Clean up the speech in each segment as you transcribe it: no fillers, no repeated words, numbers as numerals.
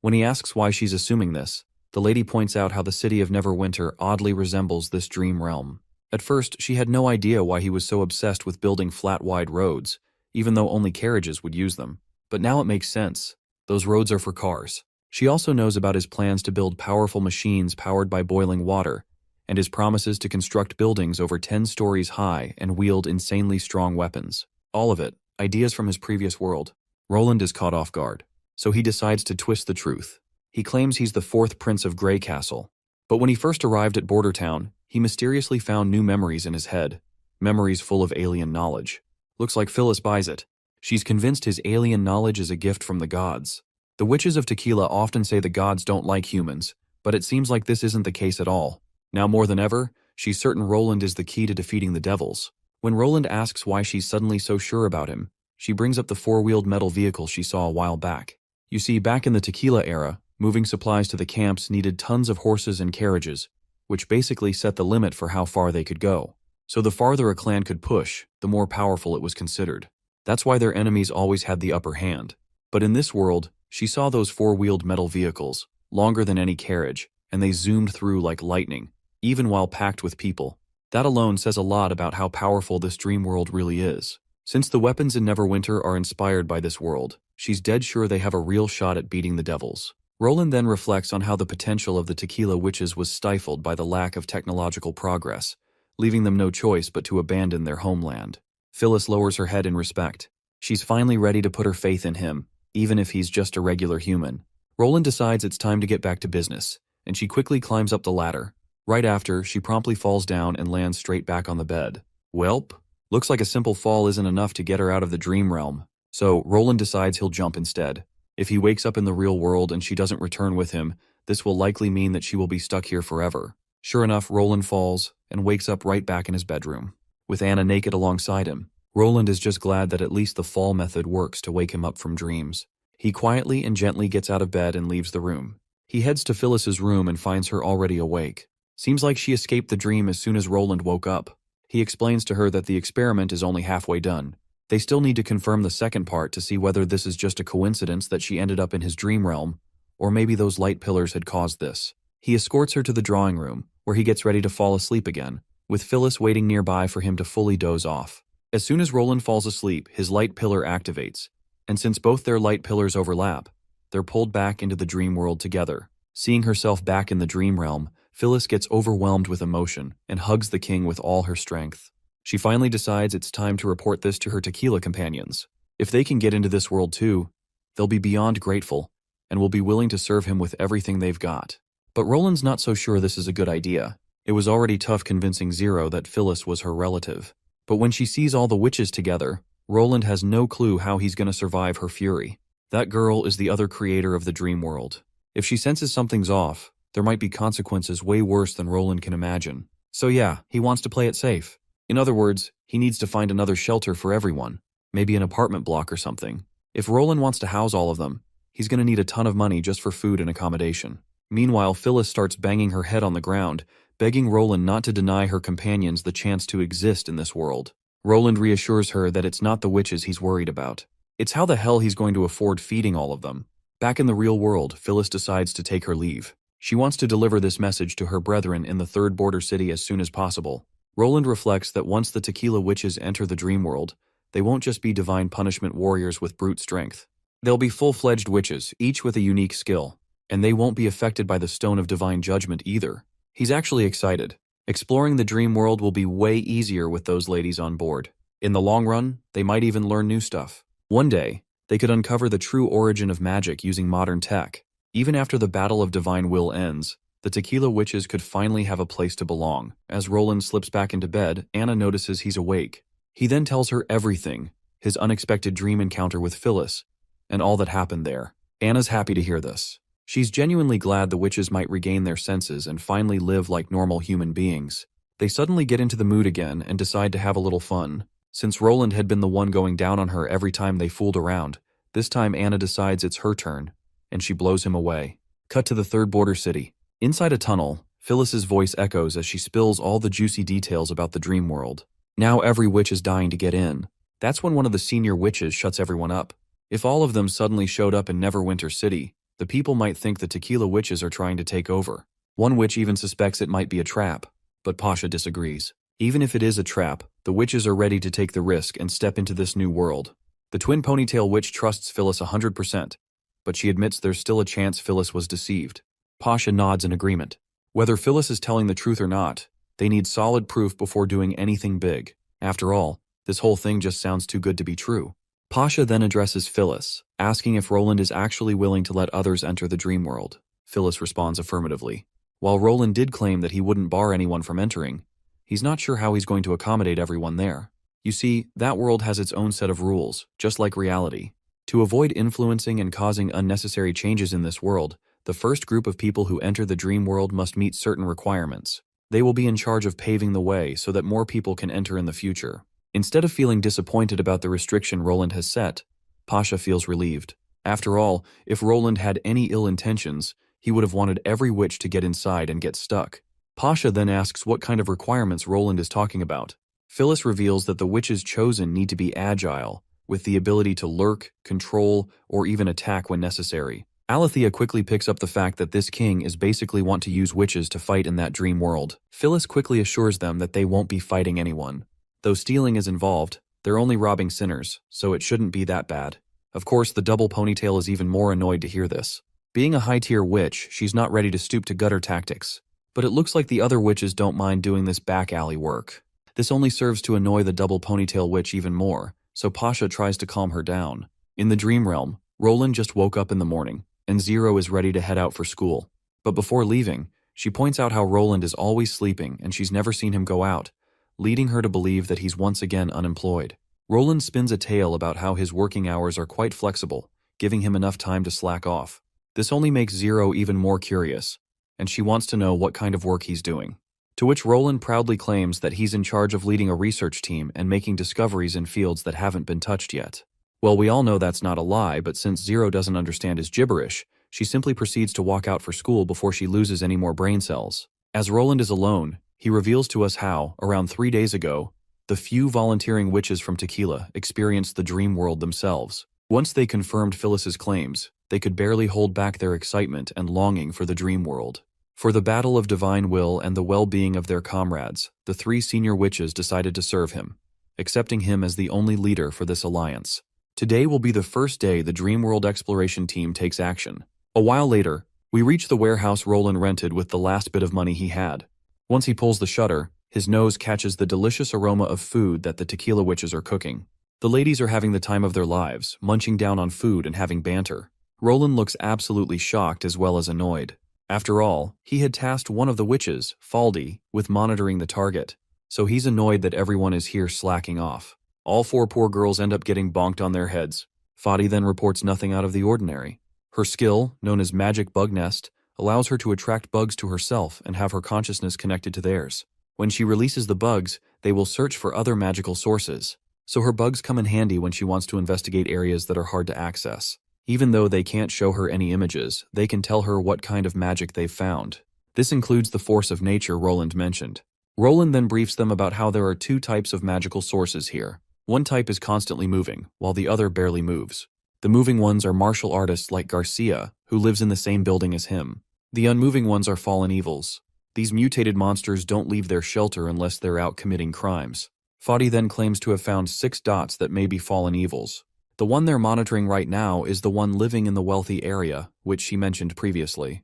When he asks why she's assuming this, the lady points out how the city of Neverwinter oddly resembles this dream realm. At first, she had no idea why he was so obsessed with building flat, wide roads, even though only carriages would use them. But now it makes sense. Those roads are for cars. She also knows about his plans to build powerful machines powered by boiling water, and his promises to construct buildings over 10 stories high and wield insanely strong weapons. All of it, ideas from his previous world. Roland is caught off guard, so he decides to twist the truth. He claims he's the fourth prince of Grey Castle, but when he first arrived at Border Town, he mysteriously found new memories in his head, memories full of alien knowledge. Looks like Phyllis buys it. She's convinced his alien knowledge is a gift from the gods. The witches of Tequila often say the gods don't like humans, but it seems like this isn't the case at all. Now more than ever, she's certain Roland is the key to defeating the devils. When Roland asks why she's suddenly so sure about him, she brings up the four-wheeled metal vehicle she saw a while back. You see, back in the Tequila era, moving supplies to the camps needed tons of horses and carriages, which basically set the limit for how far they could go. So the farther a clan could push, the more powerful it was considered. That's why their enemies always had the upper hand. But in this world, she saw those four-wheeled metal vehicles, longer than any carriage, and they zoomed through like lightning, even while packed with people. That alone says a lot about how powerful this dream world really is. Since the weapons in Neverwinter are inspired by this world, she's dead sure they have a real shot at beating the devils. Roland then reflects on how the potential of the Tequila witches was stifled by the lack of technological progress, leaving them no choice but to abandon their homeland. Phyllis lowers her head in respect. She's finally ready to put her faith in him, even if he's just a regular human. Roland decides it's time to get back to business, and she quickly climbs up the ladder. Right after, she promptly falls down and lands straight back on the bed. Welp, looks like a simple fall isn't enough to get her out of the dream realm, so Roland decides he'll jump instead. If he wakes up in the real world and she doesn't return with him, this will likely mean that she will be stuck here forever. Sure enough, Roland falls and wakes up right back in his bedroom, with Anna naked alongside him. Roland is just glad that at least the fall method works to wake him up from dreams. He quietly and gently gets out of bed and leaves the room. He heads to Phyllis's room and finds her already awake. Seems like she escaped the dream as soon as Roland woke up. He explains to her that the experiment is only halfway done. They still need to confirm the second part to see whether this is just a coincidence that she ended up in his dream realm, or maybe those light pillars had caused this. He escorts her to the drawing room, where he gets ready to fall asleep again, with Phyllis waiting nearby for him to fully doze off. As soon as Roland falls asleep, his light pillar activates, and since both their light pillars overlap, they're pulled back into the dream world together. Seeing herself back in the dream realm, Phyllis gets overwhelmed with emotion and hugs the king with all her strength. She finally decides it's time to report this to her Tequila companions. If they can get into this world too, they'll be beyond grateful and will be willing to serve him with everything they've got. But Roland's not so sure this is a good idea. It was already tough convincing Zero that Phyllis was her relative. But when she sees all the witches together, Roland has no clue how he's going to survive her fury. That girl is the other creator of the dream world. If she senses something's off, there might be consequences way worse than Roland can imagine. So yeah, he wants to play it safe. In other words, he needs to find another shelter for everyone, maybe an apartment block or something. If Roland wants to house all of them, he's going to need a ton of money just for food and accommodation. Meanwhile, Phyllis starts banging her head on the ground, begging Roland not to deny her companions the chance to exist in this world. Roland reassures her that it's not the witches he's worried about. It's how the hell he's going to afford feeding all of them. Back in the real world, Phyllis decides to take her leave. She wants to deliver this message to her brethren in the third border city as soon as possible. Roland reflects that once the Tequila witches enter the dream world, they won't just be divine punishment warriors with brute strength. They'll be full-fledged witches, each with a unique skill, and they won't be affected by the Stone of Divine Judgment either. He's actually excited. Exploring the dream world will be way easier with those ladies on board. In the long run, they might even learn new stuff. One day, they could uncover the true origin of magic using modern tech. Even after the Battle of Divine Will ends, the Tequila witches could finally have a place to belong. As Roland slips back into bed, Anna notices he's awake. He then tells her everything, his unexpected dream encounter with Phyllis, and all that happened there. Anna's happy to hear this. She's genuinely glad the witches might regain their senses and finally live like normal human beings. They suddenly get into the mood again and decide to have a little fun. Since Roland had been the one going down on her every time they fooled around, this time Anna decides it's her turn, and she blows him away. Cut to the third border city. Inside a tunnel, Phyllis's voice echoes as she spills all the juicy details about the dream world. Now every witch is dying to get in. That's when one of the senior witches shuts everyone up. If all of them suddenly showed up in Neverwinter City, The people might think the tequila witches are trying to take over. One witch even suspects it might be a trap, but Pasha disagrees. Even if it is a trap, the witches are ready to take the risk and step into this new world. The twin ponytail witch trusts Phyllis 100%, but she admits there's still a chance Phyllis was deceived. Pasha nods in agreement. Whether Phyllis is telling the truth or not, they need solid proof before doing anything big. After all, this whole thing just sounds too good to be true. Pasha then addresses Phyllis, asking if Roland is actually willing to let others enter the dream world. Phyllis responds affirmatively. While Roland did claim that he wouldn't bar anyone from entering, he's not sure how he's going to accommodate everyone there. You see, that world has its own set of rules, just like reality. To avoid influencing and causing unnecessary changes in this world, the first group of people who enter the dream world must meet certain requirements. They will be in charge of paving the way so that more people can enter in the future. Instead of feeling disappointed about the restriction Roland has set, Pasha feels relieved. After all, if Roland had any ill intentions, he would have wanted every witch to get inside and get stuck. Pasha then asks what kind of requirements Roland is talking about. Phyllis reveals that the witches chosen need to be agile, with the ability to lurk, control, or even attack when necessary. Alethea quickly picks up the fact that this king is basically want to use witches to fight in that dream world. Phyllis quickly assures them that they won't be fighting anyone. Though stealing is involved, they're only robbing sinners, so it shouldn't be that bad. Of course, the double ponytail is even more annoyed to hear this. Being a high-tier witch, she's not ready to stoop to gutter tactics. But it looks like the other witches don't mind doing this back alley work. This only serves to annoy the double ponytail witch even more, so Pasha tries to calm her down. In the dream realm, Roland just woke up in the morning, and Zero is ready to head out for school. But before leaving, she points out how Roland is always sleeping and she's never seen him go out, leading her to believe that he's once again unemployed. Roland spins a tale about how his working hours are quite flexible, giving him enough time to slack off. This only makes Zero even more curious, and she wants to know what kind of work he's doing. To which Roland proudly claims that he's in charge of leading a research team and making discoveries in fields that haven't been touched yet. Well, we all know that's not a lie, but since Zero doesn't understand his gibberish, she simply proceeds to walk out for school before she loses any more brain cells. As Roland is alone, he reveals to us how, around 3 days ago, the few volunteering witches from Tequila experienced the dream world themselves. Once they confirmed Phyllis's claims, they could barely hold back their excitement and longing for the dream world. For the battle of divine will and the well-being of their comrades, the 3 senior witches decided to serve him, accepting him as the only leader for this alliance. Today will be the first day the dream world exploration team takes action. A while later, we reach the warehouse Roland rented with the last bit of money he had. Once he pulls the shutter, his nose catches the delicious aroma of food that the tequila witches are cooking. The ladies are having the time of their lives, munching down on food and having banter. Roland looks absolutely shocked as well as annoyed. After all, he had tasked one of the witches, Faldi, with monitoring the target, so he's annoyed that everyone is here slacking off. All 4 poor girls end up getting bonked on their heads. Faldi then reports nothing out of the ordinary. Her skill, known as Magic Bug Nest, allows her to attract bugs to herself and have her consciousness connected to theirs. When she releases the bugs, they will search for other magical sources. So her bugs come in handy when she wants to investigate areas that are hard to access. Even though they can't show her any images, they can tell her what kind of magic they've found. This includes the force of nature Roland mentioned. Roland then briefs them about how there are 2 types of magical sources here. One type is constantly moving, while the other barely moves. The moving ones are martial artists like Garcia, who lives in the same building as him. The unmoving ones are fallen evils. These mutated monsters don't leave their shelter unless they're out committing crimes. Fadi then claims to have found 6 dots that may be fallen evils. The one they're monitoring right now is the one living in the wealthy area, which she mentioned previously.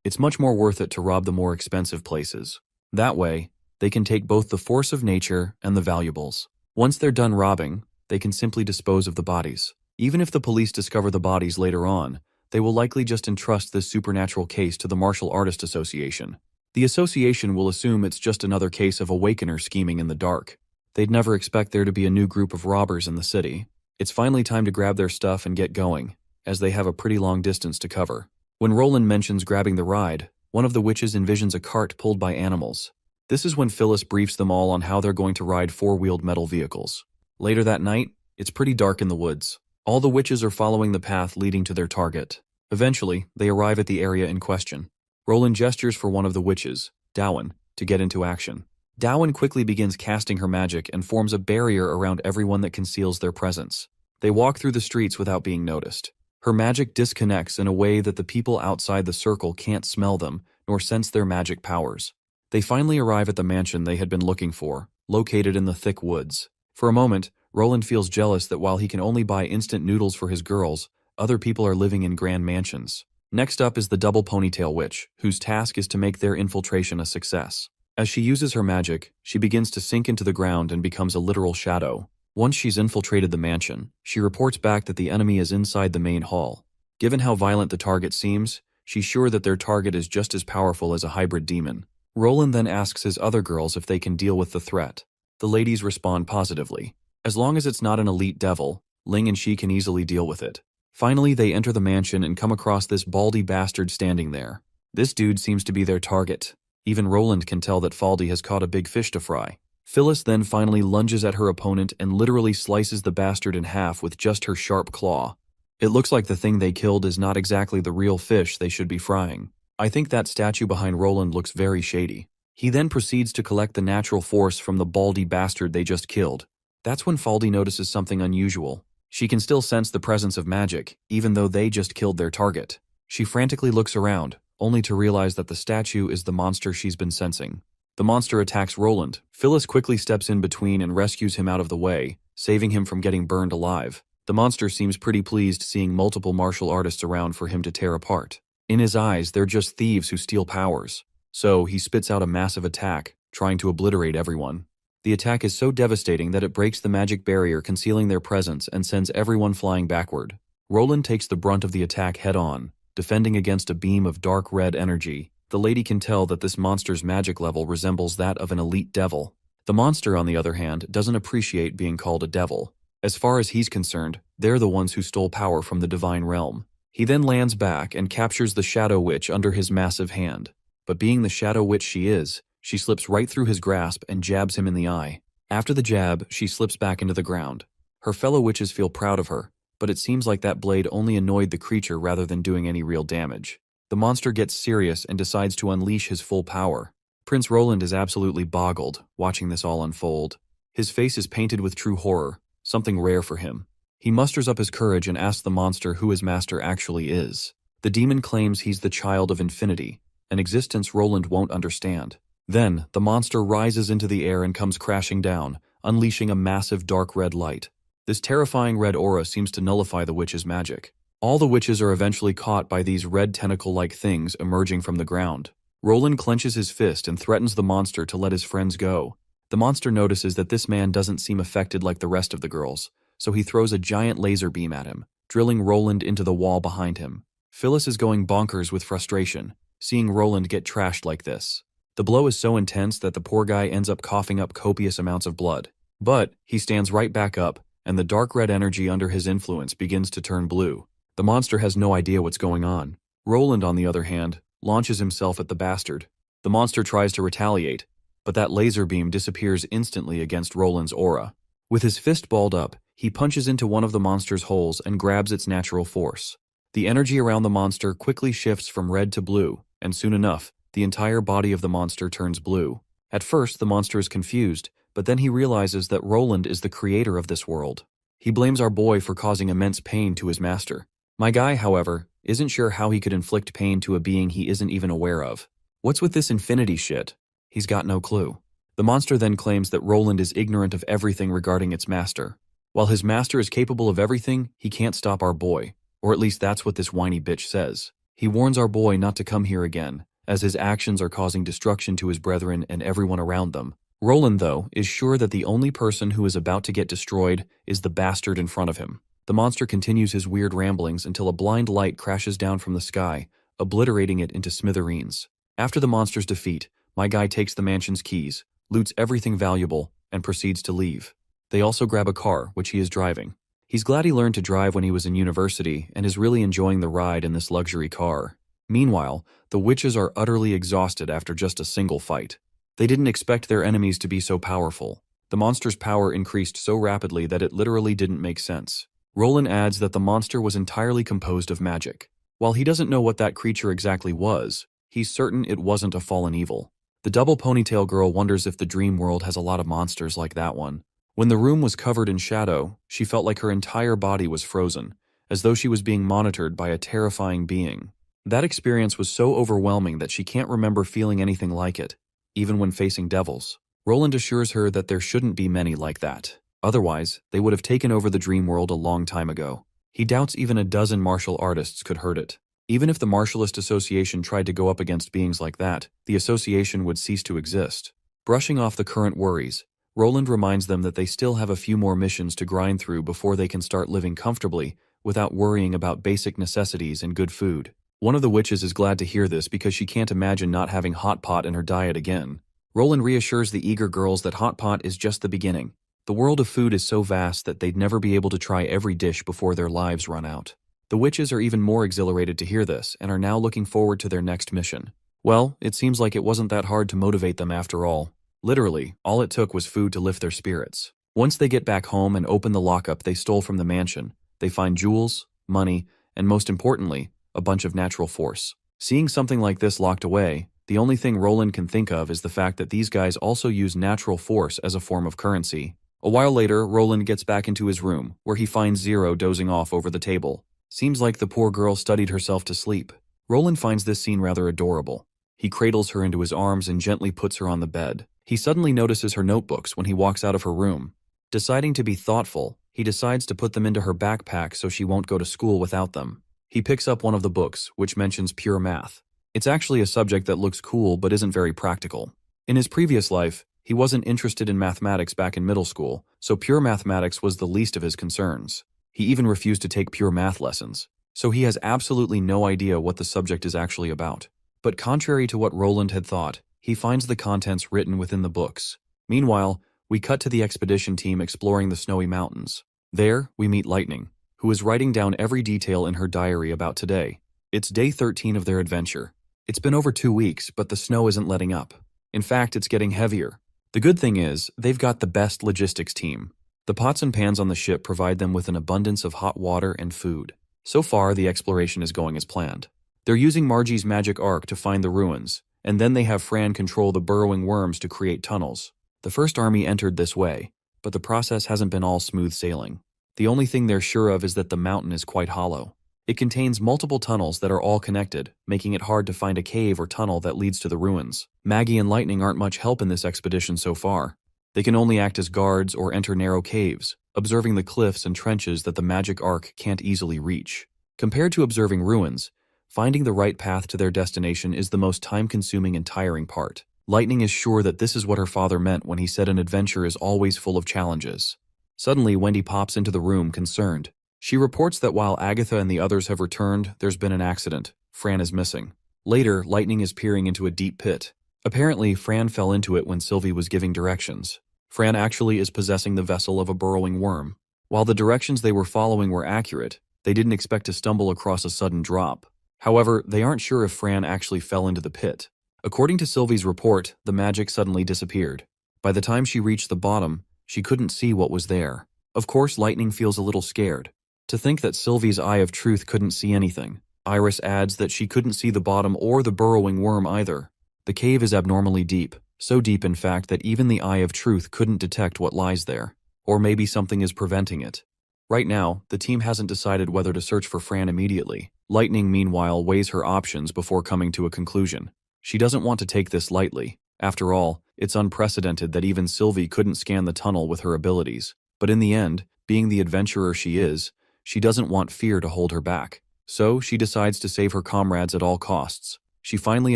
It's much more worth it to rob the more expensive places. That way, they can take both the force of nature and the valuables. Once they're done robbing, they can simply dispose of the bodies. Even if the police discover the bodies later on, they will likely just entrust this supernatural case to the Martial Artist Association. The association will assume it's just another case of Awakener scheming in the dark. They'd never expect there to be a new group of robbers in the city. It's finally time to grab their stuff and get going, as they have a pretty long distance to cover. When Roland mentions grabbing the ride, one of the witches envisions a cart pulled by animals. This is when Phyllis briefs them all on how they're going to ride 4-wheeled metal vehicles. Later that night, it's pretty dark in the woods. All the witches are following the path leading to their target. Eventually, they arrive at the area in question. Roland gestures for one of the witches, Dowan, to get into action. Dowan quickly begins casting her magic and forms a barrier around everyone that conceals their presence. They walk through the streets without being noticed. Her magic disconnects in a way that the people outside the circle can't smell them nor sense their magic powers. They finally arrive at the mansion they had been looking for, located in the thick woods. For a moment, Roland feels jealous that while he can only buy instant noodles for his girls, other people are living in grand mansions. Next up is the double ponytail witch, whose task is to make their infiltration a success. As she uses her magic, she begins to sink into the ground and becomes a literal shadow. Once she's infiltrated the mansion, she reports back that the enemy is inside the main hall. Given how violent the target seems, she's sure that their target is just as powerful as a hybrid demon. Roland then asks his other girls if they can deal with the threat. The ladies respond positively. As long as it's not an elite devil, Ling and she can easily deal with it. Finally, they enter the mansion and come across this baldy bastard standing there. This dude seems to be their target. Even Roland can tell that Faldy has caught a big fish to fry. Phyllis then finally lunges at her opponent and literally slices the bastard in half with just her sharp claw. It looks like the thing they killed is not exactly the real fish they should be frying. I think that statue behind Roland looks very shady. He then proceeds to collect the natural force from the baldy bastard they just killed. That's when Faldy notices something unusual. She can still sense the presence of magic, even though they just killed their target. She frantically looks around, only to realize that the statue is the monster she's been sensing. The monster attacks Roland. Phyllis quickly steps in between and rescues him out of the way, saving him from getting burned alive. The monster seems pretty pleased seeing multiple martial artists around for him to tear apart. In his eyes, they're just thieves who steal powers. So he spits out a massive attack, trying to obliterate everyone. The attack is so devastating that it breaks the magic barrier concealing their presence and sends everyone flying backward. Roland takes the brunt of the attack head-on, defending against a beam of dark red energy. The lady can tell that this monster's magic level resembles that of an elite devil. The monster, on the other hand, doesn't appreciate being called a devil. As far as he's concerned, they're the ones who stole power from the divine realm. He then lands back and captures the Shadow Witch under his massive hand. But being the Shadow Witch she is, she slips right through his grasp and jabs him in the eye. After the jab, she slips back into the ground. Her fellow witches feel proud of her, but it seems like that blade only annoyed the creature rather than doing any real damage. The monster gets serious and decides to unleash his full power. Prince Roland is absolutely boggled, watching this all unfold. His face is painted with true horror, something rare for him. He musters up his courage and asks the monster who his master actually is. The demon claims he's the child of infinity, an existence Roland won't understand. Then, the monster rises into the air and comes crashing down, unleashing a massive dark red light. This terrifying red aura seems to nullify the witch's magic. All the witches are eventually caught by these red tentacle-like things emerging from the ground. Roland clenches his fist and threatens the monster to let his friends go. The monster notices that this man doesn't seem affected like the rest of the girls, so he throws a giant laser beam at him, drilling Roland into the wall behind him. Phyllis is going bonkers with frustration, seeing Roland get trashed like this. The blow is so intense that the poor guy ends up coughing up copious amounts of blood. But he stands right back up, and the dark red energy under his influence begins to turn blue. The monster has no idea what's going on. Roland, on the other hand, launches himself at the bastard. The monster tries to retaliate, but that laser beam disappears instantly against Roland's aura. With his fist balled up, he punches into one of the monster's holes and grabs its natural force. The energy around the monster quickly shifts from red to blue, and soon enough, the entire body of the monster turns blue. At first, the monster is confused, but then he realizes that Roland is the creator of this world. He blames our boy for causing immense pain to his master. My guy, however, isn't sure how he could inflict pain to a being he isn't even aware of. What's with this infinity shit? He's got no clue. The monster then claims that Roland is ignorant of everything regarding its master. While his master is capable of everything, he can't stop our boy. Or at least that's what this whiny bitch says. He warns our boy not to come here again, as his actions are causing destruction to his brethren and everyone around them. Roland, though, is sure that the only person who is about to get destroyed is the bastard in front of him. The monster continues his weird ramblings until a blind light crashes down from the sky, obliterating it into smithereens. After the monster's defeat, my guy takes the mansion's keys, loots everything valuable, and proceeds to leave. They also grab a car, which he is driving. He's glad he learned to drive when he was in university and is really enjoying the ride in this luxury car. Meanwhile, the witches are utterly exhausted after just a single fight. They didn't expect their enemies to be so powerful. The monster's power increased so rapidly that it literally didn't make sense. Roland adds that the monster was entirely composed of magic. While he doesn't know what that creature exactly was, he's certain it wasn't a fallen evil. The double ponytail girl wonders if the dream world has a lot of monsters like that one. When the room was covered in shadow, she felt like her entire body was frozen, as though she was being monitored by a terrifying being. That experience was so overwhelming that she can't remember feeling anything like it, even when facing devils. Roland assures her that there shouldn't be many like that. Otherwise, they would have taken over the dream world a long time ago. He doubts even a dozen martial artists could hurt it. Even if the Martialist Association tried to go up against beings like that, the association would cease to exist. Brushing off the current worries, Roland reminds them that they still have a few more missions to grind through before they can start living comfortably without worrying about basic necessities and good food. One of the witches is glad to hear this because she can't imagine not having hot pot in her diet again. Roland reassures the eager girls that hot pot is just the beginning. The world of food is so vast that they'd never be able to try every dish before their lives run out. The witches are even more exhilarated to hear this and are now looking forward to their next mission. Well, it seems like it wasn't that hard to motivate them after all. Literally, all it took was food to lift their spirits. Once they get back home and open the lockup they stole from the mansion, they find jewels, money, and most importantly, a bunch of natural force. Seeing something like this locked away, the only thing Roland can think of is the fact that these guys also use natural force as a form of currency. A while later, Roland gets back into his room, where he finds Zero dozing off over the table. Seems like the poor girl studied herself to sleep. Roland finds this scene rather adorable. He cradles her into his arms and gently puts her on the bed. He suddenly notices her notebooks when he walks out of her room. Deciding to be thoughtful, he decides to put them into her backpack so she won't go to school without them. He picks up one of the books, which mentions pure math. It's actually a subject that looks cool but isn't very practical. In his previous life, he wasn't interested in mathematics back in middle school, so pure mathematics was the least of his concerns. He even refused to take pure math lessons, so he has absolutely no idea what the subject is actually about. But contrary to what Roland had thought, he finds the contents written within the books. Meanwhile, we cut to the expedition team exploring the snowy mountains. There, we meet Lightning, who is writing down every detail in her diary about today. It's day 13 of their adventure. It's been over 2 weeks, but the snow isn't letting up. In fact, it's getting heavier. The good thing is, they've got the best logistics team. The pots and pans on the ship provide them with an abundance of hot water and food. So far, the exploration is going as planned. They're using Margie's magic arc to find the ruins, and then they have Fran control the burrowing worms to create tunnels. The first army entered this way, but the process hasn't been all smooth sailing. The only thing they're sure of is that the mountain is quite hollow. It contains multiple tunnels that are all connected, making it hard to find a cave or tunnel that leads to the ruins. Maggie and Lightning aren't much help in this expedition so far. They can only act as guards or enter narrow caves, observing the cliffs and trenches that the magic arc can't easily reach. Compared to observing ruins, finding the right path to their destination is the most time-consuming and tiring part. Lightning is sure that this is what her father meant when he said an adventure is always full of challenges. Suddenly, Wendy pops into the room, concerned. She reports that while Agatha and the others have returned, there's been an accident. Fran is missing. Later, Lightning is peering into a deep pit. Apparently, Fran fell into it when Sylvie was giving directions. Fran actually is possessing the vessel of a burrowing worm. While the directions they were following were accurate, they didn't expect to stumble across a sudden drop. However, they aren't sure if Fran actually fell into the pit. According to Sylvie's report, the magic suddenly disappeared. By the time she reached the bottom, she couldn't see what was there. Of course, Lightning feels a little scared. To think that Sylvie's Eye of Truth couldn't see anything. Iris adds that she couldn't see the bottom or the burrowing worm either. The cave is abnormally deep, so deep in fact that even the Eye of Truth couldn't detect what lies there. Or maybe something is preventing it. Right now, the team hasn't decided whether to search for Fran immediately. Lightning, meanwhile, weighs her options before coming to a conclusion. She doesn't want to take this lightly. After all, it's unprecedented that even Sylvie couldn't scan the tunnel with her abilities. But in the end, being the adventurer she is, she doesn't want fear to hold her back. So she decides to save her comrades at all costs. She finally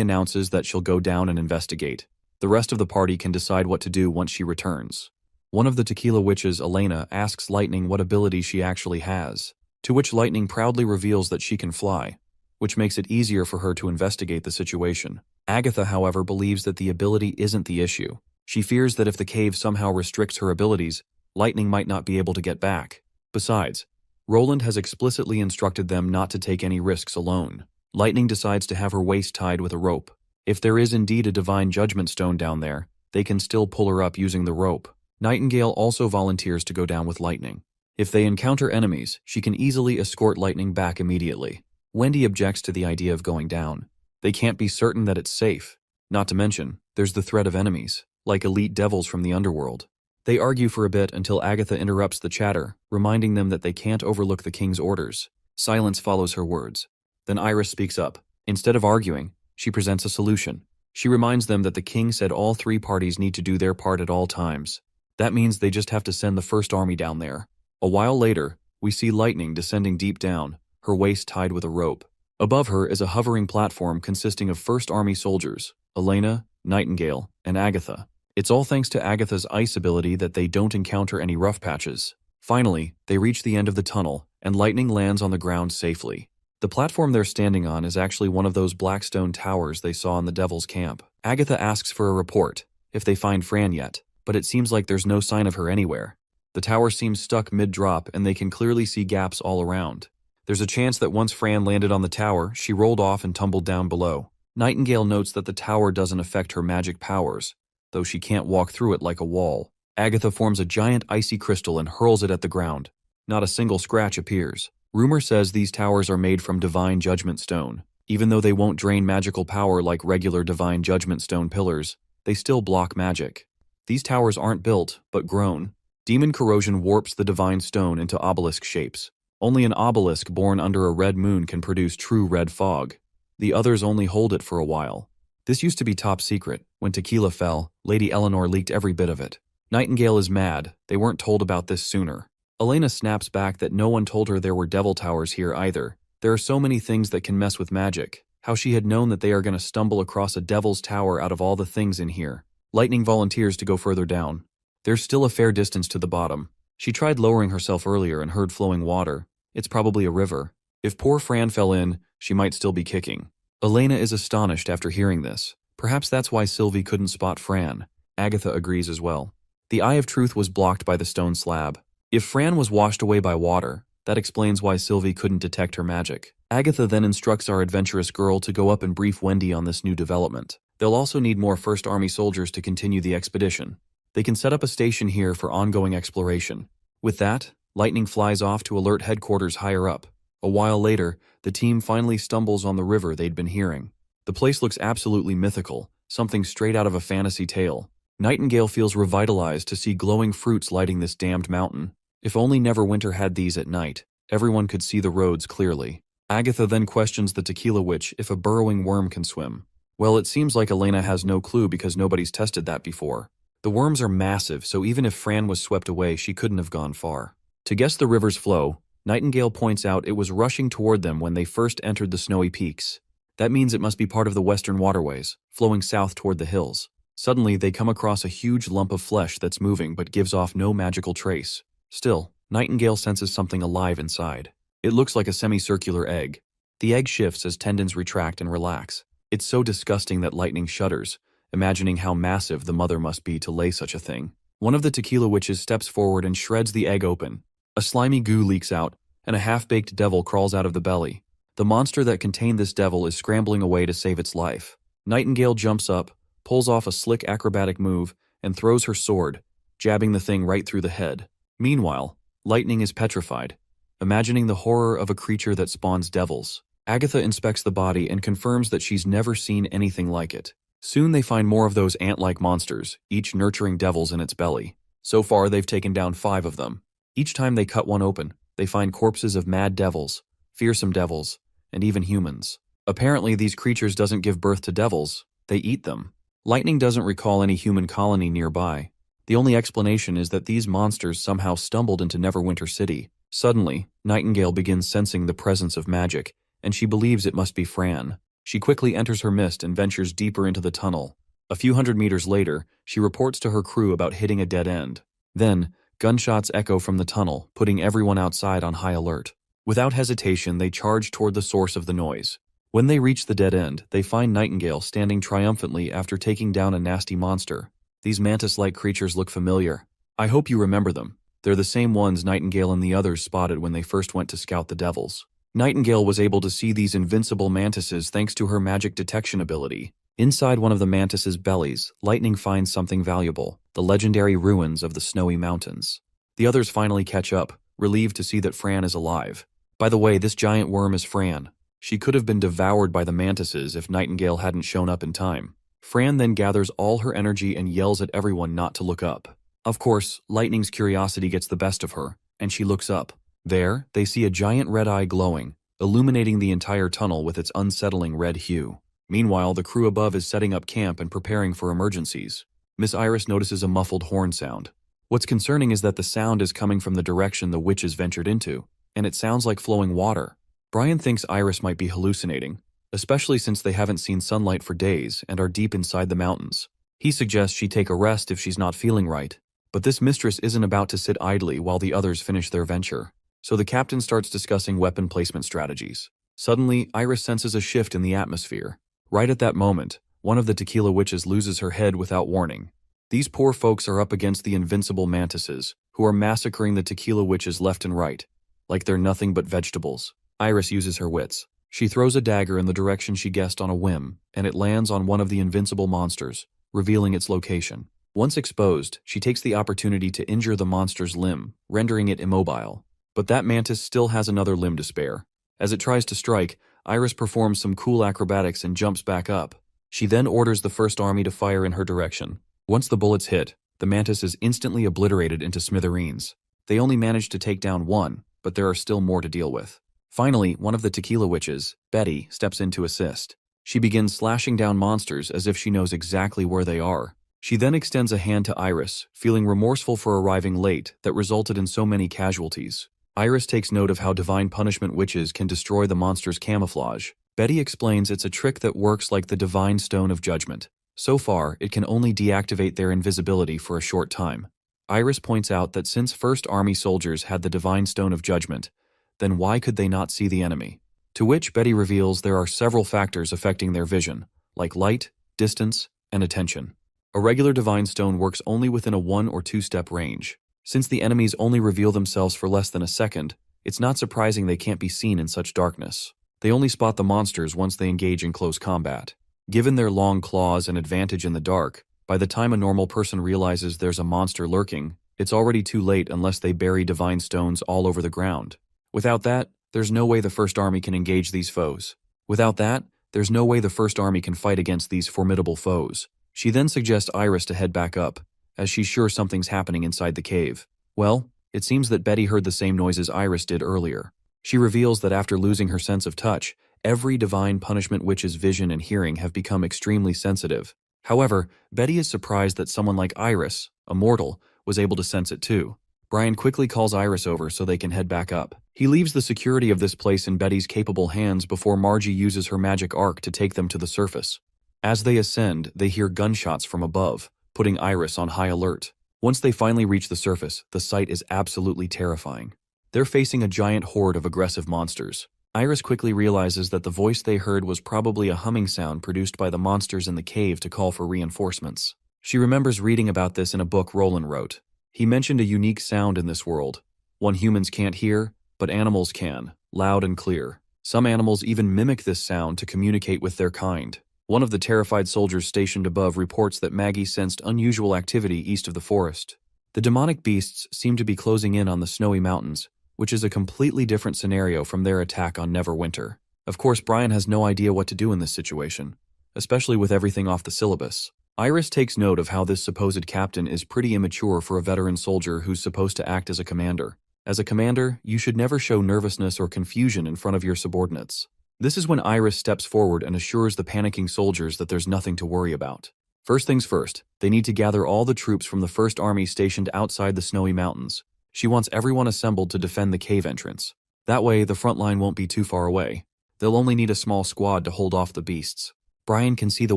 announces that she'll go down and investigate. The rest of the party can decide what to do once she returns. One of the tequila witches, Elena, asks Lightning what ability she actually has, to which Lightning proudly reveals that she can fly, which makes it easier for her to investigate the situation. Agatha, however, believes that the ability isn't the issue. She fears that if the cave somehow restricts her abilities, Lightning might not be able to get back. Besides, Roland has explicitly instructed them not to take any risks alone. Lightning decides to have her waist tied with a rope. If there is indeed a divine judgment stone down there, they can still pull her up using the rope. Nightingale also volunteers to go down with Lightning. If they encounter enemies, she can easily escort Lightning back immediately. Wendy objects to the idea of going down. They can't be certain that it's safe. Not to mention, there's the threat of enemies, like elite devils from the underworld. They argue for a bit until Agatha interrupts the chatter, reminding them that they can't overlook the king's orders. Silence follows her words. Then Iris speaks up. Instead of arguing, she presents a solution. She reminds them that the king said all three parties need to do their part at all times. That means they just have to send the first army down there. A while later, we see Lightning descending deep down, her waist tied with a rope. Above her is a hovering platform consisting of First Army soldiers, Elena, Nightingale, and Agatha. It's all thanks to Agatha's ice ability that they don't encounter any rough patches. Finally, they reach the end of the tunnel, and Lightning lands on the ground safely. The platform they're standing on is actually one of those black stone towers they saw in the Devil's Camp. Agatha asks for a report, if they find Fran yet, but it seems like there's no sign of her anywhere. The tower seems stuck mid-drop and they can clearly see gaps all around. There's a chance that once Fran landed on the tower, she rolled off and tumbled down below. Nightingale notes that the tower doesn't affect her magic powers, though she can't walk through it like a wall. Agatha forms a giant icy crystal and hurls it at the ground. Not a single scratch appears. Rumor says these towers are made from divine judgment stone. Even though they won't drain magical power like regular divine judgment stone pillars, they still block magic. These towers aren't built, but grown. Demon corrosion warps the divine stone into obelisk shapes. Only an obelisk born under a red moon can produce true red fog. The others only hold it for a while. This used to be top secret. When Tequila fell, Lady Eleanor leaked every bit of it. Nightingale is mad. They weren't told about this sooner. Elena snaps back that no one told her there were devil towers here either. There are so many things that can mess with magic. How she had known that they are going to stumble across a devil's tower out of all the things in here. Lightning volunteers to go further down. There's still a fair distance to the bottom. She tried lowering herself earlier and heard flowing water. It's probably a river. If poor Fran fell in, she might still be kicking. Elena is astonished after hearing this. Perhaps that's why Sylvie couldn't spot Fran. Agatha agrees as well. The Eye of Truth was blocked by the stone slab. If Fran was washed away by water, that explains why Sylvie couldn't detect her magic. Agatha then instructs our adventurous girl to go up and brief Wendy on this new development. They'll also need more First Army soldiers to continue the expedition. They can set up a station here for ongoing exploration. With that, Lightning flies off to alert headquarters higher up. A while later, the team finally stumbles on the river they'd been hearing. The place looks absolutely mythical, something straight out of a fantasy tale. Nightingale feels revitalized to see glowing fruits lighting this damned mountain. If only Neverwinter had these at night, everyone could see the roads clearly. Agatha then questions the Tequila Witch if a burrowing worm can swim. Well, it seems like Elena has no clue because nobody's tested that before. The worms are massive, so even if Fran was swept away, she couldn't have gone far. To guess the river's flow, Nightingale points out it was rushing toward them when they first entered the snowy peaks. That means it must be part of the western waterways, flowing south toward the hills. Suddenly, they come across a huge lump of flesh that's moving but gives off no magical trace. Still, Nightingale senses something alive inside. It looks like a semicircular egg. The egg shifts as tendons retract and relax. It's so disgusting that Lightning shudders, imagining how massive the mother must be to lay such a thing. One of the Tequila Witches steps forward and shreds the egg open. A slimy goo leaks out, and a half-baked devil crawls out of the belly. The monster that contained this devil is scrambling away to save its life. Nightingale jumps up, pulls off a slick acrobatic move, and throws her sword, jabbing the thing right through the head. Meanwhile, Lightning is petrified, imagining the horror of a creature that spawns devils. Agatha inspects the body and confirms that she's never seen anything like it. Soon they find more of those ant-like monsters, each nurturing devils in its belly. So far, they've taken down 5 of them. Each time they cut one open, they find corpses of mad devils, fearsome devils, and even humans. Apparently, these creatures doesn't give birth to devils, they eat them. Lightning doesn't recall any human colony nearby. The only explanation is that these monsters somehow stumbled into Neverwinter City. Suddenly, Nightingale begins sensing the presence of magic, and she believes it must be Fran. She quickly enters her mist and ventures deeper into the tunnel. A few hundred meters later, she reports to her crew about hitting a dead end. Then, gunshots echo from the tunnel, putting everyone outside on high alert. Without hesitation, they charge toward the source of the noise. When they reach the dead end, they find Nightingale standing triumphantly after taking down a nasty monster. These mantis-like creatures look familiar. I hope you remember them. They're the same ones Nightingale and the others spotted when they first went to scout the devils. Nightingale was able to see these invincible mantises thanks to her magic detection ability. Inside one of the mantises' bellies, Lightning finds something valuable, the legendary ruins of the Snowy Mountains. The others finally catch up, relieved to see that Fran is alive. By the way, this giant worm is Fran. She could have been devoured by the mantises if Nightingale hadn't shown up in time. Fran then gathers all her energy and yells at everyone not to look up. Of course, Lightning's curiosity gets the best of her, and she looks up. There, they see a giant red eye glowing, illuminating the entire tunnel with its unsettling red hue. Meanwhile, the crew above is setting up camp and preparing for emergencies. Miss Iris notices a muffled horn sound. What's concerning is that the sound is coming from the direction the witches ventured into, and it sounds like flowing water. Brian thinks Iris might be hallucinating, especially since they haven't seen sunlight for days and are deep inside the mountains. He suggests she take a rest if she's not feeling right, but this mistress isn't about to sit idly while the others finish their venture. So the captain starts discussing weapon placement strategies. Suddenly, Iris senses a shift in the atmosphere. Right at that moment, one of the tequila witches loses her head without warning. These poor folks are up against the invincible mantises, who are massacring the tequila witches left and right, like they're nothing but vegetables. Iris uses her wits. She throws a dagger in the direction she guessed on a whim, and it lands on one of the invincible monsters, revealing its location. Once exposed, she takes the opportunity to injure the monster's limb, rendering it immobile. But that mantis still has another limb to spare. As it tries to strike, Iris performs some cool acrobatics and jumps back up. She then orders the first army to fire in her direction. Once the bullets hit, the mantis is instantly obliterated into smithereens. They only manage to take down one, but there are still more to deal with. Finally, one of the tequila witches, Betty, steps in to assist. She begins slashing down monsters as if she knows exactly where they are. She then extends a hand to Iris, feeling remorseful for arriving late that resulted in so many casualties. Iris takes note of how divine punishment witches can destroy the monster's camouflage. Betty explains it's a trick that works like the divine stone of judgment. So far, it can only deactivate their invisibility for a short time. Iris points out that since First Army soldiers had the divine stone of judgment, then why could they not see the enemy? To which Betty reveals there are several factors affecting their vision, like light, distance, and attention. A regular divine stone works only within a 1 or 2 step range. Since the enemies only reveal themselves for less than a second, it's not surprising they can't be seen in such darkness. They only spot the monsters once they engage in close combat. Given their long claws and advantage in the dark, by the time a normal person realizes there's a monster lurking, it's already too late unless they bury divine stones all over the ground. Without that, there's no way the First Army can engage these foes. Without that, there's no way the First Army can fight against these formidable foes. She then suggests Iris to head back up, as she's sure something's happening inside the cave. Well, it seems that Betty heard the same noises Iris did earlier. She reveals that after losing her sense of touch, every divine punishment witch's vision and hearing have become extremely sensitive. However, Betty is surprised that someone like Iris, a mortal, was able to sense it too. Brian quickly calls Iris over so they can head back up. He leaves the security of this place in Betty's capable hands before Margie uses her magic arc to take them to the surface. As they ascend, they hear gunshots from above, putting Iris on high alert. Once they finally reach the surface, the sight is absolutely terrifying. They're facing a giant horde of aggressive monsters. Iris quickly realizes that the voice they heard was probably a humming sound produced by the monsters in the cave to call for reinforcements. She remembers reading about this in a book Roland wrote. He mentioned a unique sound in this world, one humans can't hear, but animals can, loud and clear. Some animals even mimic this sound to communicate with their kind. One of the terrified soldiers stationed above reports that Maggie sensed unusual activity east of the forest. The demonic beasts seem to be closing in on the snowy mountains, which is a completely different scenario from their attack on Neverwinter. Of course, Brian has no idea what to do in this situation, especially with everything off the syllabus. Iris takes note of how this supposed captain is pretty immature for a veteran soldier who's supposed to act as a commander. As a commander, you should never show nervousness or confusion in front of your subordinates. This is when Iris steps forward and assures the panicking soldiers that there's nothing to worry about. First things first, they need to gather all the troops from the First Army stationed outside the snowy mountains. She wants everyone assembled to defend the cave entrance. That way, the front line won't be too far away. They'll only need a small squad to hold off the beasts. Brian can see the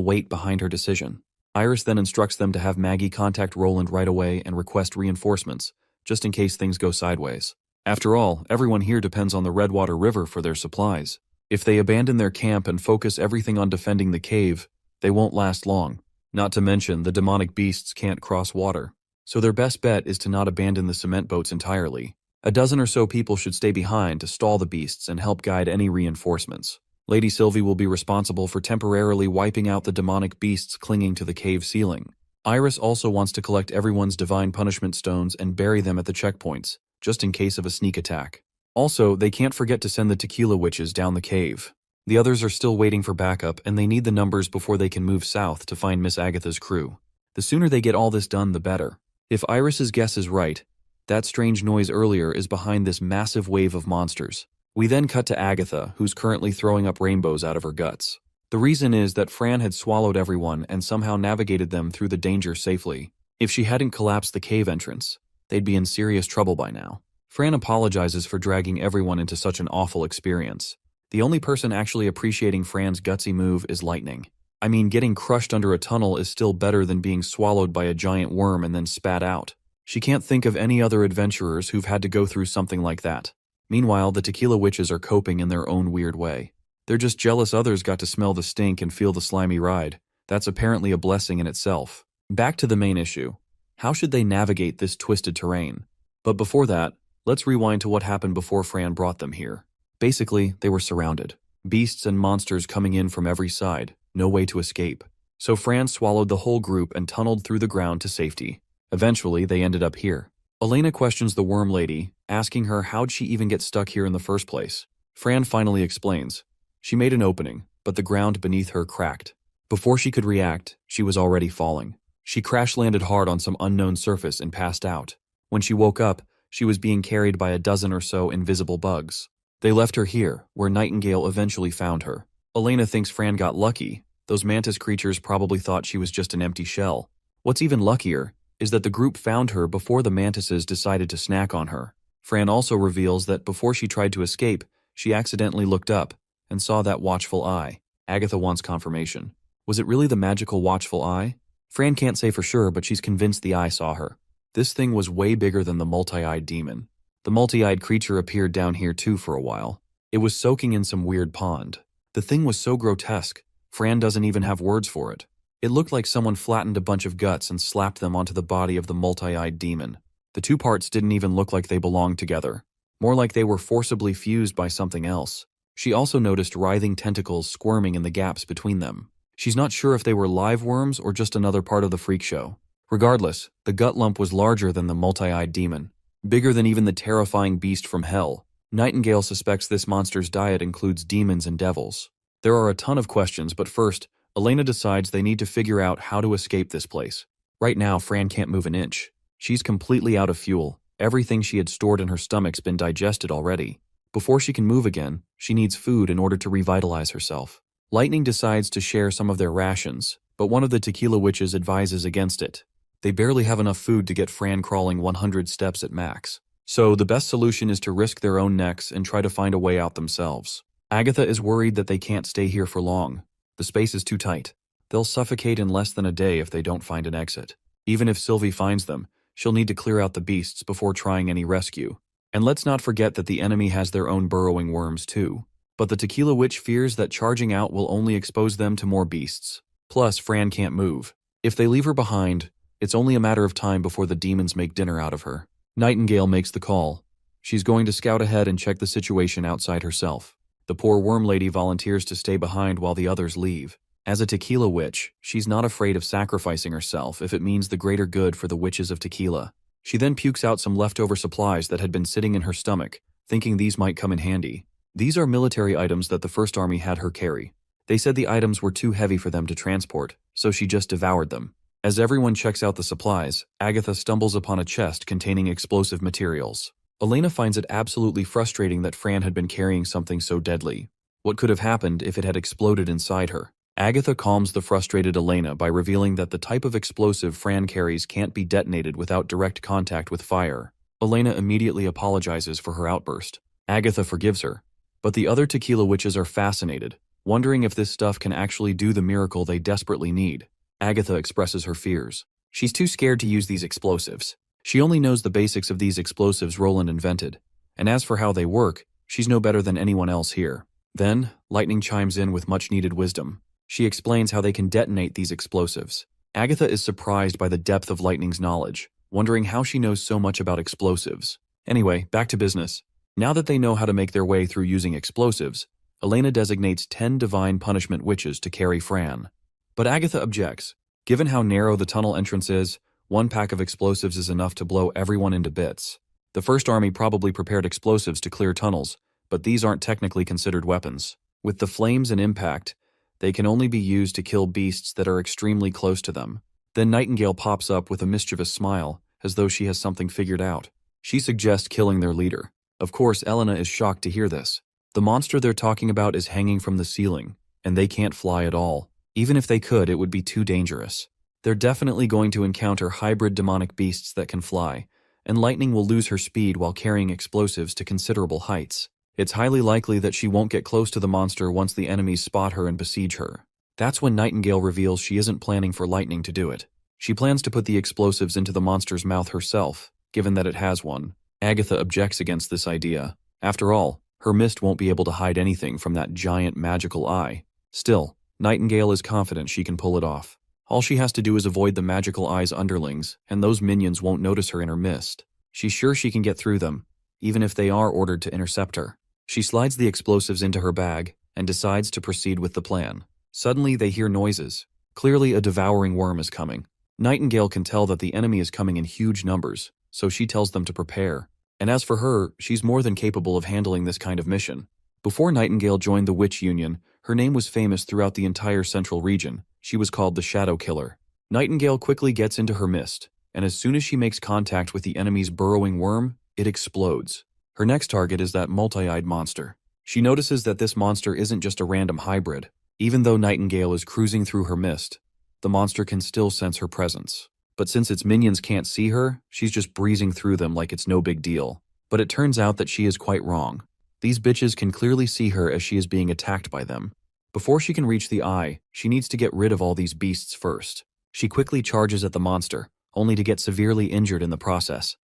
weight behind her decision. Iris then instructs them to have Maggie contact Roland right away and request reinforcements, just in case things go sideways. After all, everyone here depends on the Redwater River for their supplies. If they abandon their camp and focus everything on defending the cave, they won't last long. Not to mention, the demonic beasts can't cross water. So their best bet is to not abandon the cement boats entirely. A dozen or so people should stay behind to stall the beasts and help guide any reinforcements. Lady Sylvie will be responsible for temporarily wiping out the demonic beasts clinging to the cave ceiling. Iris also wants to collect everyone's divine punishment stones and bury them at the checkpoints, just in case of a sneak attack. Also, they can't forget to send the tequila witches down the cave. The others are still waiting for backup, and they need the numbers before they can move south to find Miss Agatha's crew. The sooner they get all this done, the better. If Iris's guess is right, That strange noise earlier is behind this massive wave of monsters. We then cut to Agatha, who's currently throwing up rainbows out of her guts. The reason is that Fran had swallowed everyone and somehow navigated them through the danger safely. If she hadn't collapsed the cave entrance, they'd be in serious trouble by now. Fran apologizes for dragging everyone into such an awful experience. The only person actually appreciating Fran's gutsy move is Lightning. I mean, getting crushed under a tunnel is still better than being swallowed by a giant worm and then spat out. She can't think of any other adventurers who've had to go through something like that. Meanwhile, the tequila witches are coping in their own weird way. They're just jealous others got to smell the stink and feel the slimy ride. That's apparently a blessing in itself. Back to the main issue. How should they navigate this twisted terrain? But before that, let's rewind to what happened before Fran brought them here. Basically, they were surrounded. Beasts and monsters coming in from every side. No way to escape. So Fran swallowed the whole group and tunneled through the ground to safety. Eventually, they ended up here. Elena questions the worm lady, asking her how'd she even get stuck here in the first place. Fran finally explains. She made an opening, but the ground beneath her cracked. Before she could react, she was already falling. She crash-landed hard on some unknown surface and passed out. When she woke up, she was being carried by a dozen or so invisible bugs. They left her here, where Nightingale eventually found her. Elena thinks Fran got lucky. Those mantis creatures probably thought she was just an empty shell. What's even luckier is that the group found her before the mantises decided to snack on her. Fran also reveals that before she tried to escape, she accidentally looked up and saw that watchful eye. Agatha wants confirmation. Was it really the magical watchful eye? Fran can't say for sure, but she's convinced the eye saw her. This thing was way bigger than the multi-eyed demon. The multi-eyed creature appeared down here too for a while. It was soaking in some weird pond. The thing was so grotesque, Fran doesn't even have words for it. It looked like someone flattened a bunch of guts and slapped them onto the body of the multi-eyed demon. The two parts didn't even look like they belonged together. More like they were forcibly fused by something else. She also noticed writhing tentacles squirming in the gaps between them. She's not sure if they were live worms or just another part of the freak show. Regardless, the gut lump was larger than the multi-eyed demon. Bigger than even the terrifying beast from hell. Nightingale suspects this monster's diet includes demons and devils. There are a ton of questions, but first, Elena decides they need to figure out how to escape this place. Right now, Fran can't move an inch. She's completely out of fuel. Everything she had stored in her stomach's been digested already. Before she can move again, she needs food in order to revitalize herself. Lightning decides to share some of their rations, but one of the tequila witches advises against it. They barely have enough food to get Fran crawling 100 steps at max. So the best solution is to risk their own necks and try to find a way out themselves. Agatha is worried that they can't stay here for long. The space is too tight. They'll suffocate in less than a day if they don't find an exit. Even if Sylvie finds them, she'll need to clear out the beasts before trying any rescue. And let's not forget that the enemy has their own burrowing worms too. But the tequila witch fears that charging out will only expose them to more beasts. Plus, Fran can't move. If they leave her behind, it's only a matter of time before the demons make dinner out of her. Nightingale makes the call. She's going to scout ahead and check the situation outside herself. The poor worm lady volunteers to stay behind while the others leave. As a tequila witch, she's not afraid of sacrificing herself if it means the greater good for the witches of tequila. She then pukes out some leftover supplies that had been sitting in her stomach, thinking these might come in handy. These are military items that the First Army had her carry. They said the items were too heavy for them to transport, so she just devoured them. As everyone checks out the supplies, Agatha stumbles upon a chest containing explosive materials. Elena finds it absolutely frustrating that Fran had been carrying something so deadly. What could have happened if it had exploded inside her? Agatha calms the frustrated Elena by revealing that the type of explosive Fran carries can't be detonated without direct contact with fire. Elena immediately apologizes for her outburst. Agatha forgives her, but the other tequila witches are fascinated, wondering if this stuff can actually do the miracle they desperately need. Agatha expresses her fears. She's too scared to use these explosives. She only knows the basics of these explosives Roland invented, and as for how they work, she's no better than anyone else here. Then, Lightning chimes in with much-needed wisdom. She explains how they can detonate these explosives. Agatha is surprised by the depth of Lightning's knowledge, wondering how she knows so much about explosives. Anyway, back to business. Now that they know how to make their way through using explosives, Elena designates 10 divine punishment witches to carry Fran. But Agatha objects. Given how narrow the tunnel entrance is, one pack of explosives is enough to blow everyone into bits. The First Army probably prepared explosives to clear tunnels, but these aren't technically considered weapons. With the flames and impact, they can only be used to kill beasts that are extremely close to them. Then Nightingale pops up with a mischievous smile, as though she has something figured out. She suggests killing their leader. Of course, Elena is shocked to hear this. The monster they're talking about is hanging from the ceiling, and they can't fly at all. Even if they could, it would be too dangerous. They're definitely going to encounter hybrid demonic beasts that can fly, and Lightning will lose her speed while carrying explosives to considerable heights. It's highly likely that she won't get close to the monster once the enemies spot her and besiege her. That's when Nightingale reveals she isn't planning for Lightning to do it. She plans to put the explosives into the monster's mouth herself, given that it has one. Agatha objects against this idea. After all, her mist won't be able to hide anything from that giant magical eye. Still, Nightingale is confident she can pull it off. All she has to do is avoid the magical eye's underlings, and those minions won't notice her in her mist. She's sure she can get through them, even if they are ordered to intercept her. She slides the explosives into her bag and decides to proceed with the plan. Suddenly, they hear noises. Clearly, a devouring worm is coming. Nightingale can tell that the enemy is coming in huge numbers, so she tells them to prepare. And as for her, she's more than capable of handling this kind of mission. Before Nightingale joined the Witch Union, her name was famous throughout the entire central region. She was called the Shadow Killer. Nightingale quickly gets into her mist, and as soon as she makes contact with the enemy's burrowing worm, it explodes. Her next target is that multi-eyed monster. She notices that this monster isn't just a random hybrid. Even though Nightingale is cruising through her mist, the monster can still sense her presence. But since its minions can't see her, she's just breezing through them like it's no big deal. But it turns out that she is quite wrong. These bitches can clearly see her as she is being attacked by them. Before she can reach the eye, she needs to get rid of all these beasts first. She quickly charges at the monster, only to get severely injured in the process.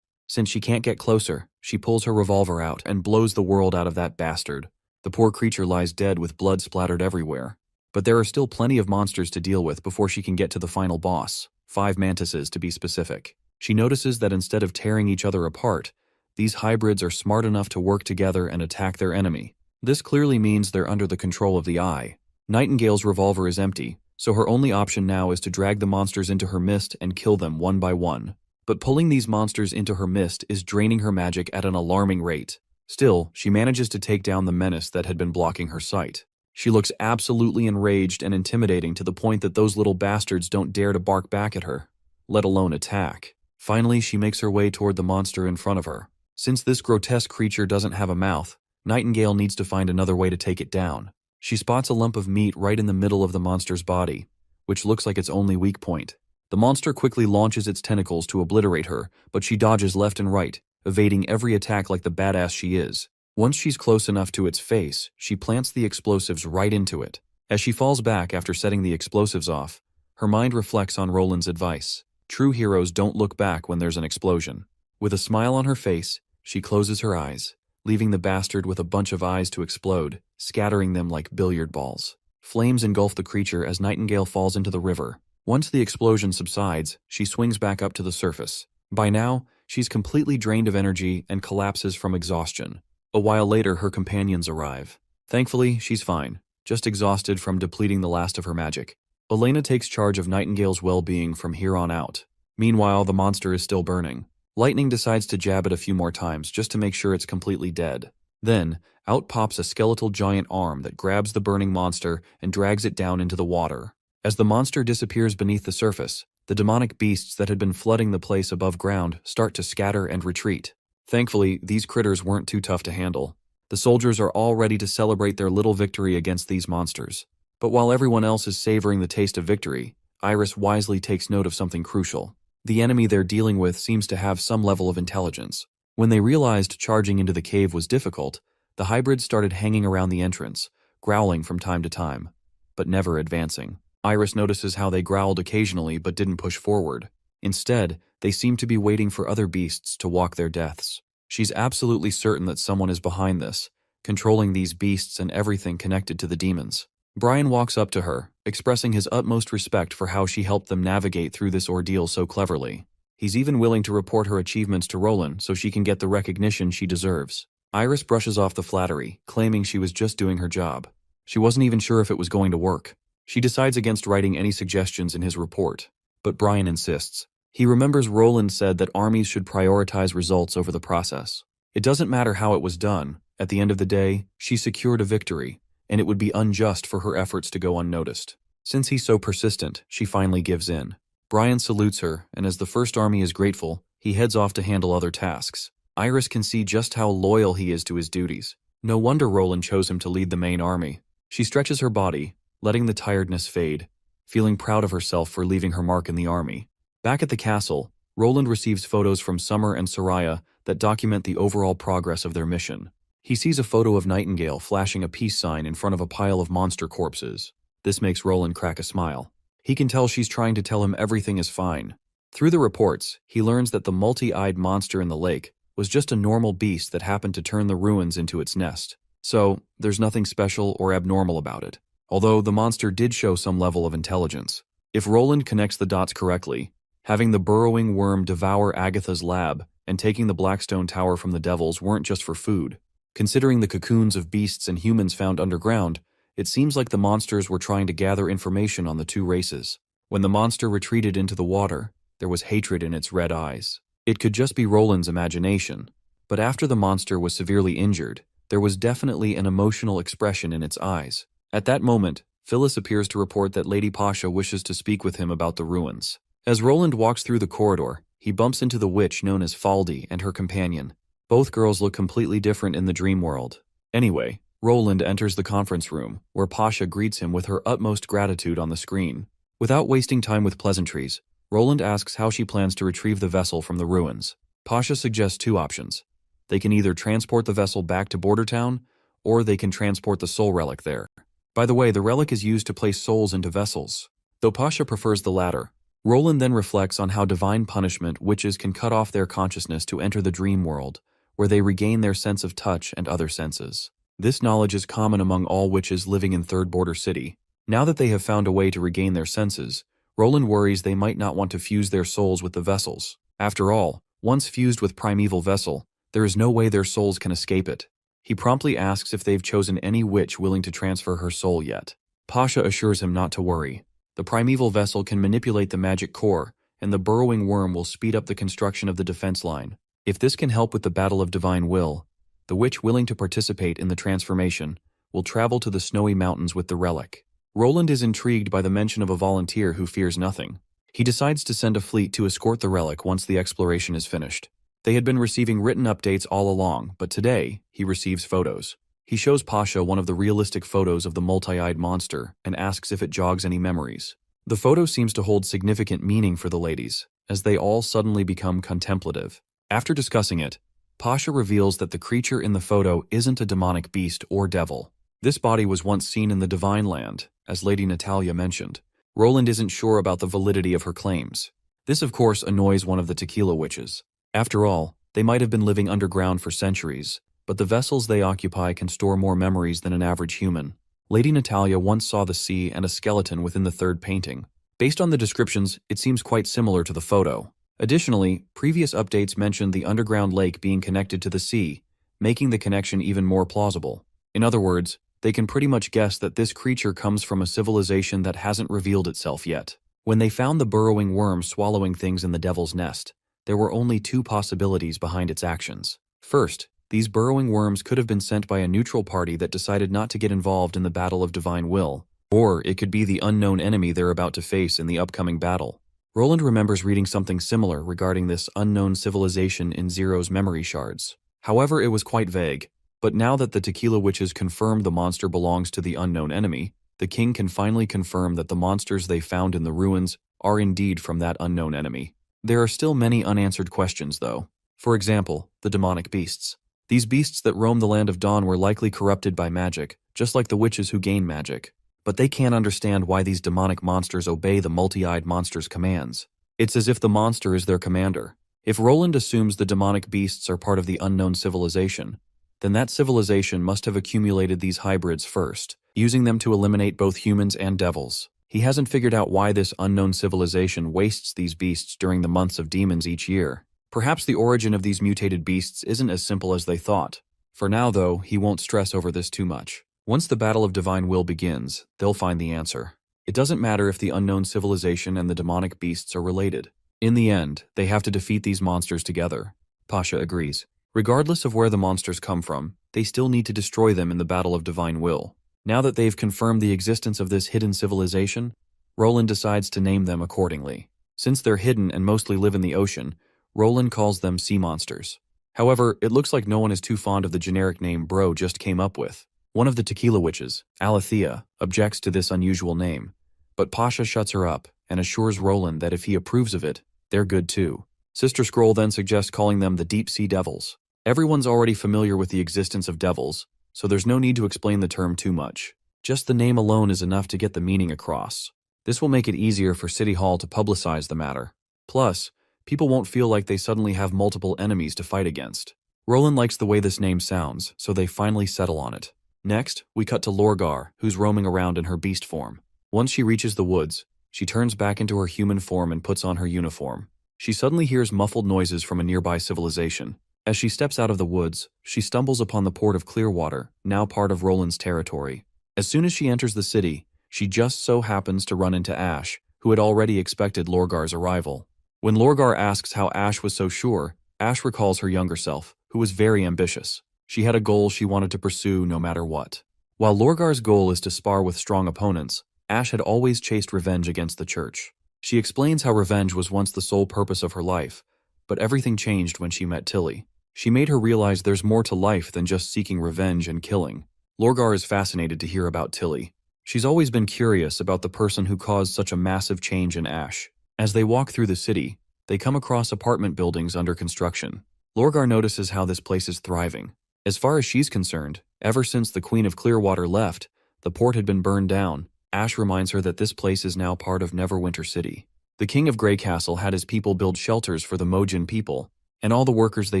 Since she can't get closer, she pulls her revolver out and blows the world out of that bastard. The poor creature lies dead with blood splattered everywhere. But there are still plenty of monsters to deal with before she can get to the final boss, 5 mantises to be specific. She notices that instead of tearing each other apart, these hybrids are smart enough to work together and attack their enemy. This clearly means they're under the control of the Eye. Nightingale's revolver is empty, so her only option now is to drag the monsters into her mist and kill them one by one. But pulling these monsters into her mist is draining her magic at an alarming rate. Still, she manages to take down the menace that had been blocking her sight. She looks absolutely enraged and intimidating to the point that those little bastards don't dare to bark back at her, let alone attack. Finally, she makes her way toward the monster in front of her. Since this grotesque creature doesn't have a mouth, Nightingale needs to find another way to take it down. She spots a lump of meat right in the middle of the monster's body, which looks like its only weak point. The monster quickly launches its tentacles to obliterate her, but she dodges left and right, evading every attack like the badass she is. Once she's close enough to its face, she plants the explosives right into it. As she falls back after setting the explosives off, her mind reflects on Roland's advice. True heroes don't look back when there's an explosion. With a smile on her face, she closes her eyes, leaving the bastard with a bunch of eyes to explode, scattering them like billiard balls. Flames engulf the creature as Nightingale falls into the river. Once the explosion subsides, she swings back up to the surface. By now, she's completely drained of energy and collapses from exhaustion. A while later, her companions arrive. Thankfully, she's fine, just exhausted from depleting the last of her magic. Elena takes charge of Nightingale's well-being from here on out. Meanwhile, the monster is still burning. Lightning decides to jab it a few more times just to make sure it's completely dead. Then, out pops a skeletal giant arm that grabs the burning monster and drags it down into the water. As the monster disappears beneath the surface, the demonic beasts that had been flooding the place above ground start to scatter and retreat. Thankfully, these critters weren't too tough to handle. The soldiers are all ready to celebrate their little victory against these monsters. But while everyone else is savoring the taste of victory, Iris wisely takes note of something crucial. The enemy they're dealing with seems to have some level of intelligence. When they realized charging into the cave was difficult, the hybrids started hanging around the entrance, growling from time to time, but never advancing. Iris notices how they growled occasionally but didn't push forward. Instead, they seemed to be waiting for other beasts to walk their deaths. She's absolutely certain that someone is behind this, controlling these beasts and everything connected to the demons. Brian walks up to her, expressing his utmost respect for how she helped them navigate through this ordeal so cleverly. He's even willing to report her achievements to Roland so she can get the recognition she deserves. Iris brushes off the flattery, claiming she was just doing her job. She wasn't even sure if it was going to work. She decides against writing any suggestions in his report, but Brian insists. He remembers Roland said that armies should prioritize results over the process. It doesn't matter how it was done. At the end of the day, she secured a victory, and it would be unjust for her efforts to go unnoticed. Since he's so persistent, she finally gives in. Brian salutes her, and as the First Army is grateful, he heads off to handle other tasks. Iris can see just how loyal he is to his duties. No wonder Roland chose him to lead the main army. She stretches her body, letting the tiredness fade, feeling proud of herself for leaving her mark in the army. Back at the castle, Roland receives photos from Summer and Soraya that document the overall progress of their mission. He sees a photo of Nightingale flashing a peace sign in front of a pile of monster corpses. This makes Roland crack a smile. He can tell she's trying to tell him everything is fine. Through the reports, he learns that the multi-eyed monster in the lake was just a normal beast that happened to turn the ruins into its nest. So, there's nothing special or abnormal about it. Although the monster did show some level of intelligence. If Roland connects the dots correctly, having the burrowing worm devour Agatha's lab and taking the Blackstone Tower from the devils weren't just for food. Considering the cocoons of beasts and humans found underground, it seems like the monsters were trying to gather information on the two races. When the monster retreated into the water, there was hatred in its red eyes. It could just be Roland's imagination, but after the monster was severely injured, there was definitely an emotional expression in its eyes. At that moment, Phyllis appears to report that Lady Pasha wishes to speak with him about the ruins. As Roland walks through the corridor, he bumps into the witch known as Faldi and her companion. Both girls look completely different in the dream world. Anyway, Roland enters the conference room, where Pasha greets him with her utmost gratitude on the screen. Without wasting time with pleasantries, Roland asks how she plans to retrieve the vessel from the ruins. Pasha suggests two options. They can either transport the vessel back to Border Town, or they can transport the soul relic there. By the way, the relic is used to place souls into vessels. Though Pasha prefers the latter, Roland then reflects on how divine punishment witches can cut off their consciousness to enter the dream world, where they regain their sense of touch and other senses. This knowledge is common among all witches living in Third Border City. Now that they have found a way to regain their senses, Roland worries they might not want to fuse their souls with the vessels. After all, once fused with Primeval Vessel, there is no way their souls can escape it. He promptly asks if they've chosen any witch willing to transfer her soul yet. Pasha assures him not to worry. The Primeval Vessel can manipulate the magic core, and the burrowing worm will speed up the construction of the defense line. If this can help with the Battle of Divine Will, the witch willing to participate in the transformation will travel to the snowy mountains with the relic. Roland is intrigued by the mention of a volunteer who fears nothing. He decides to send a fleet to escort the relic once the exploration is finished. They had been receiving written updates all along, but today, he receives photos. He shows Pasha one of the realistic photos of the multi-eyed monster and asks if it jogs any memories. The photo seems to hold significant meaning for the ladies, as they all suddenly become contemplative. After discussing it, Pasha reveals that the creature in the photo isn't a demonic beast or devil. This body was once seen in the Divine Land, as Lady Natalia mentioned. Roland isn't sure about the validity of her claims. This, of course, annoys one of the tequila witches. After all, they might have been living underground for centuries, but the vessels they occupy can store more memories than an average human. Lady Natalia once saw the sea and a skeleton within the third painting. Based on the descriptions, it seems quite similar to the photo. Additionally, previous updates mentioned the underground lake being connected to the sea, making the connection even more plausible. In other words, they can pretty much guess that this creature comes from a civilization that hasn't revealed itself yet. When they found the burrowing worm swallowing things in the Devil's Nest, there were only two possibilities behind its actions. First, these burrowing worms could have been sent by a neutral party that decided not to get involved in the Battle of Divine Will, or it could be the unknown enemy they're about to face in the upcoming battle. Roland remembers reading something similar regarding this unknown civilization in Zero's memory shards. However, it was quite vague. But now that the tequila witches confirmed the monster belongs to the unknown enemy, the king can finally confirm that the monsters they found in the ruins are indeed from that unknown enemy. There are still many unanswered questions, though. For example, the demonic beasts. These beasts that roam the land of Dawn were likely corrupted by magic, just like the witches who gain magic. But they can't understand why these demonic monsters obey the multi-eyed monster's commands. It's as if the monster is their commander. If Roland assumes the demonic beasts are part of the unknown civilization, then that civilization must have accumulated these hybrids first, using them to eliminate both humans and devils. He hasn't figured out why this unknown civilization wastes these beasts during the months of demons each year. Perhaps the origin of these mutated beasts isn't as simple as they thought. For now, though, he won't stress over this too much. Once the Battle of Divine Will begins, they'll find the answer. It doesn't matter if the unknown civilization and the demonic beasts are related. In the end, they have to defeat these monsters together. Pasha agrees. Regardless of where the monsters come from, they still need to destroy them in the Battle of Divine Will. Now that they've confirmed the existence of this hidden civilization, Roland decides to name them accordingly. Since they're hidden and mostly live in the ocean, Roland calls them sea monsters. However, it looks like no one is too fond of the generic name Bro just came up with. One of the tequila witches, Alethea, objects to this unusual name, but Pasha shuts her up and assures Roland that if he approves of it, they're good too. Sister Scroll then suggests calling them the Deep Sea Devils. Everyone's already familiar with the existence of devils, so there's no need to explain the term too much. Just the name alone is enough to get the meaning across. This will make it easier for City Hall to publicize the matter. Plus, people won't feel like they suddenly have multiple enemies to fight against. Roland likes the way this name sounds, so they finally settle on it. Next, we cut to Lorgar, who's roaming around in her beast form. Once she reaches the woods, she turns back into her human form and puts on her uniform. She suddenly hears muffled noises from a nearby civilization. As she steps out of the woods, she stumbles upon the port of Clearwater, now part of Roland's territory. As soon as she enters the city, she just so happens to run into Ash, who had already expected Lorgar's arrival. When Lorgar asks how Ash was so sure, Ash recalls her younger self, who was very ambitious. She had a goal she wanted to pursue no matter what. While Lorgar's goal is to spar with strong opponents, Ash had always chased revenge against the church. She explains how revenge was once the sole purpose of her life, but everything changed when she met Tilly. She made her realize there's more to life than just seeking revenge and killing. Lorgar is fascinated to hear about Tilly. She's always been curious about the person who caused such a massive change in Ash. As they walk through the city, they come across apartment buildings under construction. Lorgar notices how this place is thriving. As far as she's concerned, ever since the Queen of Clearwater left, the port had been burned down. Ash reminds her that this place is now part of Neverwinter City. The King of Greycastle had his people build shelters for the Mojin people, and all the workers they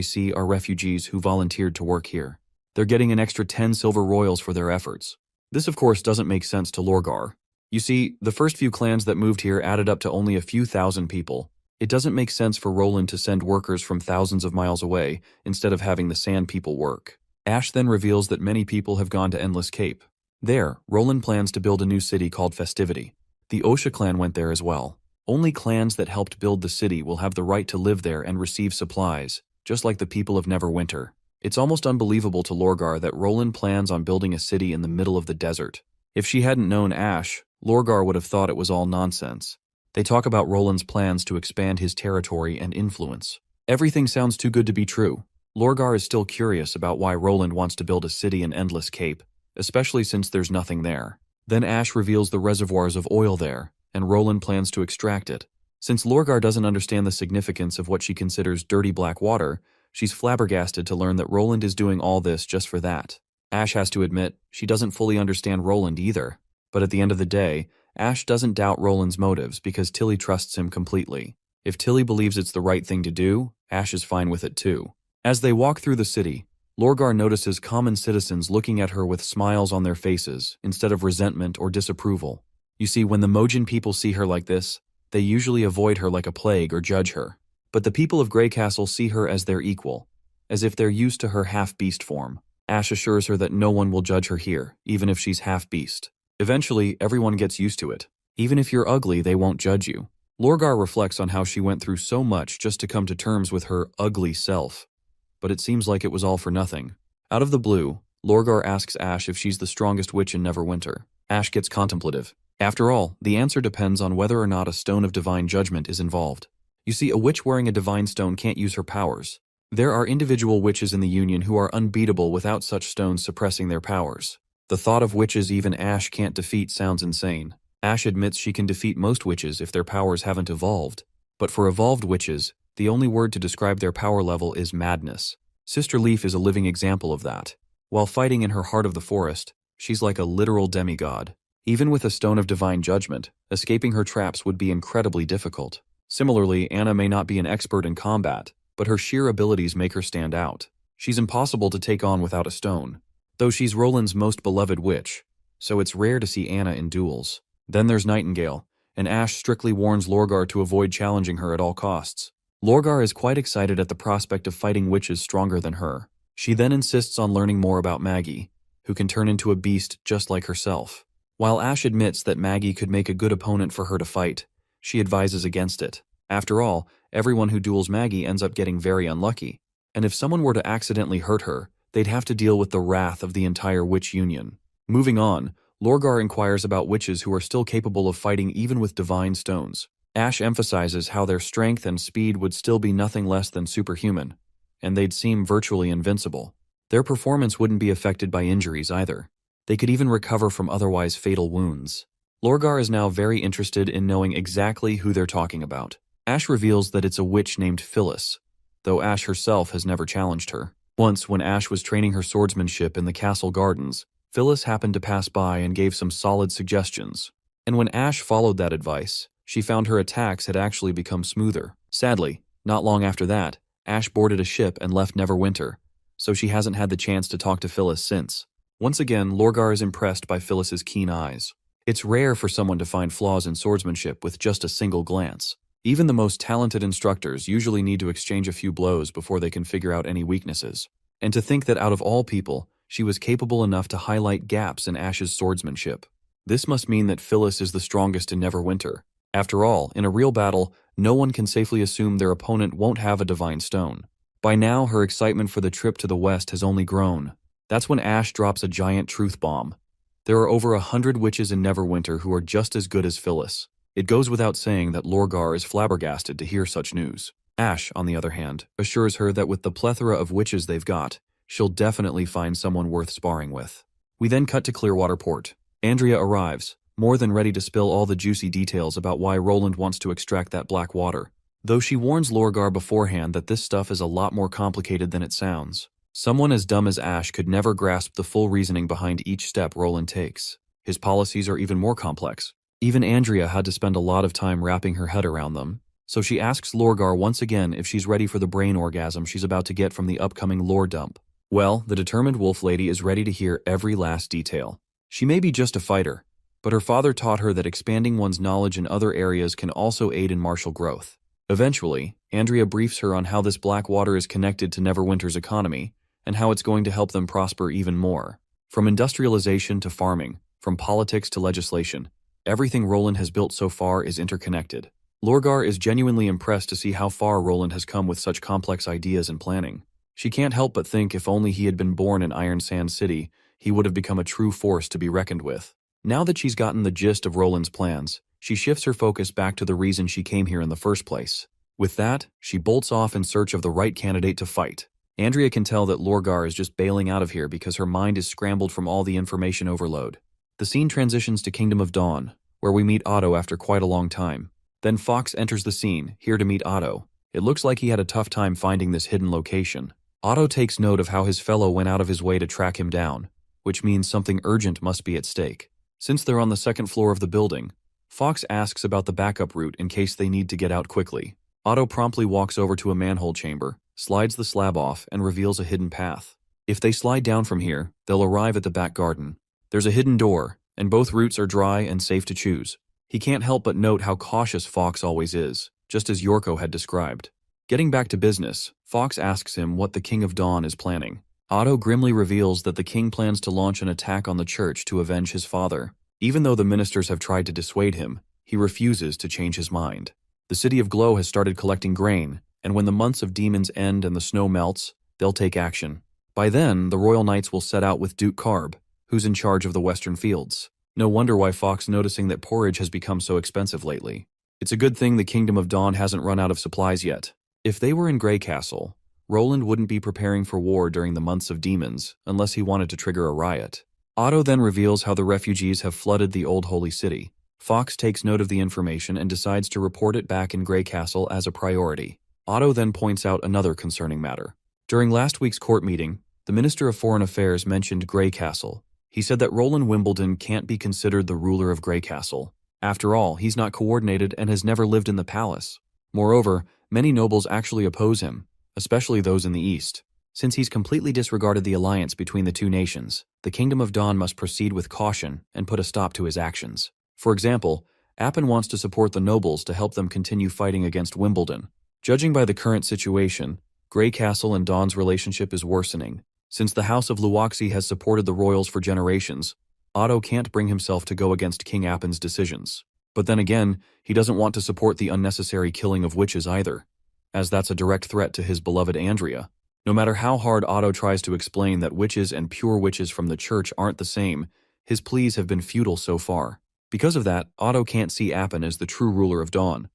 see are refugees who volunteered to work here. They're getting an extra 10 silver royals for their efforts. This of course doesn't make sense to Lorgar. You see, the first few clans that moved here added up to only a few thousand people. It doesn't make sense for Roland to send workers from thousands of miles away instead of having the Sand people work. Ash then reveals that many people have gone to Endless Cape. There, Roland plans to build a new city called Festivity. The Osha clan went there as well. Only clans that helped build the city will have the right to live there and receive supplies, just like the people of Neverwinter. It's almost unbelievable to Lorgar that Roland plans on building a city in the middle of the desert. If she hadn't known Ash, Lorgar would have thought it was all nonsense. They talk about Roland's plans to expand his territory and influence. Everything sounds too good to be true. Lorgar is still curious about why Roland wants to build a city in Endless Cape, especially since there's nothing there. Then Ash reveals the reservoirs of oil there, and Roland plans to extract it. Since Lorgar doesn't understand the significance of what she considers dirty black water, she's flabbergasted to learn that Roland is doing all this just for that. Ash has to admit, she doesn't fully understand Roland either. But at the end of the day, Ash doesn't doubt Roland's motives because Tilly trusts him completely. If Tilly believes it's the right thing to do, Ash is fine with it too. As they walk through the city, Lorgar notices common citizens looking at her with smiles on their faces instead of resentment or disapproval. You see, when the Mojin people see her like this, they usually avoid her like a plague or judge her. But the people of Greycastle see her as their equal, as if they're used to her half-beast form. Ash assures her that no one will judge her here, even if she's half-beast. Eventually, everyone gets used to it. Even if you're ugly, they won't judge you. Lorgar reflects on how she went through so much just to come to terms with her ugly self. But it seems like it was all for nothing. Out of the blue, Lorgar asks Ash if she's the strongest witch in Neverwinter. Ash gets contemplative. After all, the answer depends on whether or not a stone of divine judgment is involved. You see, a witch wearing a divine stone can't use her powers. There are individual witches in the Union who are unbeatable without such stones suppressing their powers. The thought of witches even Ash can't defeat sounds insane. Ash admits she can defeat most witches if their powers haven't evolved. But for evolved witches, the only word to describe their power level is madness. Sister Leaf is a living example of that. While fighting in her heart of the forest, she's like a literal demigod. Even with a stone of divine judgment, escaping her traps would be incredibly difficult. Similarly, Anna may not be an expert in combat, but her sheer abilities make her stand out. She's impossible to take on without a stone, though she's Roland's most beloved witch, so it's rare to see Anna in duels. Then there's Nightingale, and Ash strictly warns Lorgar to avoid challenging her at all costs. Lorgar is quite excited at the prospect of fighting witches stronger than her. She then insists on learning more about Maggie, who can turn into a beast just like herself. While Ash admits that Maggie could make a good opponent for her to fight, she advises against it. After all, everyone who duels Maggie ends up getting very unlucky, and if someone were to accidentally hurt her, they'd have to deal with the wrath of the entire witch union. Moving on, Lorgar inquires about witches who are still capable of fighting even with divine stones. Ash emphasizes how their strength and speed would still be nothing less than superhuman, and they'd seem virtually invincible. Their performance wouldn't be affected by injuries either. They could even recover from otherwise fatal wounds. Lorgar is now very interested in knowing exactly who they're talking about. Ash reveals that it's a witch named Phyllis, though Ash herself has never challenged her. Once, when Ash was training her swordsmanship in the castle gardens, Phyllis happened to pass by and gave some solid suggestions. And when Ash followed that advice, she found her attacks had actually become smoother. Sadly, not long after that, Ash boarded a ship and left Neverwinter, so she hasn't had the chance to talk to Phyllis since. Once again, Lorgar is impressed by Phyllis's keen eyes. It's rare for someone to find flaws in swordsmanship with just a single glance. Even the most talented instructors usually need to exchange a few blows before they can figure out any weaknesses. And to think that out of all people, she was capable enough to highlight gaps in Ash's swordsmanship. This must mean that Phyllis is the strongest in Neverwinter. After all, in a real battle, no one can safely assume their opponent won't have a divine stone. By now, her excitement for the trip to the west has only grown. That's when Ash drops a giant truth bomb. There are over 100 witches in Neverwinter who are just as good as Phyllis. It goes without saying that Lorgar is flabbergasted to hear such news. Ash, on the other hand, assures her that with the plethora of witches they've got, she'll definitely find someone worth sparring with. We then cut to Clearwater Port. Andrea arrives, more than ready to spill all the juicy details about why Roland wants to extract that black water, though she warns Lorgar beforehand that this stuff is a lot more complicated than it sounds. Someone as dumb as Ash could never grasp the full reasoning behind each step Roland takes. His policies are even more complex. Even Andrea had to spend a lot of time wrapping her head around them, so she asks Lorgar once again if she's ready for the brain orgasm she's about to get from the upcoming lore dump. Well, the determined wolf lady is ready to hear every last detail. She may be just a fighter, but her father taught her that expanding one's knowledge in other areas can also aid in martial growth. Eventually, Andrea briefs her on how this black water is connected to Neverwinter's economy, and how it's going to help them prosper even more. From industrialization to farming, from politics to legislation, everything Roland has built so far is interconnected. Lorgar is genuinely impressed to see how far Roland has come with such complex ideas and planning. She can't help but think if only he had been born in Iron Sand City, he would have become a true force to be reckoned with. Now that she's gotten the gist of Roland's plans, she shifts her focus back to the reason she came here in the first place. With that, she bolts off in search of the right candidate to fight. Andrea can tell that Lorgar is just bailing out of here because her mind is scrambled from all the information overload. The scene transitions to Kingdom of Dawn, where we meet Otto after quite a long time. Then Fox enters the scene, here to meet Otto. It looks like he had a tough time finding this hidden location. Otto takes note of how his fellow went out of his way to track him down, which means something urgent must be at stake. Since they're on the second floor of the building, Fox asks about the backup route in case they need to get out quickly. Otto promptly walks over to a manhole chamber, slides the slab off, and reveals a hidden path. If they slide down from here, they'll arrive at the back garden. There's a hidden door, and both routes are dry and safe to choose. He can't help but note how cautious Fox always is, just as Yorko had described. Getting back to business, Fox asks him what the King of Dawn is planning. Otto grimly reveals that the king plans to launch an attack on the church to avenge his father. Even though the ministers have tried to dissuade him, he refuses to change his mind. The city of Glow has started collecting grain, and when the months of demons end and the snow melts, they'll take action. By then, the Royal Knights will set out with Duke Karb, who's in charge of the western fields. No wonder why Fox noticing that porridge has become so expensive lately. It's a good thing the Kingdom of Dawn hasn't run out of supplies yet. If they were in Grey Castle, Roland wouldn't be preparing for war during the months of demons unless he wanted to trigger a riot. Otto then reveals how the refugees have flooded the Old Holy City. Fox takes note of the information and decides to report it back in Grey Castle as a priority. Otto then points out another concerning matter. During last week's court meeting, the Minister of Foreign Affairs mentioned Grey Castle. He said that Roland Wimbledon can't be considered the ruler of Grey Castle. After all, he's not coordinated and has never lived in the palace. Moreover, many nobles actually oppose him, especially those in the east. Since he's completely disregarded the alliance between the two nations, the Kingdom of Dawn must proceed with caution and put a stop to his actions. For example, Appin wants to support the nobles to help them continue fighting against Wimbledon. Judging by the current situation, Grey Castle and Dawn's relationship is worsening. Since the House of Luoxi has supported the royals for generations, Otto can't bring himself to go against King Appin's decisions. But then again, he doesn't want to support the unnecessary killing of witches either, as that's a direct threat to his beloved Andrea. No matter how hard Otto tries to explain that witches and pure witches from the church aren't the same, his pleas have been futile so far. Because of that, Otto can't see Appin as the true ruler of Dawn.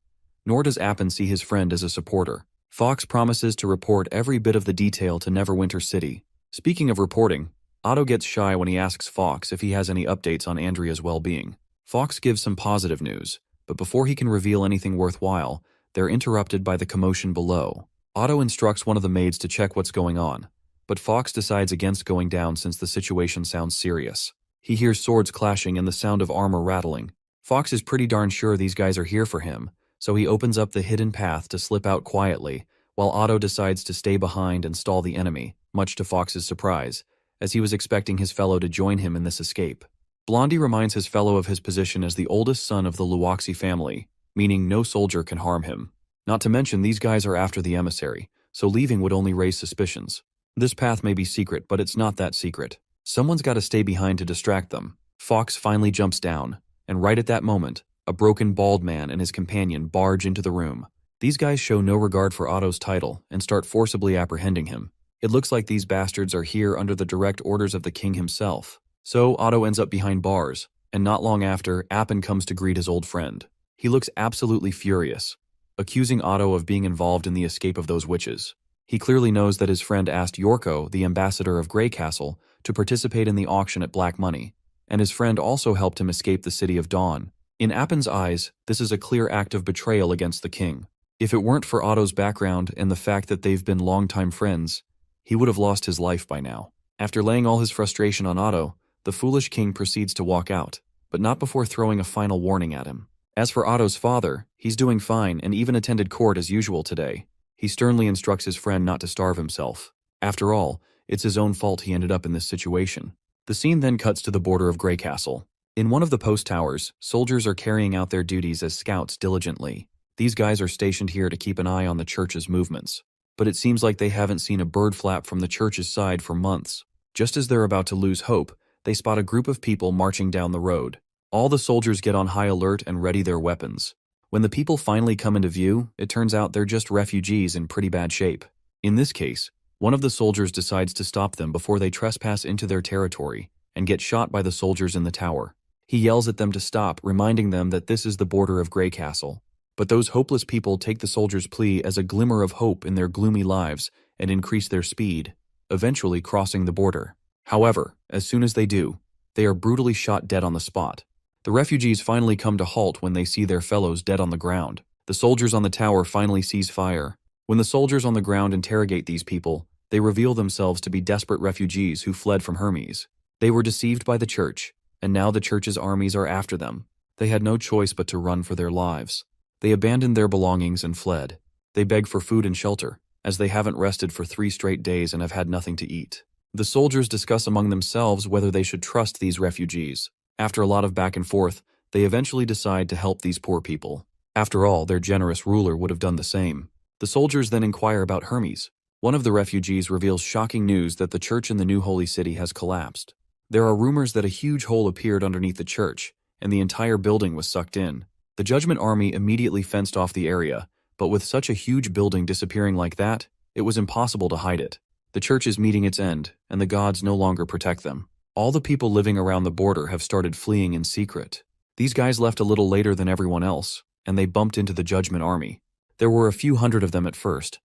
nor does Appin see his friend as a supporter. Fox promises to report every bit of the detail to Neverwinter City. Speaking of reporting, Otto gets shy when he asks Fox if he has any updates on Andrea's well-being. Fox gives some positive news, but before he can reveal anything worthwhile, they're interrupted by the commotion below. Otto instructs one of the maids to check what's going on, but Fox decides against going down since the situation sounds serious. He hears swords clashing and the sound of armor rattling. Fox is pretty darn sure these guys are here for him, so he opens up the hidden path to slip out quietly, while Otto decides to stay behind and stall the enemy, much to Fox's surprise, as he was expecting his fellow to join him in this escape. Blondie reminds his fellow of his position as the oldest son of the Luoxi family, meaning no soldier can harm him. Not to mention these guys are after the emissary, so leaving would only raise suspicions. This path may be secret, but it's not that secret. Someone's got to stay behind to distract them. Fox finally jumps down, and right at that moment, a broken bald man and his companion barge into the room. These guys show no regard for Otto's title and start forcibly apprehending him. It looks like these bastards are here under the direct orders of the king himself. So Otto ends up behind bars, and not long after, Appin comes to greet his old friend. He looks absolutely furious, accusing Otto of being involved in the escape of those witches. He clearly knows that his friend asked Yorko, the ambassador of Grey Castle, to participate in the auction at Black Money, and his friend also helped him escape the City of Dawn. In Appin's eyes, this is a clear act of betrayal against the king. If it weren't for Otto's background and the fact that they've been longtime friends, he would have lost his life by now. After laying all his frustration on Otto, the foolish king proceeds to walk out, but not before throwing a final warning at him. As for Otto's father, he's doing fine and even attended court as usual today. He sternly instructs his friend not to starve himself. After all, it's his own fault he ended up in this situation. The scene then cuts to the border of Grey Castle. In one of the post towers, soldiers are carrying out their duties as scouts diligently. These guys are stationed here to keep an eye on the church's movements. But it seems like they haven't seen a bird flap from the church's side for months. Just as they're about to lose hope, they spot a group of people marching down the road. All the soldiers get on high alert and ready their weapons. When the people finally come into view, it turns out they're just refugees in pretty bad shape. In this case, one of the soldiers decides to stop them before they trespass into their territory and get shot by the soldiers in the tower. He yells at them to stop, reminding them that this is the border of Grey Castle. But those hopeless people take the soldier's plea as a glimmer of hope in their gloomy lives and increase their speed, eventually crossing the border. However, as soon as they do, they are brutally shot dead on the spot. The refugees finally come to halt when they see their fellows dead on the ground. The soldiers on the tower finally cease fire. When the soldiers on the ground interrogate these people, they reveal themselves to be desperate refugees who fled from Hermes. They were deceived by the church, and now the church's armies are after them. They had no choice but to run for their lives. They abandoned their belongings and fled. They beg for food and shelter, as they haven't rested for 3 straight days and have had nothing to eat. The soldiers discuss among themselves whether they should trust these refugees. After a lot of back and forth, they eventually decide to help these poor people. After all, their generous ruler would have done the same. The soldiers then inquire about Hermes. One of the refugees reveals shocking news that the church in the new holy city has collapsed. There are rumors that a huge hole appeared underneath the church, and the entire building was sucked in. The Judgment Army immediately fenced off the area, but with such a huge building disappearing like that, it was impossible to hide it. The church is meeting its end, and the gods no longer protect them. All the people living around the border have started fleeing in secret. These guys left a little later than everyone else, and they bumped into the Judgment Army. There were a few hundred of them at first,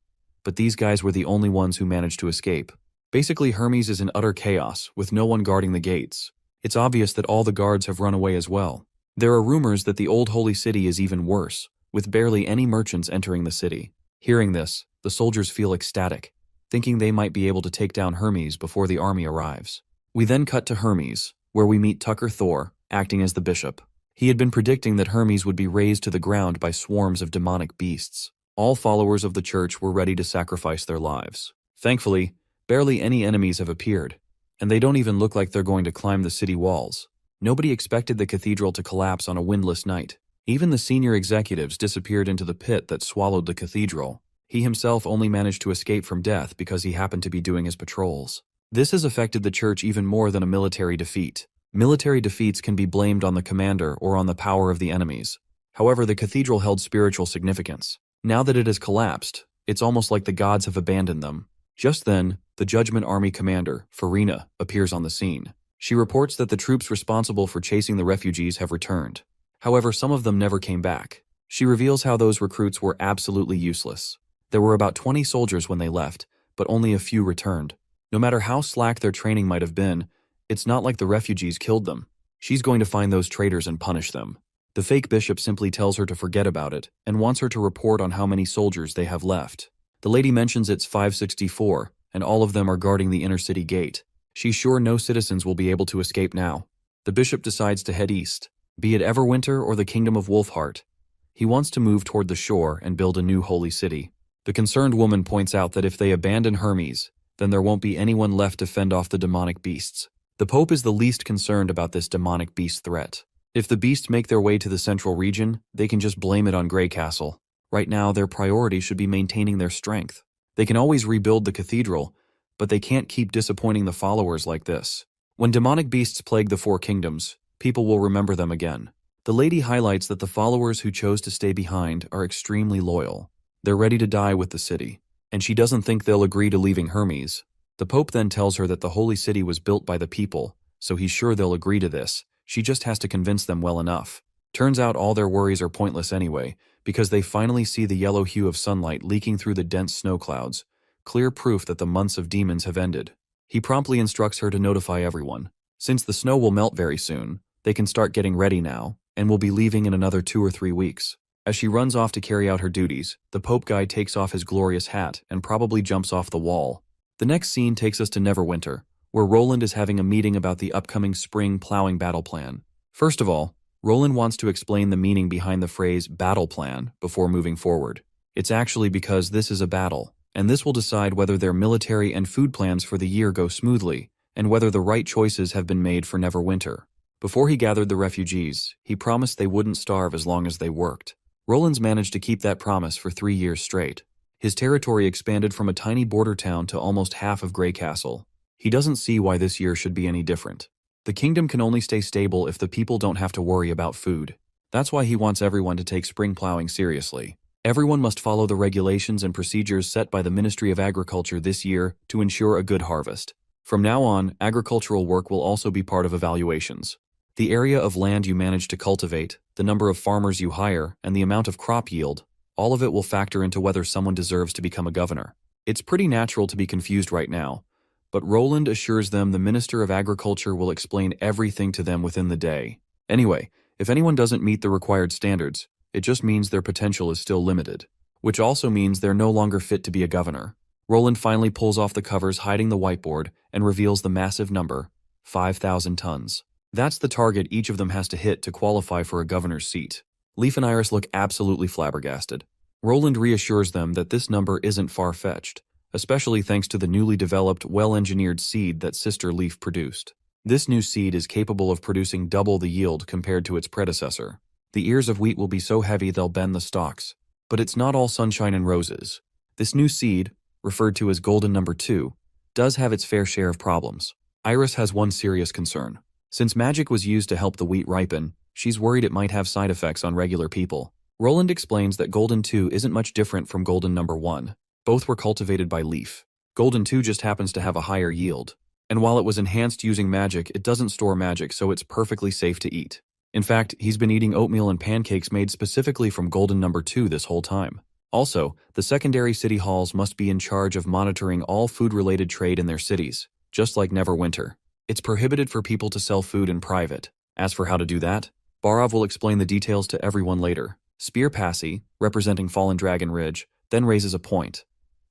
but these guys were the only ones who managed to escape. Basically, Hermes is in utter chaos, with no one guarding the gates. It's obvious that all the guards have run away as well. There are rumors that the old holy city is even worse, with barely any merchants entering the city. Hearing this, the soldiers feel ecstatic, thinking they might be able to take down Hermes before the army arrives. We then cut to Hermes, where we meet Tucker Thor, acting as the bishop. He had been predicting that Hermes would be razed to the ground by swarms of demonic beasts. All followers of the church were ready to sacrifice their lives. Thankfully, barely any enemies have appeared, and they don't even look like they're going to climb the city walls. Nobody expected the cathedral to collapse on a windless night. Even the senior executives disappeared into the pit that swallowed the cathedral. He himself only managed to escape from death because he happened to be doing his patrols. This has affected the church even more than a military defeat. Military defeats can be blamed on the commander or on the power of the enemies. However, the cathedral held spiritual significance. Now that it has collapsed, it's almost like the gods have abandoned them. Just then, the Judgment Army commander, Farina, appears on the scene. She reports that the troops responsible for chasing the refugees have returned. However, some of them never came back. She reveals how those recruits were absolutely useless. There were about 20 soldiers when they left, but only a few returned. No matter how slack their training might have been, it's not like the refugees killed them. She's going to find those traitors and punish them. The fake bishop simply tells her to forget about it and wants her to report on how many soldiers they have left. The lady mentions it's 564, and all of them are guarding the inner city gate. She's sure no citizens will be able to escape now. The bishop decides to head east, be it Everwinter or the kingdom of Wolfheart. He wants to move toward the shore and build a new holy city. The concerned woman points out that if they abandon Hermes, then there won't be anyone left to fend off the demonic beasts. The Pope is the least concerned about this demonic beast threat. If the beasts make their way to the central region, they can just blame it on Grey Castle. Right now, their priority should be maintaining their strength. They can always rebuild the cathedral, but they can't keep disappointing the followers like this. When demonic beasts plague the Four Kingdoms, people will remember them again. The lady highlights that the followers who chose to stay behind are extremely loyal. They're ready to die with the city, and she doesn't think they'll agree to leaving Hermes. The Pope then tells her that the holy city was built by the people, so he's sure they'll agree to this. She just has to convince them well enough. Turns out all their worries are pointless anyway, because they finally see the yellow hue of sunlight leaking through the dense snow clouds, clear proof that the months of demons have ended. He promptly instructs her to notify everyone. Since the snow will melt very soon, they can start getting ready now, and will be leaving in another 2 or 3 weeks. As she runs off to carry out her duties, the Pope guy takes off his glorious hat and probably jumps off the wall. The next scene takes us to Neverwinter, where Roland is having a meeting about the upcoming spring plowing battle plan. First of all, Roland wants to explain the meaning behind the phrase battle plan before moving forward. It's actually because this is a battle, and this will decide whether their military and food plans for the year go smoothly, and whether the right choices have been made for Neverwinter. Before he gathered the refugees, he promised they wouldn't starve as long as they worked. Roland's managed to keep that promise for 3 years straight. His territory expanded from a tiny border town to almost half of Grey Castle. He doesn't see why this year should be any different. The kingdom can only stay stable if the people don't have to worry about food. That's why he wants everyone to take spring plowing seriously. Everyone must follow the regulations and procedures set by the Ministry of Agriculture this year to ensure a good harvest. From now on, agricultural work will also be part of evaluations. The area of land you manage to cultivate, the number of farmers you hire, and the amount of crop yield, all of it will factor into whether someone deserves to become a governor. It's pretty natural to be confused right now, but Roland assures them the Minister of Agriculture will explain everything to them within the day. Anyway, if anyone doesn't meet the required standards, it just means their potential is still limited, which also means they're no longer fit to be a governor. Roland finally pulls off the covers hiding the whiteboard and reveals the massive number, 5,000 tons. That's the target each of them has to hit to qualify for a governor's seat. Leaf and Iris look absolutely flabbergasted. Roland reassures them that this number isn't far-fetched, especially thanks to the newly developed, well-engineered seed that Sister Leaf produced. This new seed is capable of producing double the yield compared to its predecessor. The ears of wheat will be so heavy they'll bend the stalks. But it's not all sunshine and roses. This new seed, referred to as Golden Number 2, does have its fair share of problems. Iris has one serious concern. Since magic was used to help the wheat ripen, she's worried it might have side effects on regular people. Roland explains that Golden 2 isn't much different from Golden Number 1. Both were cultivated by Leaf. Golden 2 just happens to have a higher yield. And while it was enhanced using magic, it doesn't store magic, so it's perfectly safe to eat. In fact, he's been eating oatmeal and pancakes made specifically from Golden Number 2 this whole time. Also, the secondary city halls must be in charge of monitoring all food-related trade in their cities, just like Neverwinter. It's prohibited for people to sell food in private. As for how to do that, Barov will explain the details to everyone later. Spear Passy, representing Fallen Dragon Ridge, then raises a point.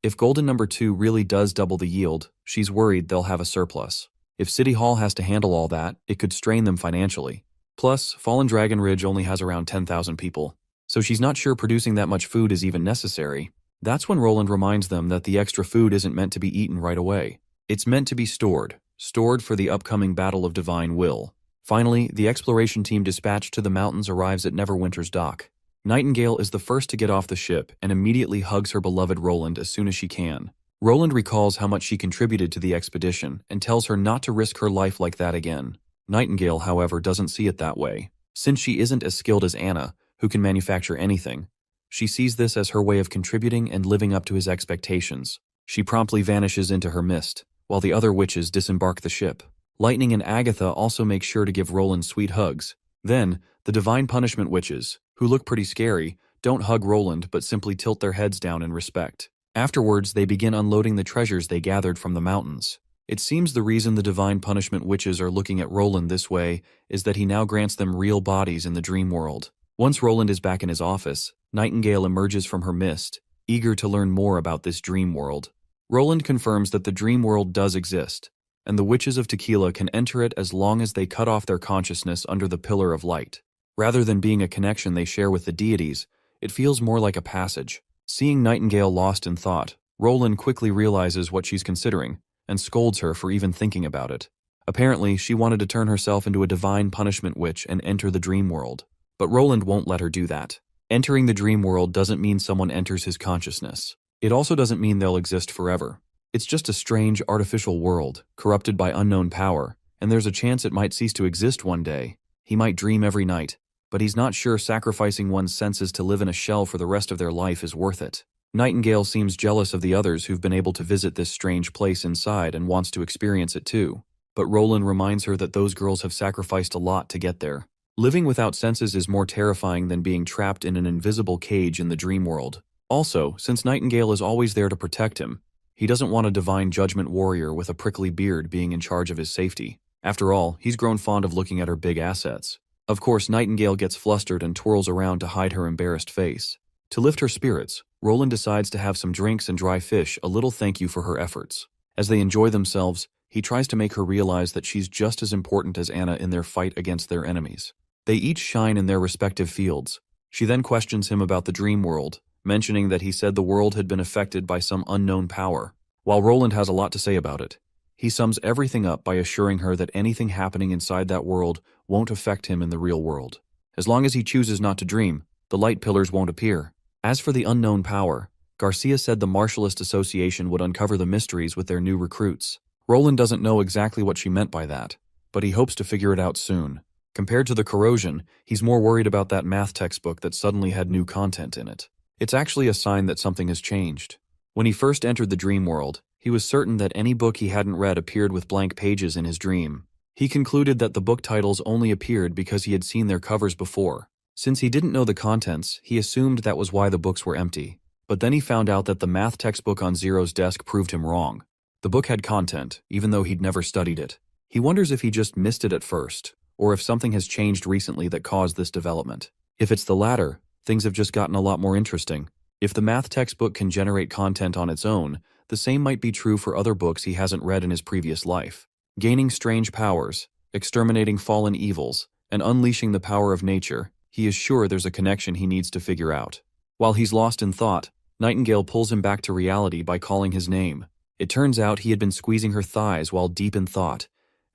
If Golden Number 2 really does double the yield, she's worried they'll have a surplus. If City Hall has to handle all that, it could strain them financially. Plus, Fallen Dragon Ridge only has around 10,000 people, so she's not sure producing that much food is even necessary. That's when Roland reminds them that the extra food isn't meant to be eaten right away. It's meant to be stored for the upcoming Battle of Divine Will. Finally, the exploration team dispatched to the mountains arrives at Neverwinter's dock. Nightingale is the first to get off the ship and immediately hugs her beloved Roland as soon as she can. Roland recalls how much she contributed to the expedition and tells her not to risk her life like that again. Nightingale, however, doesn't see it that way. Since she isn't as skilled as Anna, who can manufacture anything, she sees this as her way of contributing and living up to his expectations. She promptly vanishes into her mist, while the other witches disembark the ship. Lightning and Agatha also make sure to give Roland sweet hugs. Then, the Divine Punishment witches, who look pretty scary, don't hug Roland but simply tilt their heads down in respect. Afterwards, they begin unloading the treasures they gathered from the mountains. It seems the reason the divine punishment witches are looking at Roland this way is that he now grants them real bodies in the dream world. Once Roland is back in his office, Nightingale emerges from her mist, eager to learn more about this dream world. Roland confirms that the dream world does exist, and the witches of Tequila can enter it as long as they cut off their consciousness under the Pillar of Light. Rather than being a connection they share with the deities, it feels more like a passage. Seeing Nightingale lost in thought, Roland quickly realizes what she's considering, and scolds her for even thinking about it. Apparently, she wanted to turn herself into a divine punishment witch and enter the dream world. But Roland won't let her do that. Entering the dream world doesn't mean someone enters his consciousness. It also doesn't mean they'll exist forever. It's just a strange, artificial world, corrupted by unknown power, and there's a chance it might cease to exist one day. He might dream every night, but he's not sure sacrificing one's senses to live in a shell for the rest of their life is worth it. Nightingale seems jealous of the others who've been able to visit this strange place inside and wants to experience it too. But Roland reminds her that those girls have sacrificed a lot to get there. Living without senses is more terrifying than being trapped in an invisible cage in the dream world. Also, since Nightingale is always there to protect him, he doesn't want a divine judgment warrior with a prickly beard being in charge of his safety. After all, he's grown fond of looking at her big assets. Of course, Nightingale gets flustered and twirls around to hide her embarrassed face. To lift her spirits, Roland decides to have some drinks and dry fish, a little thank you for her efforts. As they enjoy themselves, he tries to make her realize that she's just as important as Anna in their fight against their enemies. They each shine in their respective fields. She then questions him about the dream world, mentioning that he said the world had been affected by some unknown power. While Roland has a lot to say about it, he sums everything up by assuring her that anything happening inside that world won't affect him in the real world. As long as he chooses not to dream, the light pillars won't appear. As for the unknown power, Garcia said the Martialist Association would uncover the mysteries with their new recruits. Roland doesn't know exactly what she meant by that, but he hopes to figure it out soon. Compared to the corrosion, he's more worried about that math textbook that suddenly had new content in it. It's actually a sign that something has changed. When he first entered the dream world, he was certain that any book he hadn't read appeared with blank pages in his dream. He concluded that the book titles only appeared because he had seen their covers before. Since he didn't know the contents, he assumed that was why the books were empty. But then he found out that the math textbook on Zero's desk proved him wrong. The book had content, even though he'd never studied it. He wonders if he just missed it at first, or if something has changed recently that caused this development. If it's the latter, things have just gotten a lot more interesting. If the math textbook can generate content on its own, the same might be true for other books he hasn't read in his previous life. Gaining strange powers, exterminating fallen evils, and unleashing the power of nature, he is sure there's a connection he needs to figure out. While he's lost in thought, Nightingale pulls him back to reality by calling his name. It turns out he had been squeezing her thighs while deep in thought,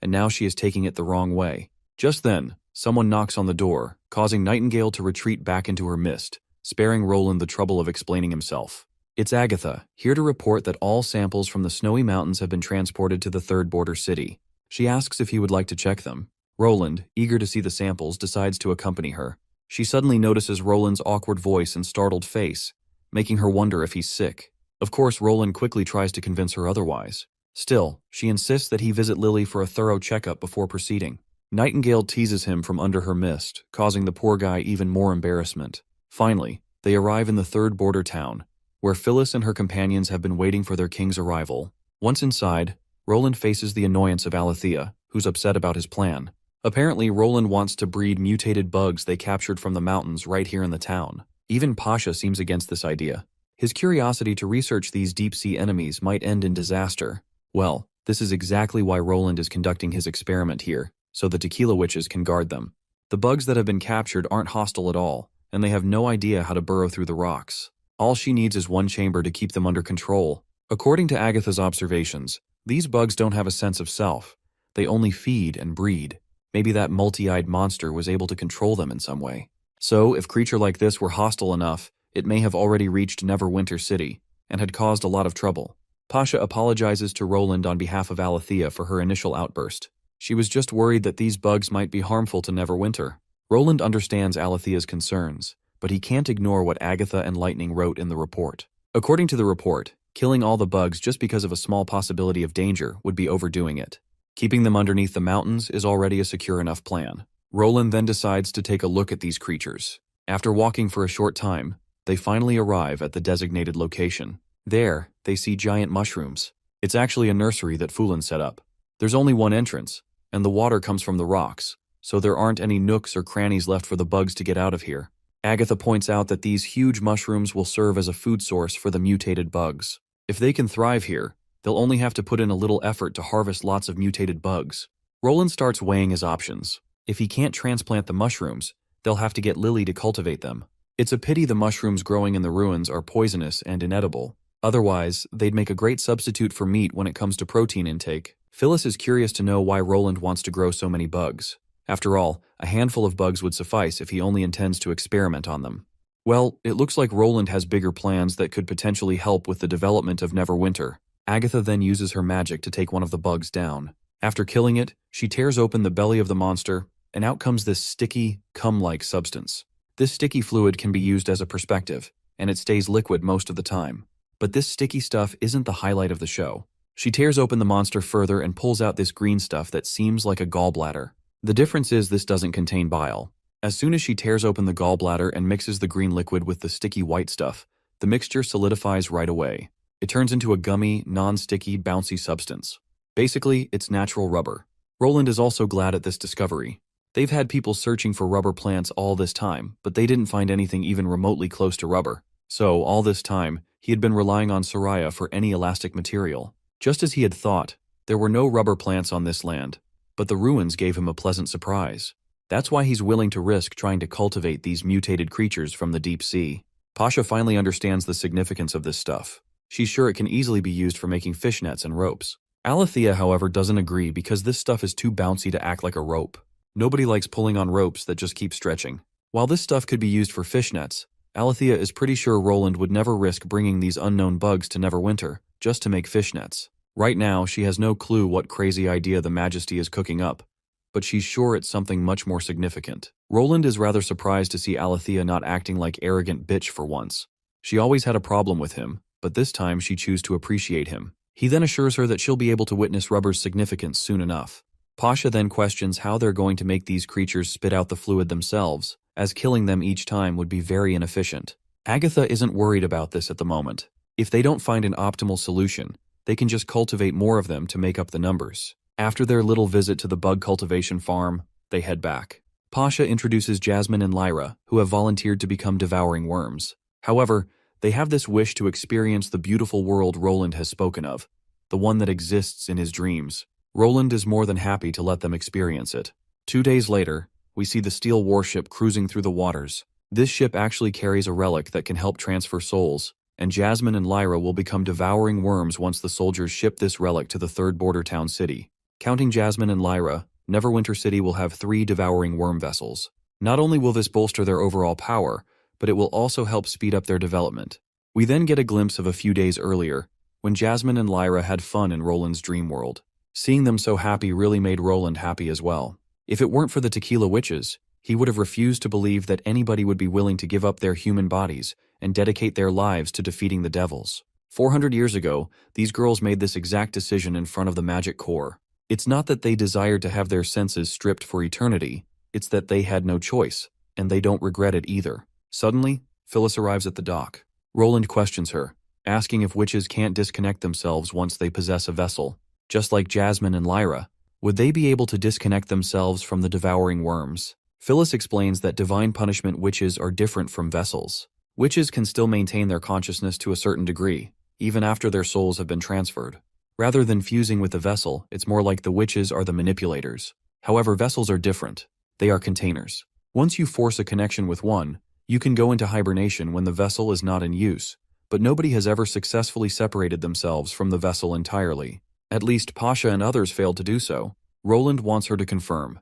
and now she is taking it the wrong way. Just then, someone knocks on the door, causing Nightingale to retreat back into her mist, sparing Roland the trouble of explaining himself. It's Agatha, here to report that all samples from the Snowy Mountains have been transported to the third border city. She asks if he would like to check them. Roland, eager to see the samples, decides to accompany her. She suddenly notices Roland's awkward voice and startled face, making her wonder if he's sick. Of course, Roland quickly tries to convince her otherwise. Still, she insists that he visit Lily for a thorough checkup before proceeding. Nightingale teases him from under her mist, causing the poor guy even more embarrassment. Finally, they arrive in the third border town, where Phyllis and her companions have been waiting for their king's arrival. Once inside, Roland faces the annoyance of Alethea, who's upset about his plan. Apparently, Roland wants to breed mutated bugs they captured from the mountains right here in the town. Even Pasha seems against this idea. His curiosity to research these deep-sea enemies might end in disaster. Well, this is exactly why Roland is conducting his experiment here, so the tequila witches can guard them. The bugs that have been captured aren't hostile at all, and they have no idea how to burrow through the rocks. All she needs is one chamber to keep them under control. According to Agatha's observations, these bugs don't have a sense of self. They only feed and breed. Maybe that multi-eyed monster was able to control them in some way. So, if a creature like this were hostile enough, it may have already reached Neverwinter City, and had caused a lot of trouble. Pasha apologizes to Roland on behalf of Alethea for her initial outburst. She was just worried that these bugs might be harmful to Neverwinter. Roland understands Alethea's concerns, but he can't ignore what Agatha and Lightning wrote in the report. According to the report, killing all the bugs just because of a small possibility of danger would be overdoing it. Keeping them underneath the mountains is already a secure enough plan. Roland then decides to take a look at these creatures. After walking for a short time, They finally arrive at the designated location. There, they see giant mushrooms. It's actually a nursery that Fulin set up. There's only one entrance, and the water comes from the rocks, so there aren't any nooks or crannies left for the bugs to get out of here. Agatha points out that these huge mushrooms will serve as a food source for the mutated bugs. If they can thrive here, they'll only have to put in a little effort to harvest lots of mutated bugs. Roland starts weighing his options. If he can't transplant the mushrooms, they'll have to get Lily to cultivate them. It's a pity the mushrooms growing in the ruins are poisonous and inedible. Otherwise, they'd make a great substitute for meat when it comes to protein intake. Phyllis is curious to know why Roland wants to grow so many bugs. After all, a handful of bugs would suffice if he only intends to experiment on them. Well, it looks like Roland has bigger plans that could potentially help with the development of Neverwinter. Agatha then uses her magic to take one of the bugs down. After killing it, she tears open the belly of the monster, and out comes this sticky, cum-like substance. This sticky fluid can be used as a perspective, and it stays liquid most of the time. But this sticky stuff isn't the highlight of the show. She tears open the monster further and pulls out this green stuff that seems like a gallbladder. The difference is this doesn't contain bile. As soon as she tears open the gallbladder and mixes the green liquid with the sticky white stuff, the mixture solidifies right away. It turns into a gummy, non-sticky, bouncy substance. Basically, it's natural rubber. Roland is also glad at this discovery. They've had people searching for rubber plants all this time, but they didn't find anything even remotely close to rubber. So, all this time, he had been relying on Soraya for any elastic material. Just as he had thought, there were no rubber plants on this land, but the ruins gave him a pleasant surprise. That's why he's willing to risk trying to cultivate these mutated creatures from the deep sea. Pasha finally understands the significance of this stuff. She's sure it can easily be used for making fishnets and ropes. Alethea, however, doesn't agree because this stuff is too bouncy to act like a rope. Nobody likes pulling on ropes that just keep stretching. While this stuff could be used for fishnets, Alethea is pretty sure Roland would never risk bringing these unknown bugs to Neverwinter just to make fishnets. Right now, she has no clue what crazy idea the Majesty is cooking up, but she's sure it's something much more significant. Roland is rather surprised to see Alethea not acting like arrogant bitch for once. She always had a problem with him, but this time she chooses to appreciate him. He then assures her that she'll be able to witness rubber's significance soon enough. Pasha then questions how they're going to make these creatures spit out the fluid themselves, as killing them each time would be very inefficient. Agatha isn't worried about this at the moment. If they don't find an optimal solution, they can just cultivate more of them to make up the numbers. After their little visit to the bug cultivation farm, they head back. Pasha introduces Jasmine and Lyra, who have volunteered to become devouring worms. However, they have this wish to experience the beautiful world Roland has spoken of, the one that exists in his dreams. Roland is more than happy to let them experience it. 2 days later, we see the steel warship cruising through the waters. This ship actually carries a relic that can help transfer souls, and Jasmine and Lyra will become devouring worms once the soldiers ship this relic to the third border town city. Counting Jasmine and Lyra, Neverwinter City will have 3 devouring worm vessels. Not only will this bolster their overall power, but it will also help speed up their development. We then get a glimpse of a few days earlier, when Jasmine and Lyra had fun in Roland's dream world. Seeing them so happy really made Roland happy as well. If it weren't for the tequila witches, he would have refused to believe that anybody would be willing to give up their human bodies and dedicate their lives to defeating the devils. 400 years ago, these girls made this exact decision in front of the magic core. It's not that they desired to have their senses stripped for eternity, it's that they had no choice, and they don't regret it either. Suddenly, Phyllis arrives at the dock. Roland questions her, asking if witches can't disconnect themselves once they possess a vessel. Just like Jasmine and Lyra, would they be able to disconnect themselves from the devouring worms? Phyllis explains that divine punishment witches are different from vessels. Witches can still maintain their consciousness to a certain degree, even after their souls have been transferred. Rather than fusing with the vessel, it's more like the witches are the manipulators. However, vessels are different. They are containers. Once you force a connection with one, you can go into hibernation when the vessel is not in use, but nobody has ever successfully separated themselves from the vessel entirely. At least Pasha and others failed to do so. Roland wants her to confirm.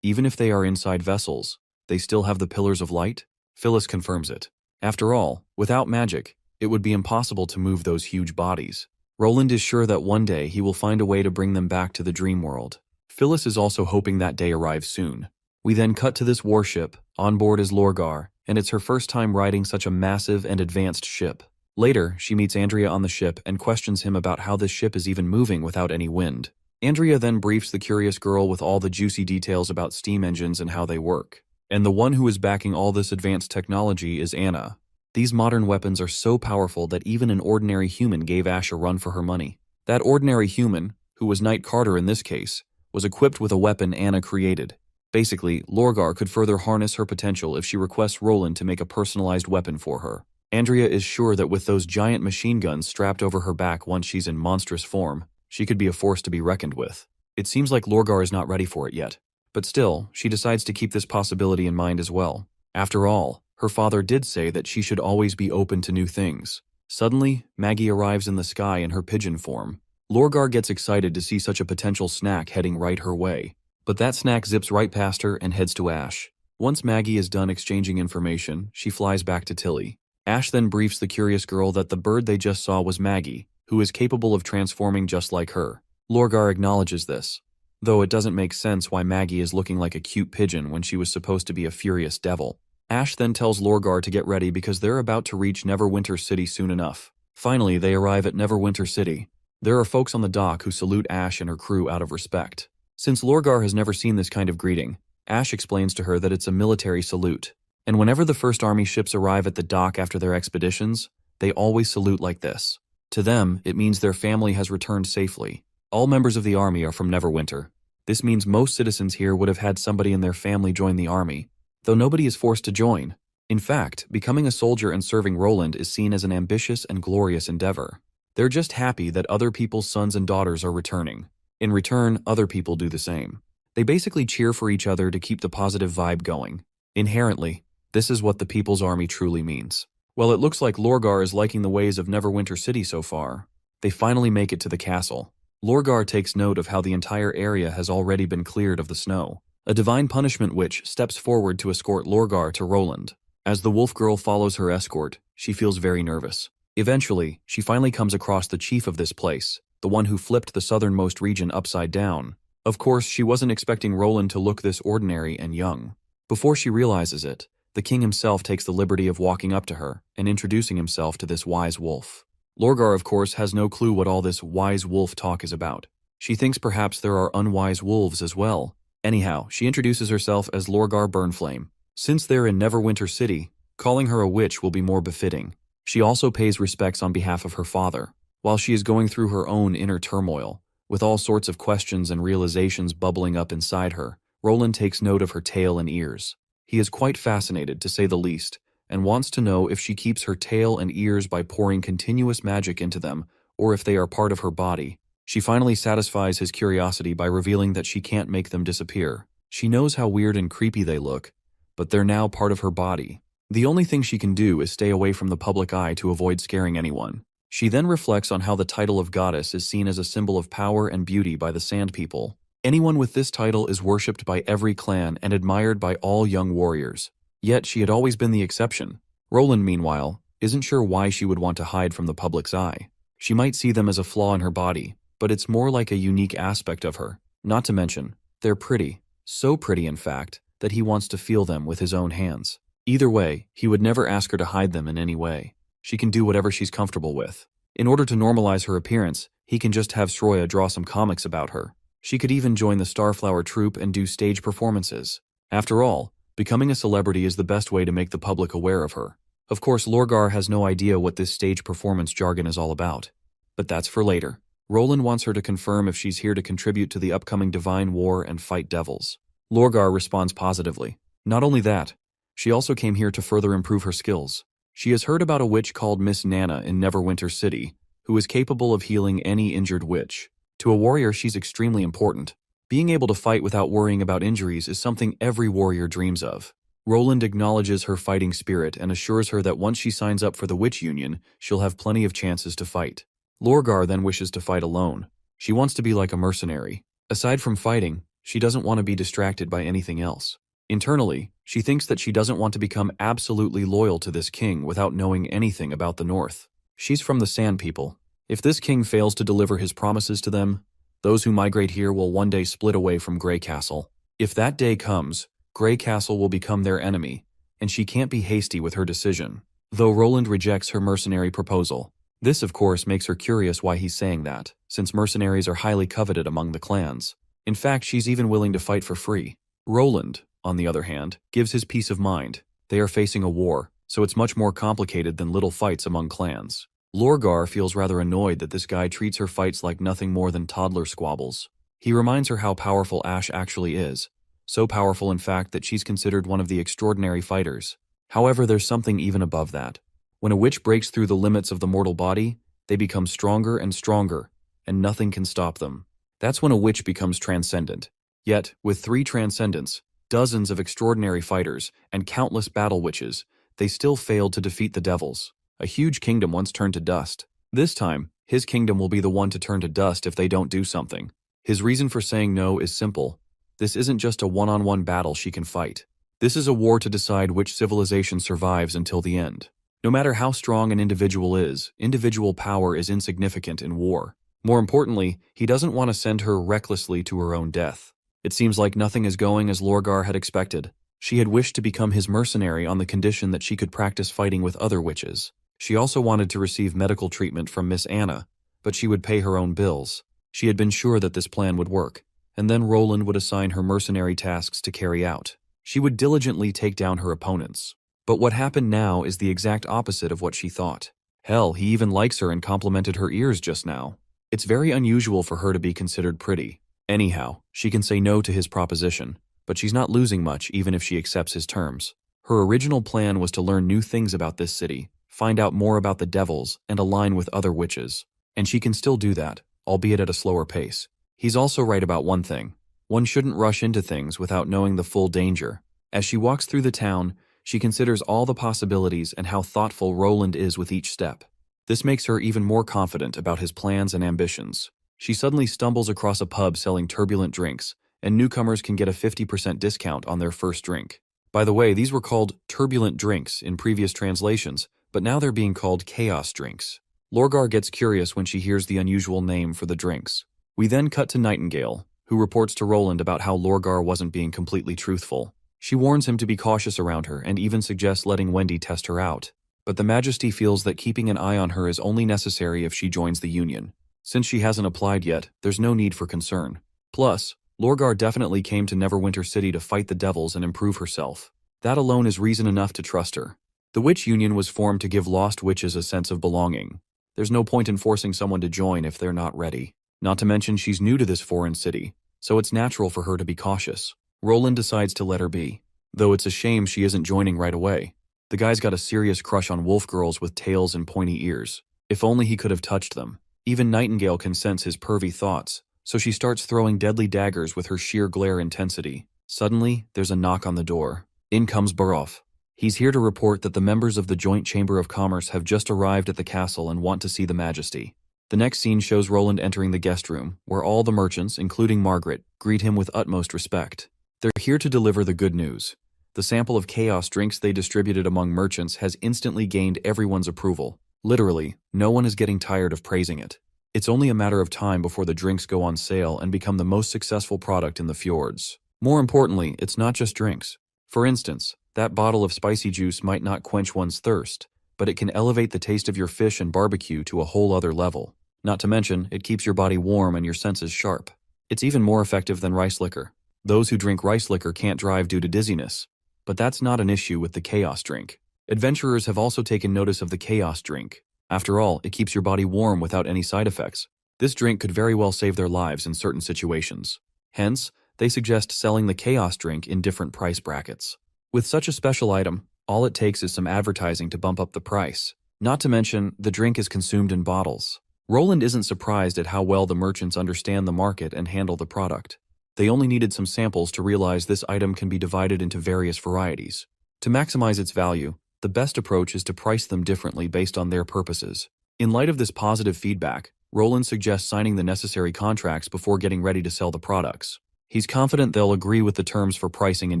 Even if they are inside vessels, they still have the pillars of light? Phyllis confirms it. After all, without magic, it would be impossible to move those huge bodies. Roland is sure that one day he will find a way to bring them back to the dream world. Phyllis is also hoping that day arrives soon. We then cut to this warship. On board is Lorgar, and it's her first time riding such a massive and advanced ship. Later, she meets Andrea on the ship and questions him about how this ship is even moving without any wind. Andrea then briefs the curious girl with all the juicy details about steam engines and how they work. And the one who is backing all this advanced technology is Anna. These modern weapons are so powerful that even an ordinary human gave Ash a run for her money. That ordinary human, who was Knight Carter in this case, was equipped with a weapon Anna created. Basically, Lorgar could further harness her potential if she requests Roland to make a personalized weapon for her. Andrea is sure that with those giant machine guns strapped over her back once she's in monstrous form, she could be a force to be reckoned with. It seems like Lorgar is not ready for it yet. But still, she decides to keep this possibility in mind as well. After all, her father did say that she should always be open to new things. Suddenly, Maggie arrives in the sky in her pigeon form. Lorgar gets excited to see such a potential snack heading right her way. But that snack zips right past her and heads to Ash. Once Maggie is done exchanging information, she flies back to Tilly. Ash then briefs the curious girl that the bird they just saw was Maggie, who is capable of transforming just like her. Lorgar acknowledges this, though it doesn't make sense why Maggie is looking like a cute pigeon when she was supposed to be a furious devil. Ash then tells Lorgar to get ready because they're about to reach Neverwinter City soon enough. Finally, they arrive at Neverwinter City. There are folks on the dock who salute Ash and her crew out of respect. Since Lorgar has never seen this kind of greeting, Ash explains to her that it's a military salute. And whenever the First Army ships arrive at the dock after their expeditions, they always salute like this. To them, it means their family has returned safely. All members of the army are from Neverwinter. This means most citizens here would have had somebody in their family join the army, though nobody is forced to join. In fact, becoming a soldier and serving Roland is seen as an ambitious and glorious endeavor. They're just happy that other people's sons and daughters are returning. In return, other people do the same. They basically cheer for each other to keep the positive vibe going. Inherently, this is what the People's Army truly means. Well, it looks like Lorgar is liking the ways of Neverwinter City so far. They finally make it to the castle. Lorgar takes note of how the entire area has already been cleared of the snow. A divine punishment witch steps forward to escort Lorgar to Roland. As the wolf girl follows her escort, she feels very nervous. Eventually, she finally comes across the chief of this place, the one who flipped the southernmost region upside down. Of course, she wasn't expecting Roland to look this ordinary and young. Before she realizes it, the king himself takes the liberty of walking up to her and introducing himself to this wise wolf. Lorgar, of course, has no clue what all this wise wolf talk is about. She thinks perhaps there are unwise wolves as well. Anyhow, she introduces herself as Lorgar Burnflame. Since they're in Neverwinter City, calling her a witch will be more befitting. She also pays respects on behalf of her father, while she is going through her own inner turmoil. With all sorts of questions and realizations bubbling up inside her, Roland takes note of her tail and ears. He is quite fascinated, to say the least, and wants to know if she keeps her tail and ears by pouring continuous magic into them, or if they are part of her body. She finally satisfies his curiosity by revealing that she can't make them disappear. She knows how weird and creepy they look, but they're now part of her body. The only thing she can do is stay away from the public eye to avoid scaring anyone. She then reflects on how the title of goddess is seen as a symbol of power and beauty by the Sand People. Anyone with this title is worshipped by every clan and admired by all young warriors. Yet she had always been the exception. Roland, meanwhile, isn't sure why she would want to hide from the public's eye. She might see them as a flaw in her body, but it's more like a unique aspect of her. Not to mention, they're pretty. So pretty, in fact, that he wants to feel them with his own hands. Either way, he would never ask her to hide them in any way. She can do whatever she's comfortable with. In order to normalize her appearance, he can just have Sroya draw some comics about her. She could even join the Starflower troupe and do stage performances. After all, becoming a celebrity is the best way to make the public aware of her. Of course, Lorgar has no idea what this stage performance jargon is all about. But that's for later. Roland wants her to confirm if she's here to contribute to the upcoming divine war and fight devils. Lorgar responds positively. Not only that, she also came here to further improve her skills. She has heard about a witch called Miss Nana in Neverwinter City, who is capable of healing any injured witch. To a warrior, she's extremely important. Being able to fight without worrying about injuries is something every warrior dreams of. Roland acknowledges her fighting spirit and assures her that once she signs up for the Witch Union, she'll have plenty of chances to fight. Lorgar then wishes to fight alone. She wants to be like a mercenary. Aside from fighting, she doesn't want to be distracted by anything else. Internally, she thinks that she doesn't want to become absolutely loyal to this king without knowing anything about the North. She's from the Sand People. If this king fails to deliver his promises to them, those who migrate here will one day split away from Grey Castle. If that day comes, Grey Castle will become their enemy, and she can't be hasty with her decision. Though Roland rejects her mercenary proposal. This, of course, makes her curious why he's saying that, since mercenaries are highly coveted among the clans. In fact, she's even willing to fight for free. Roland, on the other hand, gives his peace of mind. They are facing a war, so it's much more complicated than little fights among clans. Lorgar feels rather annoyed that this guy treats her fights like nothing more than toddler squabbles. He reminds her how powerful Ash actually is, so powerful in fact that she's considered one of the extraordinary fighters. However, there's something even above that. When a witch breaks through the limits of the mortal body, they become stronger and stronger, and nothing can stop them. That's when a witch becomes transcendent. Yet, with 3 transcendents, dozens of extraordinary fighters, and countless battle witches, they still failed to defeat the devils. A huge kingdom once turned to dust. This time, his kingdom will be the one to turn to dust if they don't do something. His reason for saying no is simple. This isn't just a one-on-one battle she can fight. This is a war to decide which civilization survives until the end. No matter how strong an individual is, individual power is insignificant in war. More importantly, he doesn't want to send her recklessly to her own death. It seems like nothing is going as Lorgar had expected. She had wished to become his mercenary on the condition that she could practice fighting with other witches. She also wanted to receive medical treatment from Miss Anna, but she would pay her own bills. She had been sure that this plan would work, and then Roland would assign her mercenary tasks to carry out. She would diligently take down her opponents. But what happened now is the exact opposite of what she thought. Hell, he even likes her and complimented her ears just now. It's very unusual for her to be considered pretty. Anyhow, she can say no to his proposition, but she's not losing much even if she accepts his terms. Her original plan was to learn new things about this city, find out more about the devils, and align with other witches. And she can still do that, albeit at a slower pace. He's also right about one thing. One shouldn't rush into things without knowing the full danger. As she walks through the town, she considers all the possibilities and how thoughtful Roland is with each step. This makes her even more confident about his plans and ambitions. She suddenly stumbles across a pub selling turbulent drinks, and newcomers can get a 50% discount on their first drink. By the way, these were called turbulent drinks in previous translations, but now they're being called chaos drinks. Lorgar gets curious when she hears the unusual name for the drinks. We then cut to Nightingale, who reports to Roland about how Lorgar wasn't being completely truthful. She warns him to be cautious around her and even suggests letting Wendy test her out. But the Majesty feels that keeping an eye on her is only necessary if she joins the Union. Since she hasn't applied yet, there's no need for concern. Plus, Lorgar definitely came to Neverwinter City to fight the devils and improve herself. That alone is reason enough to trust her. The Witch Union was formed to give lost witches a sense of belonging. There's no point in forcing someone to join if they're not ready. Not to mention she's new to this foreign city, so it's natural for her to be cautious. Roland decides to let her be, though it's a shame she isn't joining right away. The guy's got a serious crush on wolf girls with tails and pointy ears. If only he could have touched them. Even Nightingale can sense his pervy thoughts, so she starts throwing deadly daggers with her sheer glare intensity. Suddenly, there's a knock on the door. In comes Barov. He's here to report that the members of the Joint Chamber of Commerce have just arrived at the castle and want to see the Majesty. The next scene shows Roland entering the guest room, where all the merchants, including Margaret, greet him with utmost respect. They're here to deliver the good news. The sample of chaos drinks they distributed among merchants has instantly gained everyone's approval. Literally, no one is getting tired of praising it. It's only a matter of time before the drinks go on sale and become the most successful product in the fjords. More importantly, it's not just drinks. For instance, that bottle of spicy juice might not quench one's thirst, but it can elevate the taste of your fish and barbecue to a whole other level. Not to mention, it keeps your body warm and your senses sharp. It's even more effective than rice liquor. Those who drink rice liquor can't drive due to dizziness. But that's not an issue with the chaos drink. Adventurers have also taken notice of the chaos drink. After all, it keeps your body warm without any side effects. This drink could very well save their lives in certain situations. Hence, they suggest selling the chaos drink in different price brackets. With such a special item, all it takes is some advertising to bump up the price. Not to mention, the drink is consumed in bottles. Roland isn't surprised at how well the merchants understand the market and handle the product. They only needed some samples to realize this item can be divided into various varieties. To maximize its value, the best approach is to price them differently based on their purposes. In light of this positive feedback, Roland suggests signing the necessary contracts before getting ready to sell the products. He's confident they'll agree with the terms for pricing and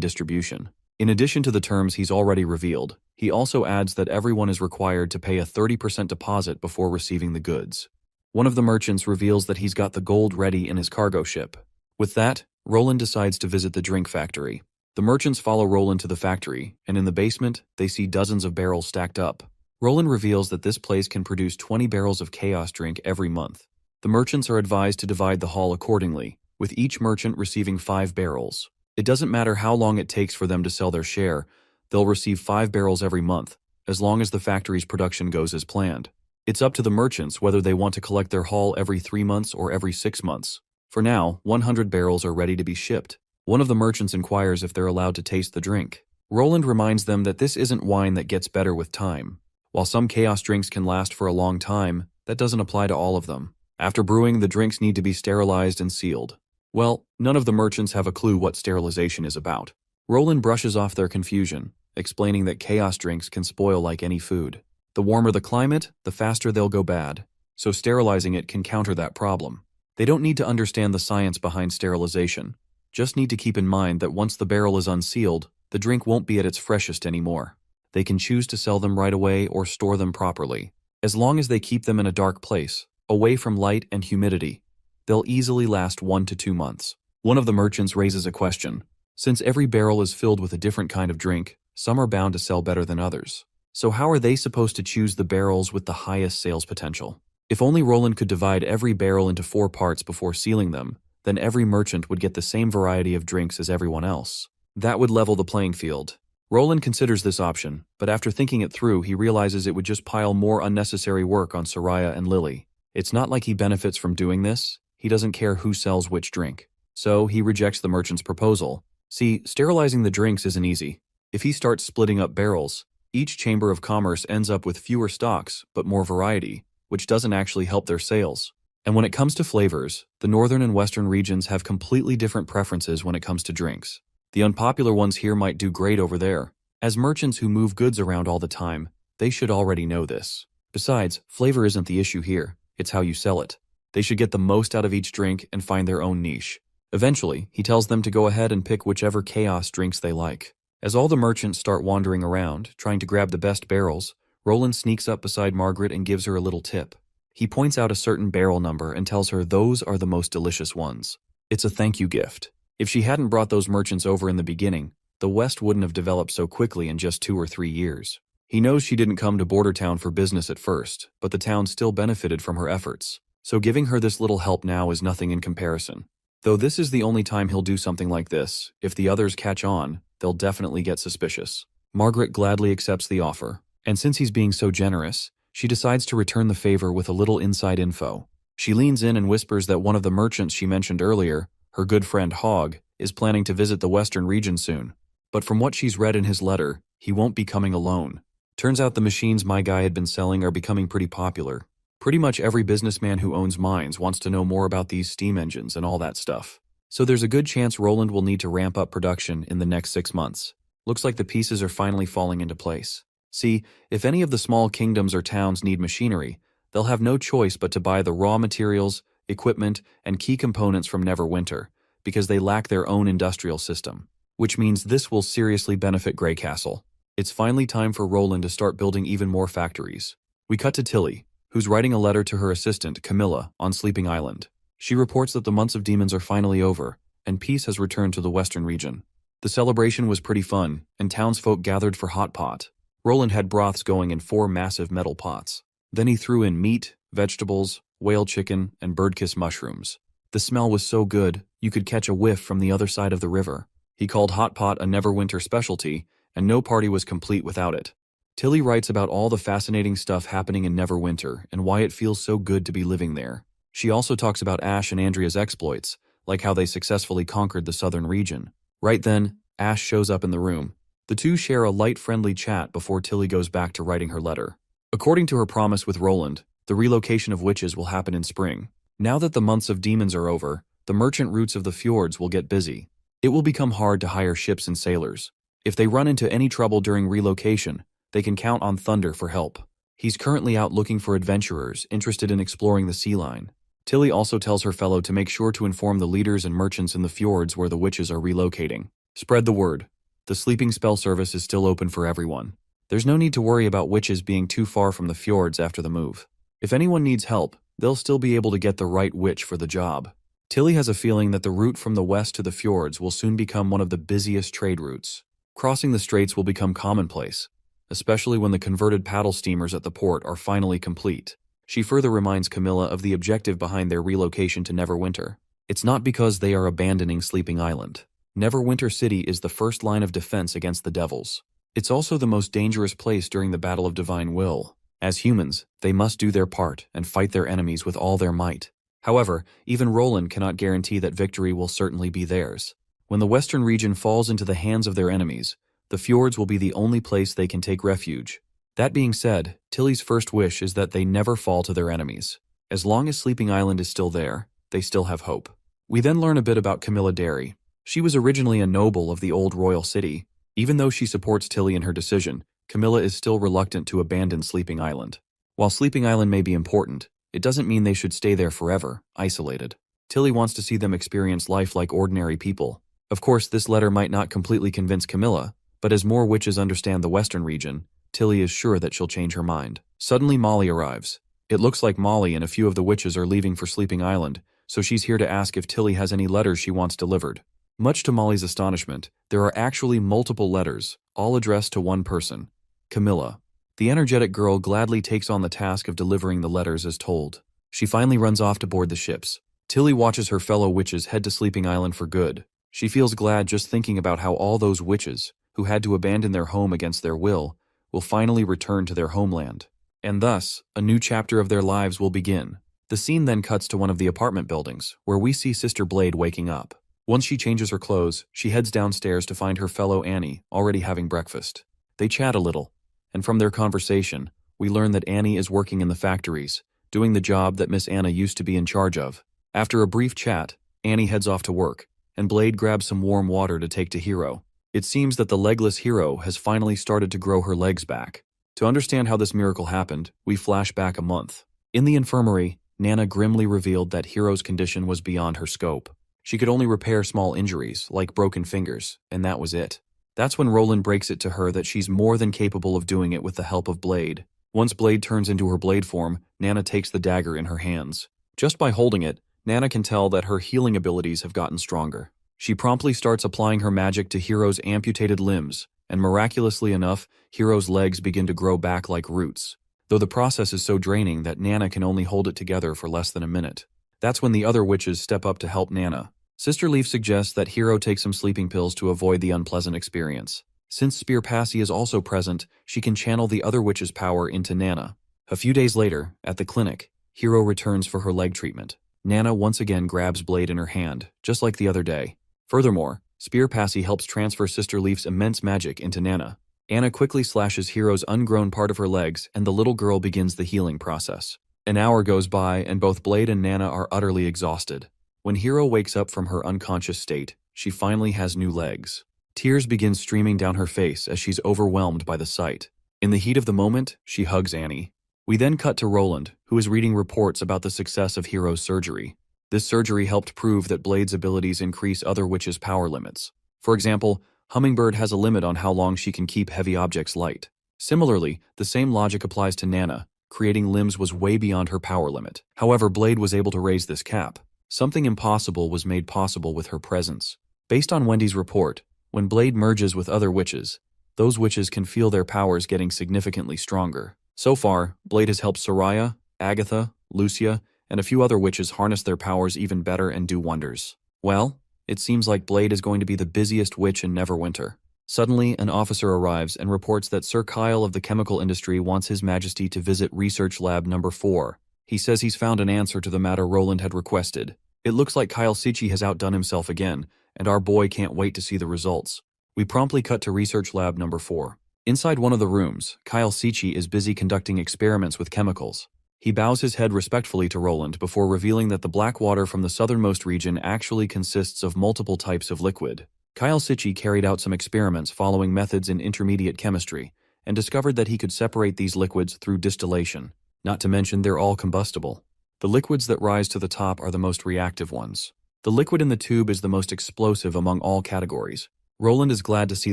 distribution. In addition to the terms he's already revealed, he also adds that everyone is required to pay a 30% deposit before receiving the goods. One of the merchants reveals that he's got the gold ready in his cargo ship. With that, Roland decides to visit the drink factory. The merchants follow Roland to the factory, and in the basement, they see dozens of barrels stacked up. Roland reveals that this place can produce 20 barrels of chaos drink every month. The merchants are advised to divide the haul accordingly, with each merchant receiving 5 barrels. It doesn't matter how long it takes for them to sell their share, they'll receive 5 barrels every month, as long as the factory's production goes as planned. It's up to the merchants whether they want to collect their haul every 3 months or every 6 months. For now, 100 barrels are ready to be shipped. One of the merchants inquires if they're allowed to taste the drink. Roland reminds them that this isn't wine that gets better with time. While some chaos drinks can last for a long time, that doesn't apply to all of them. After brewing, the drinks need to be sterilized and sealed. Well, none of the merchants have a clue what sterilization is about. Roland brushes off their confusion, explaining that chaos drinks can spoil like any food. The warmer the climate, the faster they'll go bad. So sterilizing it can counter that problem. They don't need to understand the science behind sterilization. Just need to keep in mind that once the barrel is unsealed, the drink won't be at its freshest anymore. They can choose to sell them right away or store them properly. As long as they keep them in a dark place, away from light and humidity, they'll easily last 1 to 2 months. One of the merchants raises a question. Since every barrel is filled with a different kind of drink, some are bound to sell better than others. So how are they supposed to choose the barrels with the highest sales potential? If only Roland could divide every barrel into 4 parts before sealing them, then every merchant would get the same variety of drinks as everyone else. That would level the playing field. Roland considers this option, but after thinking it through, he realizes it would just pile more unnecessary work on Soraya and Lily. It's not like he benefits from doing this. He doesn't care who sells which drink. So he rejects the merchant's proposal. See, sterilizing the drinks isn't easy. If he starts splitting up barrels, each chamber of commerce ends up with fewer stocks, but more variety, which doesn't actually help their sales. And when it comes to flavors, the northern and western regions have completely different preferences when it comes to drinks. The unpopular ones here might do great over there. As merchants who move goods around all the time, they should already know this. Besides, flavor isn't the issue here, it's how you sell it. They should get the most out of each drink and find their own niche. Eventually, he tells them to go ahead and pick whichever chaos drinks they like. As all the merchants start wandering around, trying to grab the best barrels, Roland sneaks up beside Margaret and gives her a little tip. He points out a certain barrel number and tells her those are the most delicious ones. It's a thank you gift. If she hadn't brought those merchants over in the beginning, the West wouldn't have developed so quickly in just 2 or 3 years. He knows she didn't come to Border Town for business at first, but the town still benefited from her efforts. So giving her this little help now is nothing in comparison. Though this is the only time he'll do something like this, if the others catch on, they'll definitely get suspicious. Margaret gladly accepts the offer, and since he's being so generous, she decides to return the favor with a little inside info. She leans in and whispers that one of the merchants she mentioned earlier, her good friend Hogg, is planning to visit the western region soon. But from what she's read in his letter, he won't be coming alone. Turns out the machines my guy had been selling are becoming pretty popular. Pretty much every businessman who owns mines wants to know more about these steam engines and all that stuff. So there's a good chance Roland will need to ramp up production in the next 6 months. Looks like the pieces are finally falling into place. See, if any of the small kingdoms or towns need machinery, they'll have no choice but to buy the raw materials, equipment, and key components from Neverwinter, because they lack their own industrial system. Which means this will seriously benefit Grey Castle. It's finally time for Roland to start building even more factories. We cut to Tilly, who's writing a letter to her assistant, Camilla, on Sleeping Island. She reports that the months of demons are finally over, and peace has returned to the western region. The celebration was pretty fun, and townsfolk gathered for hot pot. Roland had broths going in 4 massive metal pots. Then he threw in meat, vegetables, whale chicken, and birdkiss mushrooms. The smell was so good, you could catch a whiff from the other side of the river. He called hot pot a Neverwinter specialty, and no party was complete without it. Tilly writes about all the fascinating stuff happening in Neverwinter and why it feels so good to be living there. She also talks about Ash and Andrea's exploits, like how they successfully conquered the southern region. Right then, Ash shows up in the room. The two share a light, friendly chat before Tilly goes back to writing her letter. According to her promise with Roland, the relocation of witches will happen in spring. Now that the months of demons are over, the merchant routes of the fjords will get busy. It will become hard to hire ships and sailors. If they run into any trouble during relocation, they can count on Thunder for help. He's currently out looking for adventurers interested in exploring the sea line. Tilly also tells her fellow to make sure to inform the leaders and merchants in the fjords where the witches are relocating. Spread the word. The sleeping spell service is still open for everyone. There's no need to worry about witches being too far from the fjords after the move. If anyone needs help, they'll still be able to get the right witch for the job. Tilly has a feeling that the route from the west to the fjords will soon become one of the busiest trade routes. Crossing the straits will become commonplace, especially when the converted paddle steamers at the port are finally complete. She further reminds Camilla of the objective behind their relocation to Neverwinter. It's not because they are abandoning Sleeping Island. Neverwinter City is the first line of defense against the devils. It's also the most dangerous place during the battle of divine will. As humans, they must do their part and fight their enemies with all their might. However, even Roland cannot guarantee that victory will certainly be theirs. When the western region falls into the hands of their enemies, the fjords will be the only place they can take refuge. That being said, Tilly's first wish is that they never fall to their enemies. As long as Sleeping Island is still there, they still have hope. We then learn a bit about Camilla Derry. She was originally a noble of the old royal city. Even though she supports Tilly in her decision, Camilla is still reluctant to abandon Sleeping Island. While Sleeping Island may be important, it doesn't mean they should stay there forever, isolated. Tilly wants to see them experience life like ordinary people. Of course, this letter might not completely convince Camilla, but as more witches understand the western region, Tilly is sure that she'll change her mind. Suddenly Molly arrives. It looks like Molly and a few of the witches are leaving for Sleeping Island, so she's here to ask if Tilly has any letters she wants delivered. Much to Molly's astonishment, there are actually multiple letters, all addressed to one person, Camilla. The energetic girl gladly takes on the task of delivering the letters as told. She finally runs off to board the ships. Tilly watches her fellow witches head to Sleeping Island for good. She feels glad just thinking about how all those witches, who had to abandon their home against their will finally return to their homeland. And thus, a new chapter of their lives will begin. The scene then cuts to one of the apartment buildings, where we see Sister Blade waking up. Once she changes her clothes, she heads downstairs to find her fellow Annie already having breakfast. They chat a little, and from their conversation, we learn that Annie is working in the factories, doing the job that Miss Anna used to be in charge of. After a brief chat, Annie heads off to work, and Blade grabs some warm water to take to Hero. It seems that the legless Hero has finally started to grow her legs back. To understand how this miracle happened, we flash back a month. In the infirmary, Nana grimly revealed that Hero's condition was beyond her scope. She could only repair small injuries, like broken fingers, and that was it. That's when Roland breaks it to her that she's more than capable of doing it with the help of Blade. Once Blade turns into her blade form, Nana takes the dagger in her hands. Just by holding it, Nana can tell that her healing abilities have gotten stronger. She promptly starts applying her magic to Hero's amputated limbs, and miraculously enough, Hero's legs begin to grow back like roots. Though the process is so draining that Nana can only hold it together for less than a minute. That's when the other witches step up to help Nana. Sister Leaf suggests that Hero take some sleeping pills to avoid the unpleasant experience. Since Spear Passy is also present, she can channel the other witch's power into Nana. A few days later, at the clinic, Hero returns for her leg treatment. Nana once again grabs Blade in her hand, just like the other day. Furthermore, Spear Passy helps transfer Sister Leaf's immense magic into Nana. Anna quickly slashes Hero's ungrown part of her legs, and the little girl begins the healing process. An hour goes by, and both Blade and Nana are utterly exhausted. When Hero wakes up from her unconscious state, she finally has new legs. Tears begin streaming down her face as she's overwhelmed by the sight. In the heat of the moment, she hugs Annie. We then cut to Roland, who is reading reports about the success of Hero's surgery. This surgery helped prove that Blade's abilities increase other witches' power limits. For example, Hummingbird has a limit on how long she can keep heavy objects light. Similarly, the same logic applies to Nana. Creating limbs was way beyond her power limit. However, Blade was able to raise this cap. Something impossible was made possible with her presence. Based on Wendy's report, when Blade merges with other witches, those witches can feel their powers getting significantly stronger. So far, Blade has helped Soraya, Agatha, Lucia, and a few other witches harness their powers even better and do wonders. Well, it seems like Blade is going to be the busiest witch in Neverwinter. Suddenly, an officer arrives and reports that Sir Kyle of the chemical industry wants His Majesty to visit Research Lab number 4. He says he's found an answer to the matter Roland had requested. It looks like Kyle Sichi has outdone himself again, and our boy can't wait to see the results. We promptly cut to Research Lab number 4. Inside one of the rooms, Kyle Sichi is busy conducting experiments with chemicals. He bows his head respectfully to Roland before revealing that the black water from the southernmost region actually consists of multiple types of liquid. Kyle Sichi carried out some experiments following methods in intermediate chemistry and discovered that he could separate these liquids through distillation. Not to mention, they're all combustible. The liquids that rise to the top are the most reactive ones. The liquid in the tube is the most explosive among all categories. Roland is glad to see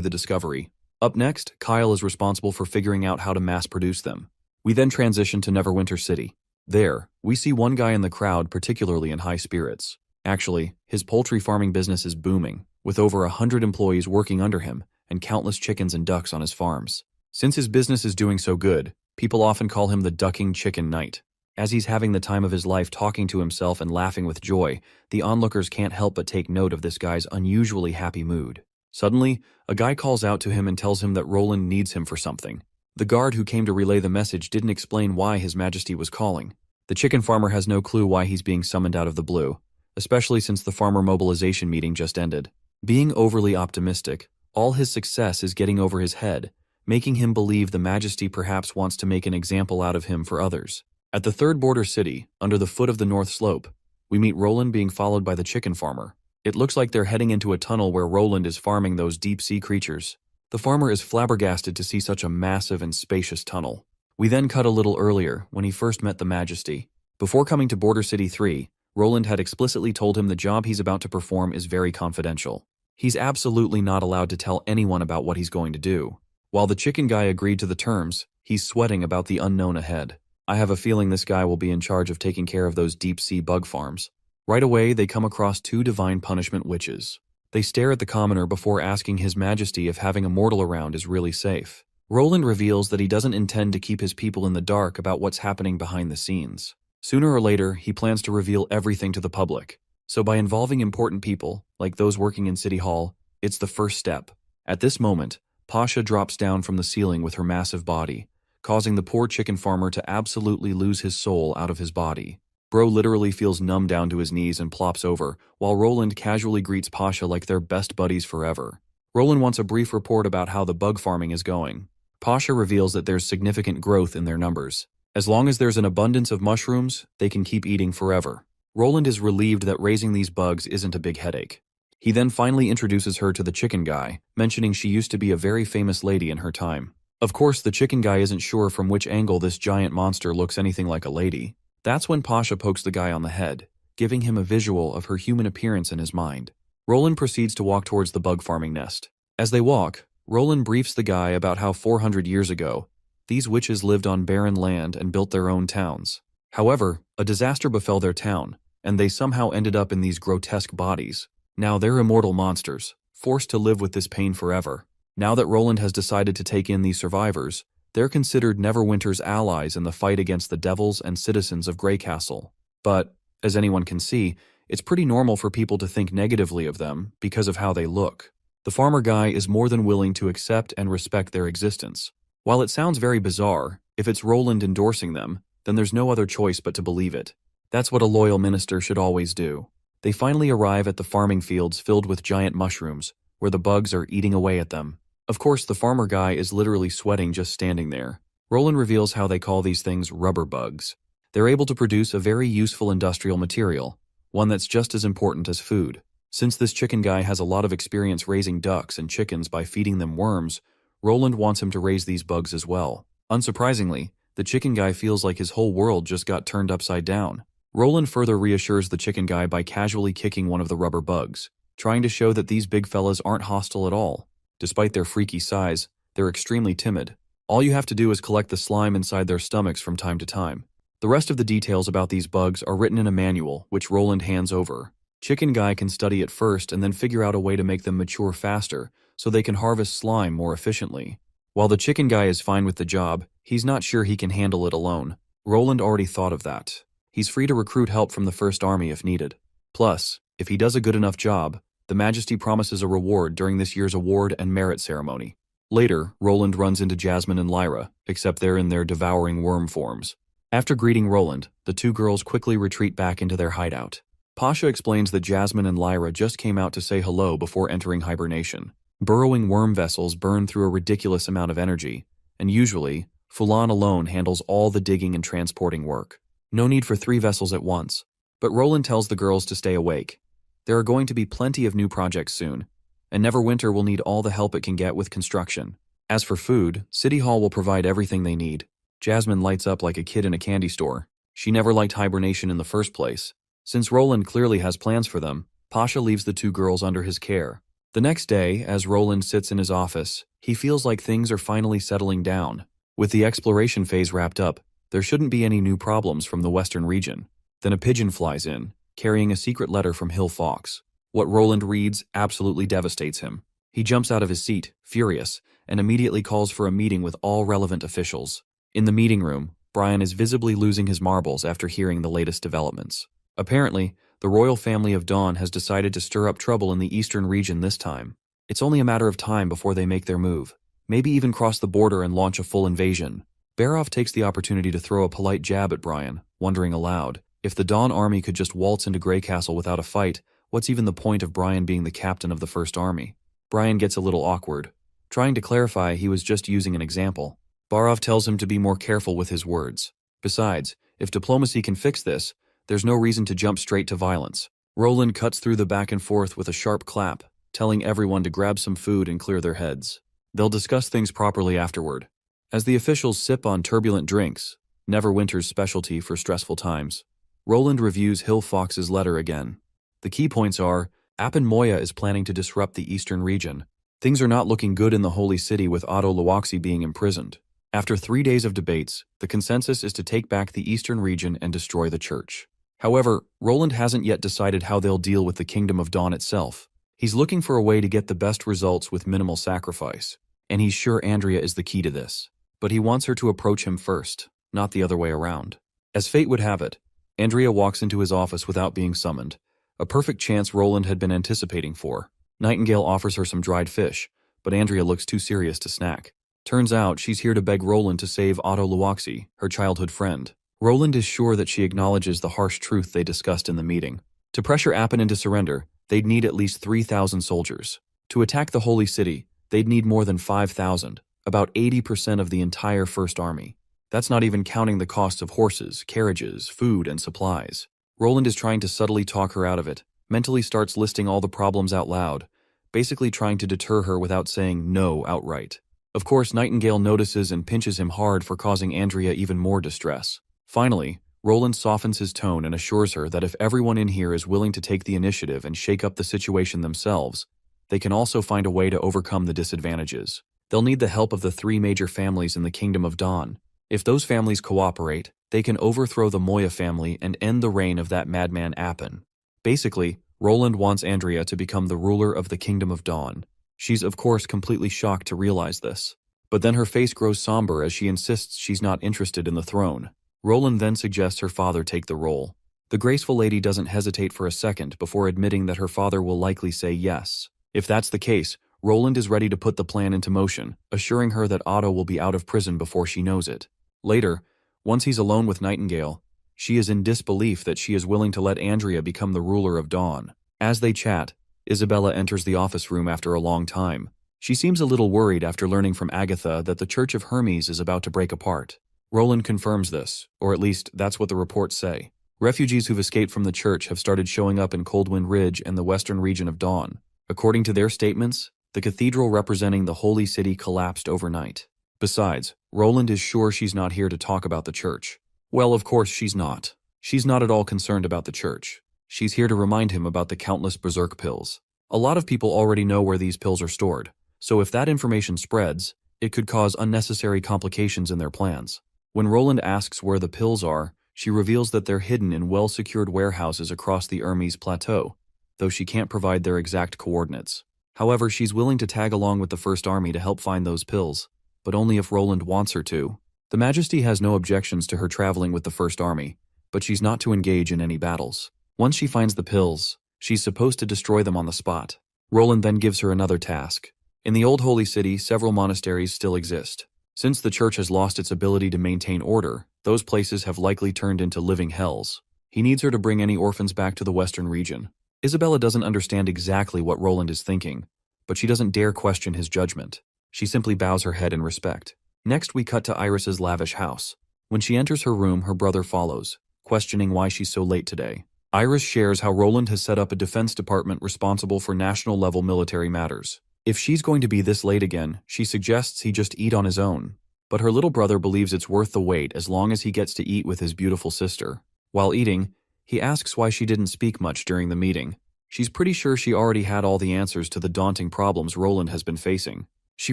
the discovery. Up next, Kyle is responsible for figuring out how to mass produce them. We then transition to Neverwinter City. There, we see one guy in the crowd particularly in high spirits. Actually, his poultry farming business is booming, with over 100 employees working under him and countless chickens and ducks on his farms. Since his business is doing so good, people often call him the Ducking Chicken Knight. As he's having the time of his life talking to himself and laughing with joy, the onlookers can't help but take note of this guy's unusually happy mood. Suddenly, a guy calls out to him and tells him that Roland needs him for something. The guard who came to relay the message didn't explain why His Majesty was calling. The chicken farmer has no clue why he's being summoned out of the blue, especially since the farmer mobilization meeting just ended. Being overly optimistic, all his success is getting over his head, making him believe the Majesty perhaps wants to make an example out of him for others. At the third border city, under the foot of the North Slope, we meet Roland being followed by the chicken farmer. It looks like they're heading into a tunnel where Roland is farming those deep-sea creatures. The farmer is flabbergasted to see such a massive and spacious tunnel. We then cut a little earlier, when he first met the Majesty. Before coming to Border City 3, Roland had explicitly told him the job he's about to perform is very confidential. He's absolutely not allowed to tell anyone about what he's going to do. While the chicken guy agreed to the terms, he's sweating about the unknown ahead. I have a feeling this guy will be in charge of taking care of those deep-sea bug farms. Right away, they come across two divine punishment witches. They stare at the commoner before asking His Majesty if having a mortal around is really safe. Roland reveals that he doesn't intend to keep his people in the dark about what's happening behind the scenes. Sooner or later, he plans to reveal everything to the public. So by involving important people, like those working in City Hall, it's the first step. At this moment, Pasha drops down from the ceiling with her massive body, causing the poor chicken farmer to absolutely lose his soul out of his body. Bro literally feels numb down to his knees and plops over, while Roland casually greets Pasha like they're best buddies forever. Roland wants a brief report about how the bug farming is going. Pasha reveals that there's significant growth in their numbers. As long as there's an abundance of mushrooms, they can keep eating forever. Roland is relieved that raising these bugs isn't a big headache. He then finally introduces her to the chicken guy, mentioning she used to be a very famous lady in her time. Of course, the chicken guy isn't sure from which angle this giant monster looks anything like a lady. That's when Pasha pokes the guy on the head, giving him a visual of her human appearance in his mind. Roland proceeds to walk towards the bug farming nest. As they walk, Roland briefs the guy about how 400 years ago, these witches lived on barren land and built their own towns. However, a disaster befell their town, and they somehow ended up in these grotesque bodies. Now they're immortal monsters, forced to live with this pain forever. Now that Roland has decided to take in these survivors, they're considered Neverwinter's allies in the fight against the devils and citizens of Grey Castle. But, as anyone can see, it's pretty normal for people to think negatively of them because of how they look. The farmer guy is more than willing to accept and respect their existence. While it sounds very bizarre, if it's Roland endorsing them, then there's no other choice but to believe it. That's what a loyal minister should always do. They finally arrive at the farming fields filled with giant mushrooms, where the bugs are eating away at them. Of course, the farmer guy is literally sweating just standing there. Roland reveals how they call these things rubber bugs. They're able to produce a very useful industrial material, one that's just as important as food. Since this chicken guy has a lot of experience raising ducks and chickens by feeding them worms, Roland wants him to raise these bugs as well. Unsurprisingly, the chicken guy feels like his whole world just got turned upside down. Roland further reassures the chicken guy by casually kicking one of the rubber bugs, trying to show that these big fellas aren't hostile at all. Despite their freaky size, they're extremely timid. All you have to do is collect the slime inside their stomachs from time to time. The rest of the details about these bugs are written in a manual, which Roland hands over. Chicken guy can study it first and then figure out a way to make them mature faster, so they can harvest slime more efficiently. While the chicken guy is fine with the job, he's not sure he can handle it alone. Roland already thought of that. He's free to recruit help from the First Army if needed. Plus, if he does a good enough job, the Majesty promises a reward during this year's award and merit ceremony. Later, Roland runs into Jasmine and Lyra, except they're in their devouring worm forms. After greeting Roland, the two girls quickly retreat back into their hideout. Pasha explains that Jasmine and Lyra just came out to say hello before entering hibernation. Burrowing worm vessels burn through a ridiculous amount of energy, and usually, Fulan alone handles all the digging and transporting work. No need for 3 vessels at once, but Roland tells the girls to stay awake. There are going to be plenty of new projects soon, and Neverwinter will need all the help it can get with construction. As for food, City Hall will provide everything they need. Jasmine lights up like a kid in a candy store. She never liked hibernation in the first place. Since Roland clearly has plans for them, Pasha leaves the 2 girls under his care. The next day, as Roland sits in his office, he feels like things are finally settling down. With the exploration phase wrapped up, there shouldn't be any new problems from the western region. Then a pigeon flies in, carrying a secret letter from Hill Fox. What Roland reads absolutely devastates him. He jumps out of his seat, furious, and immediately calls for a meeting with all relevant officials. In the meeting room, Brian is visibly losing his marbles after hearing the latest developments. Apparently, the royal family of Dawn has decided to stir up trouble in the eastern region this time. It's only a matter of time before they make their move. Maybe even cross the border and launch a full invasion. Barov takes the opportunity to throw a polite jab at Brian, wondering aloud, if the Dawn army could just waltz into Grey Castle without a fight, what's even the point of Brian being the captain of the First Army? Brian gets a little awkward. Trying to clarify, he was just using an example. Barov tells him to be more careful with his words. Besides, if diplomacy can fix this, there's no reason to jump straight to violence. Roland cuts through the back and forth with a sharp clap, telling everyone to grab some food and clear their heads. They'll discuss things properly afterward. As the officials sip on turbulent drinks, Neverwinter's specialty for stressful times, Roland reviews Hill Fox's letter again. The key points are, Apan Moya is planning to disrupt the eastern region. Things are not looking good in the Holy City with Otto Luoxi being imprisoned. After 3 days of debates, the consensus is to take back the eastern region and destroy the church. However, Roland hasn't yet decided how they'll deal with the Kingdom of Dawn itself. He's looking for a way to get the best results with minimal sacrifice, and he's sure Andrea is the key to this. But he wants her to approach him first, not the other way around. As fate would have it, Andrea walks into his office without being summoned, a perfect chance Roland had been anticipating for. Nightingale offers her some dried fish, but Andrea looks too serious to snack. Turns out she's here to beg Roland to save Otto Luoxi, her childhood friend. Roland is sure that she acknowledges the harsh truth they discussed in the meeting. To pressure Apan into surrender, they'd need at least 3,000 soldiers. To attack the Holy City, they'd need more than 5,000, about 80% of the entire First Army. That's not even counting the costs of horses, carriages, food, and supplies. Roland is trying to subtly talk her out of it, mentally starts listing all the problems out loud, basically trying to deter her without saying no outright. Of course, Nightingale notices and pinches him hard for causing Andrea even more distress. Finally, Roland softens his tone and assures her that if everyone in here is willing to take the initiative and shake up the situation themselves, they can also find a way to overcome the disadvantages. They'll need the help of the 3 major families in the Kingdom of Dawn. If those families cooperate, they can overthrow the Moya family and end the reign of that madman Apan. Basically, Roland wants Andrea to become the ruler of the Kingdom of Dawn. She's of course completely shocked to realize this. But then her face grows somber as she insists she's not interested in the throne. Roland then suggests her father take the role. The graceful lady doesn't hesitate for a second before admitting that her father will likely say yes. If that's the case, Roland is ready to put the plan into motion, assuring her that Otto will be out of prison before she knows it. Later, once he's alone with Nightingale, she is in disbelief that she is willing to let Andrea become the ruler of Dawn. As they chat, Isabella enters the office room after a long time. She seems a little worried after learning from Agatha that the Church of Hermes is about to break apart. Roland confirms this, or at least that's what the reports say. Refugees who've escaped from the church have started showing up in Coldwind Ridge and the western region of Dawn. According to their statements, the cathedral representing the Holy City collapsed overnight. Besides, Roland is sure she's not here to talk about the church. Well, of course she's not. She's not at all concerned about the church. She's here to remind him about the countless berserk pills. A lot of people already know where these pills are stored, so if that information spreads, it could cause unnecessary complications in their plans. When Roland asks where the pills are, she reveals that they're hidden in well-secured warehouses across the Hermes Plateau, though she can't provide their exact coordinates. However, she's willing to tag along with the First Army to help find those pills, but only if Roland wants her to. The Majesty has no objections to her traveling with the First Army, but she's not to engage in any battles. Once she finds the pills, she's supposed to destroy them on the spot. Roland then gives her another task. In the Old Holy City, several monasteries still exist. Since the church has lost its ability to maintain order, those places have likely turned into living hells. He needs her to bring any orphans back to the western region. Isabella doesn't understand exactly what Roland is thinking, but she doesn't dare question his judgment. She simply bows her head in respect. Next, we cut to Iris's lavish house. When she enters her room, her brother follows, questioning why she's so late today. Iris shares how Roland has set up a defense department responsible for national-level military matters. If she's going to be this late again, she suggests he just eat on his own. But her little brother believes it's worth the wait as long as he gets to eat with his beautiful sister. While eating, he asks why she didn't speak much during the meeting. She's pretty sure she already had all the answers to the daunting problems Roland has been facing. She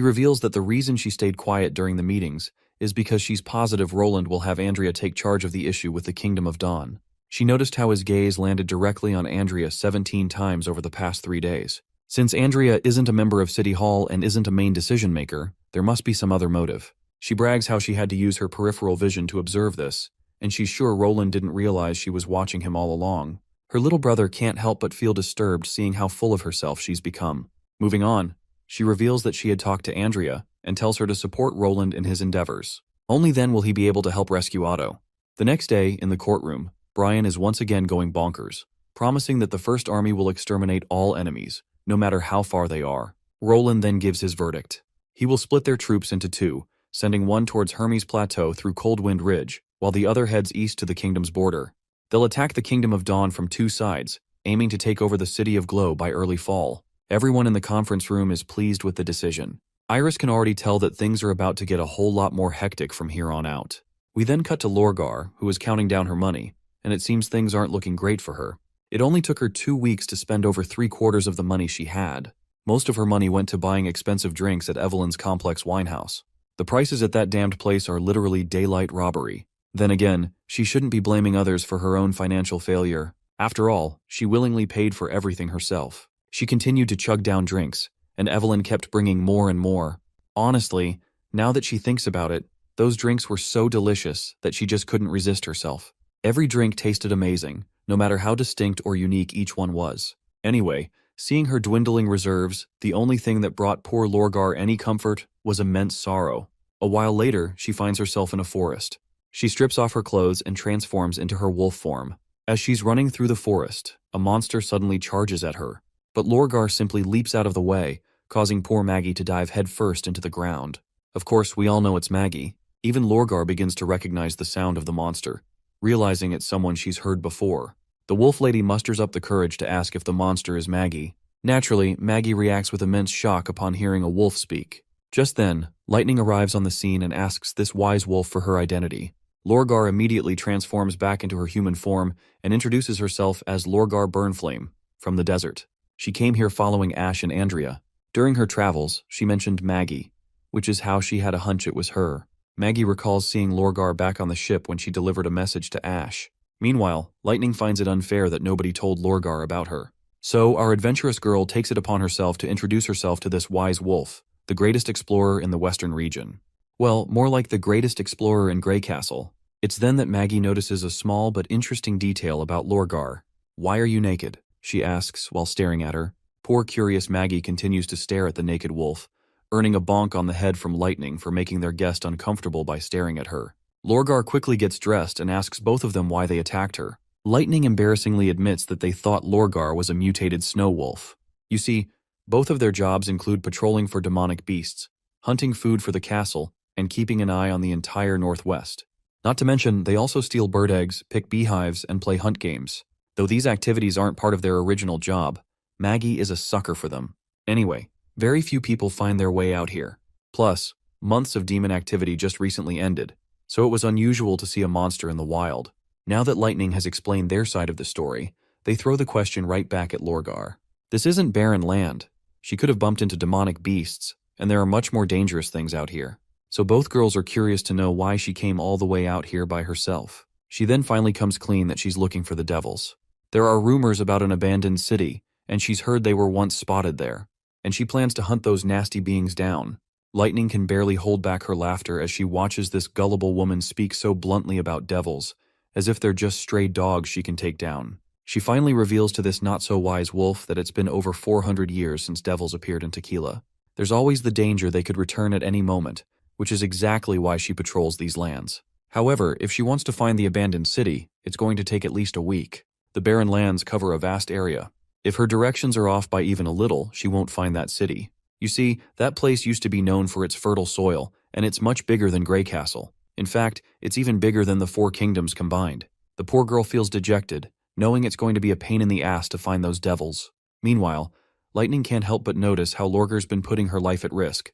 reveals that the reason she stayed quiet during the meetings is because she's positive Roland will have Andrea take charge of the issue with the Kingdom of Dawn. She noticed how his gaze landed directly on Andrea 17 times over the past 3 days. Since Andrea isn't a member of City Hall and isn't a main decision-maker, there must be some other motive. She brags how she had to use her peripheral vision to observe this, and she's sure Roland didn't realize she was watching him all along. Her little brother can't help but feel disturbed seeing how full of herself she's become. Moving on, She reveals that she had talked to Andrea and tells her to support Roland in his endeavors. Only then will he be able to help rescue Otto. The next day, in the courtroom, Brian is once again going bonkers, promising that the First Army will exterminate all enemies, no matter how far they are. Roland then gives his verdict. He will split their troops into two, sending one towards Hermes Plateau through Cold Wind Ridge, while the other heads east to the kingdom's border. They'll attack the Kingdom of Dawn from two sides, aiming to take over the City of Glow by early fall. Everyone in the conference room is pleased with the decision. Iris can already tell that things are about to get a whole lot more hectic from here on out. We then cut to Lorgar, who is counting down her money, and it seems things aren't looking great for her. It only took her 2 weeks to spend over 3/4 of the money she had. Most of her money went to buying expensive drinks at Evelyn's Complex Winehouse. The prices at that damned place are literally daylight robbery. Then again, she shouldn't be blaming others for her own financial failure. After all, she willingly paid for everything herself. She continued to chug down drinks, and Evelyn kept bringing more and more. Honestly, now that she thinks about it, those drinks were so delicious that she just couldn't resist herself. Every drink tasted amazing, no matter how distinct or unique each one was. Anyway, seeing her dwindling reserves, the only thing that brought poor Lorgar any comfort was immense sorrow. A while later, she finds herself in a forest. She strips off her clothes and transforms into her wolf form. As she's running through the forest, a monster suddenly charges at her. But Lorgar simply leaps out of the way, causing poor Maggie to dive headfirst into the ground. Of course, we all know it's Maggie. Even Lorgar begins to recognize the sound of the monster, realizing it's someone she's heard before. The wolf lady musters up the courage to ask if the monster is Maggie. Naturally, Maggie reacts with immense shock upon hearing a wolf speak. Just then, Lightning arrives on the scene and asks this wise wolf for her identity. Lorgar immediately transforms back into her human form and introduces herself as Lorgar Burnflame, from the desert. She came here following Ash and Andrea. During her travels, she mentioned Maggie, which is how she had a hunch it was her. Maggie recalls seeing Lorgar back on the ship when she delivered a message to Ash. Meanwhile, Lightning finds it unfair that nobody told Lorgar about her. So, our adventurous girl takes it upon herself to introduce herself to this wise wolf, the greatest explorer in the western region. Well, more like the greatest explorer in Grey Castle. It's then that Maggie notices a small but interesting detail about Lorgar. "Why are you naked?" she asks while staring at her. Poor curious Maggie continues to stare at the naked wolf, earning a bonk on the head from Lightning for making their guest uncomfortable by staring at her. Lorgar quickly gets dressed and asks both of them why they attacked her. Lightning embarrassingly admits that they thought Lorgar was a mutated snow wolf. You see, both of their jobs include patrolling for demonic beasts, hunting food for the castle, and keeping an eye on the entire Northwest. Not to mention, they also steal bird eggs, pick beehives, and play hunt games. Though these activities aren't part of their original job, Maggie is a sucker for them. Anyway, very few people find their way out here. Plus, months of demon activity just recently ended, so it was unusual to see a monster in the wild. Now that Lightning has explained their side of the story, they throw the question right back at Lorgar. This isn't barren land. She could have bumped into demonic beasts, and there are much more dangerous things out here. So both girls are curious to know why she came all the way out here by herself. She then finally comes clean that she's looking for the devils. There are rumors about an abandoned city, and she's heard they were once spotted there, and she plans to hunt those nasty beings down. Lightning can barely hold back her laughter as she watches this gullible woman speak so bluntly about devils, as if they're just stray dogs she can take down. She finally reveals to this not-so-wise wolf that it's been over 400 years since devils appeared in Tequila. There's always the danger they could return at any moment, which is exactly why she patrols these lands. However, if she wants to find the abandoned city, it's going to take at least a week. The barren lands cover a vast area. If her directions are off by even a little, she won't find that city. You see, that place used to be known for its fertile soil, and it's much bigger than Grey Castle. In fact, it's even bigger than the Four Kingdoms combined. The poor girl feels dejected, knowing it's going to be a pain in the ass to find those devils. Meanwhile, Lightning can't help but notice how Lorgar's been putting her life at risk.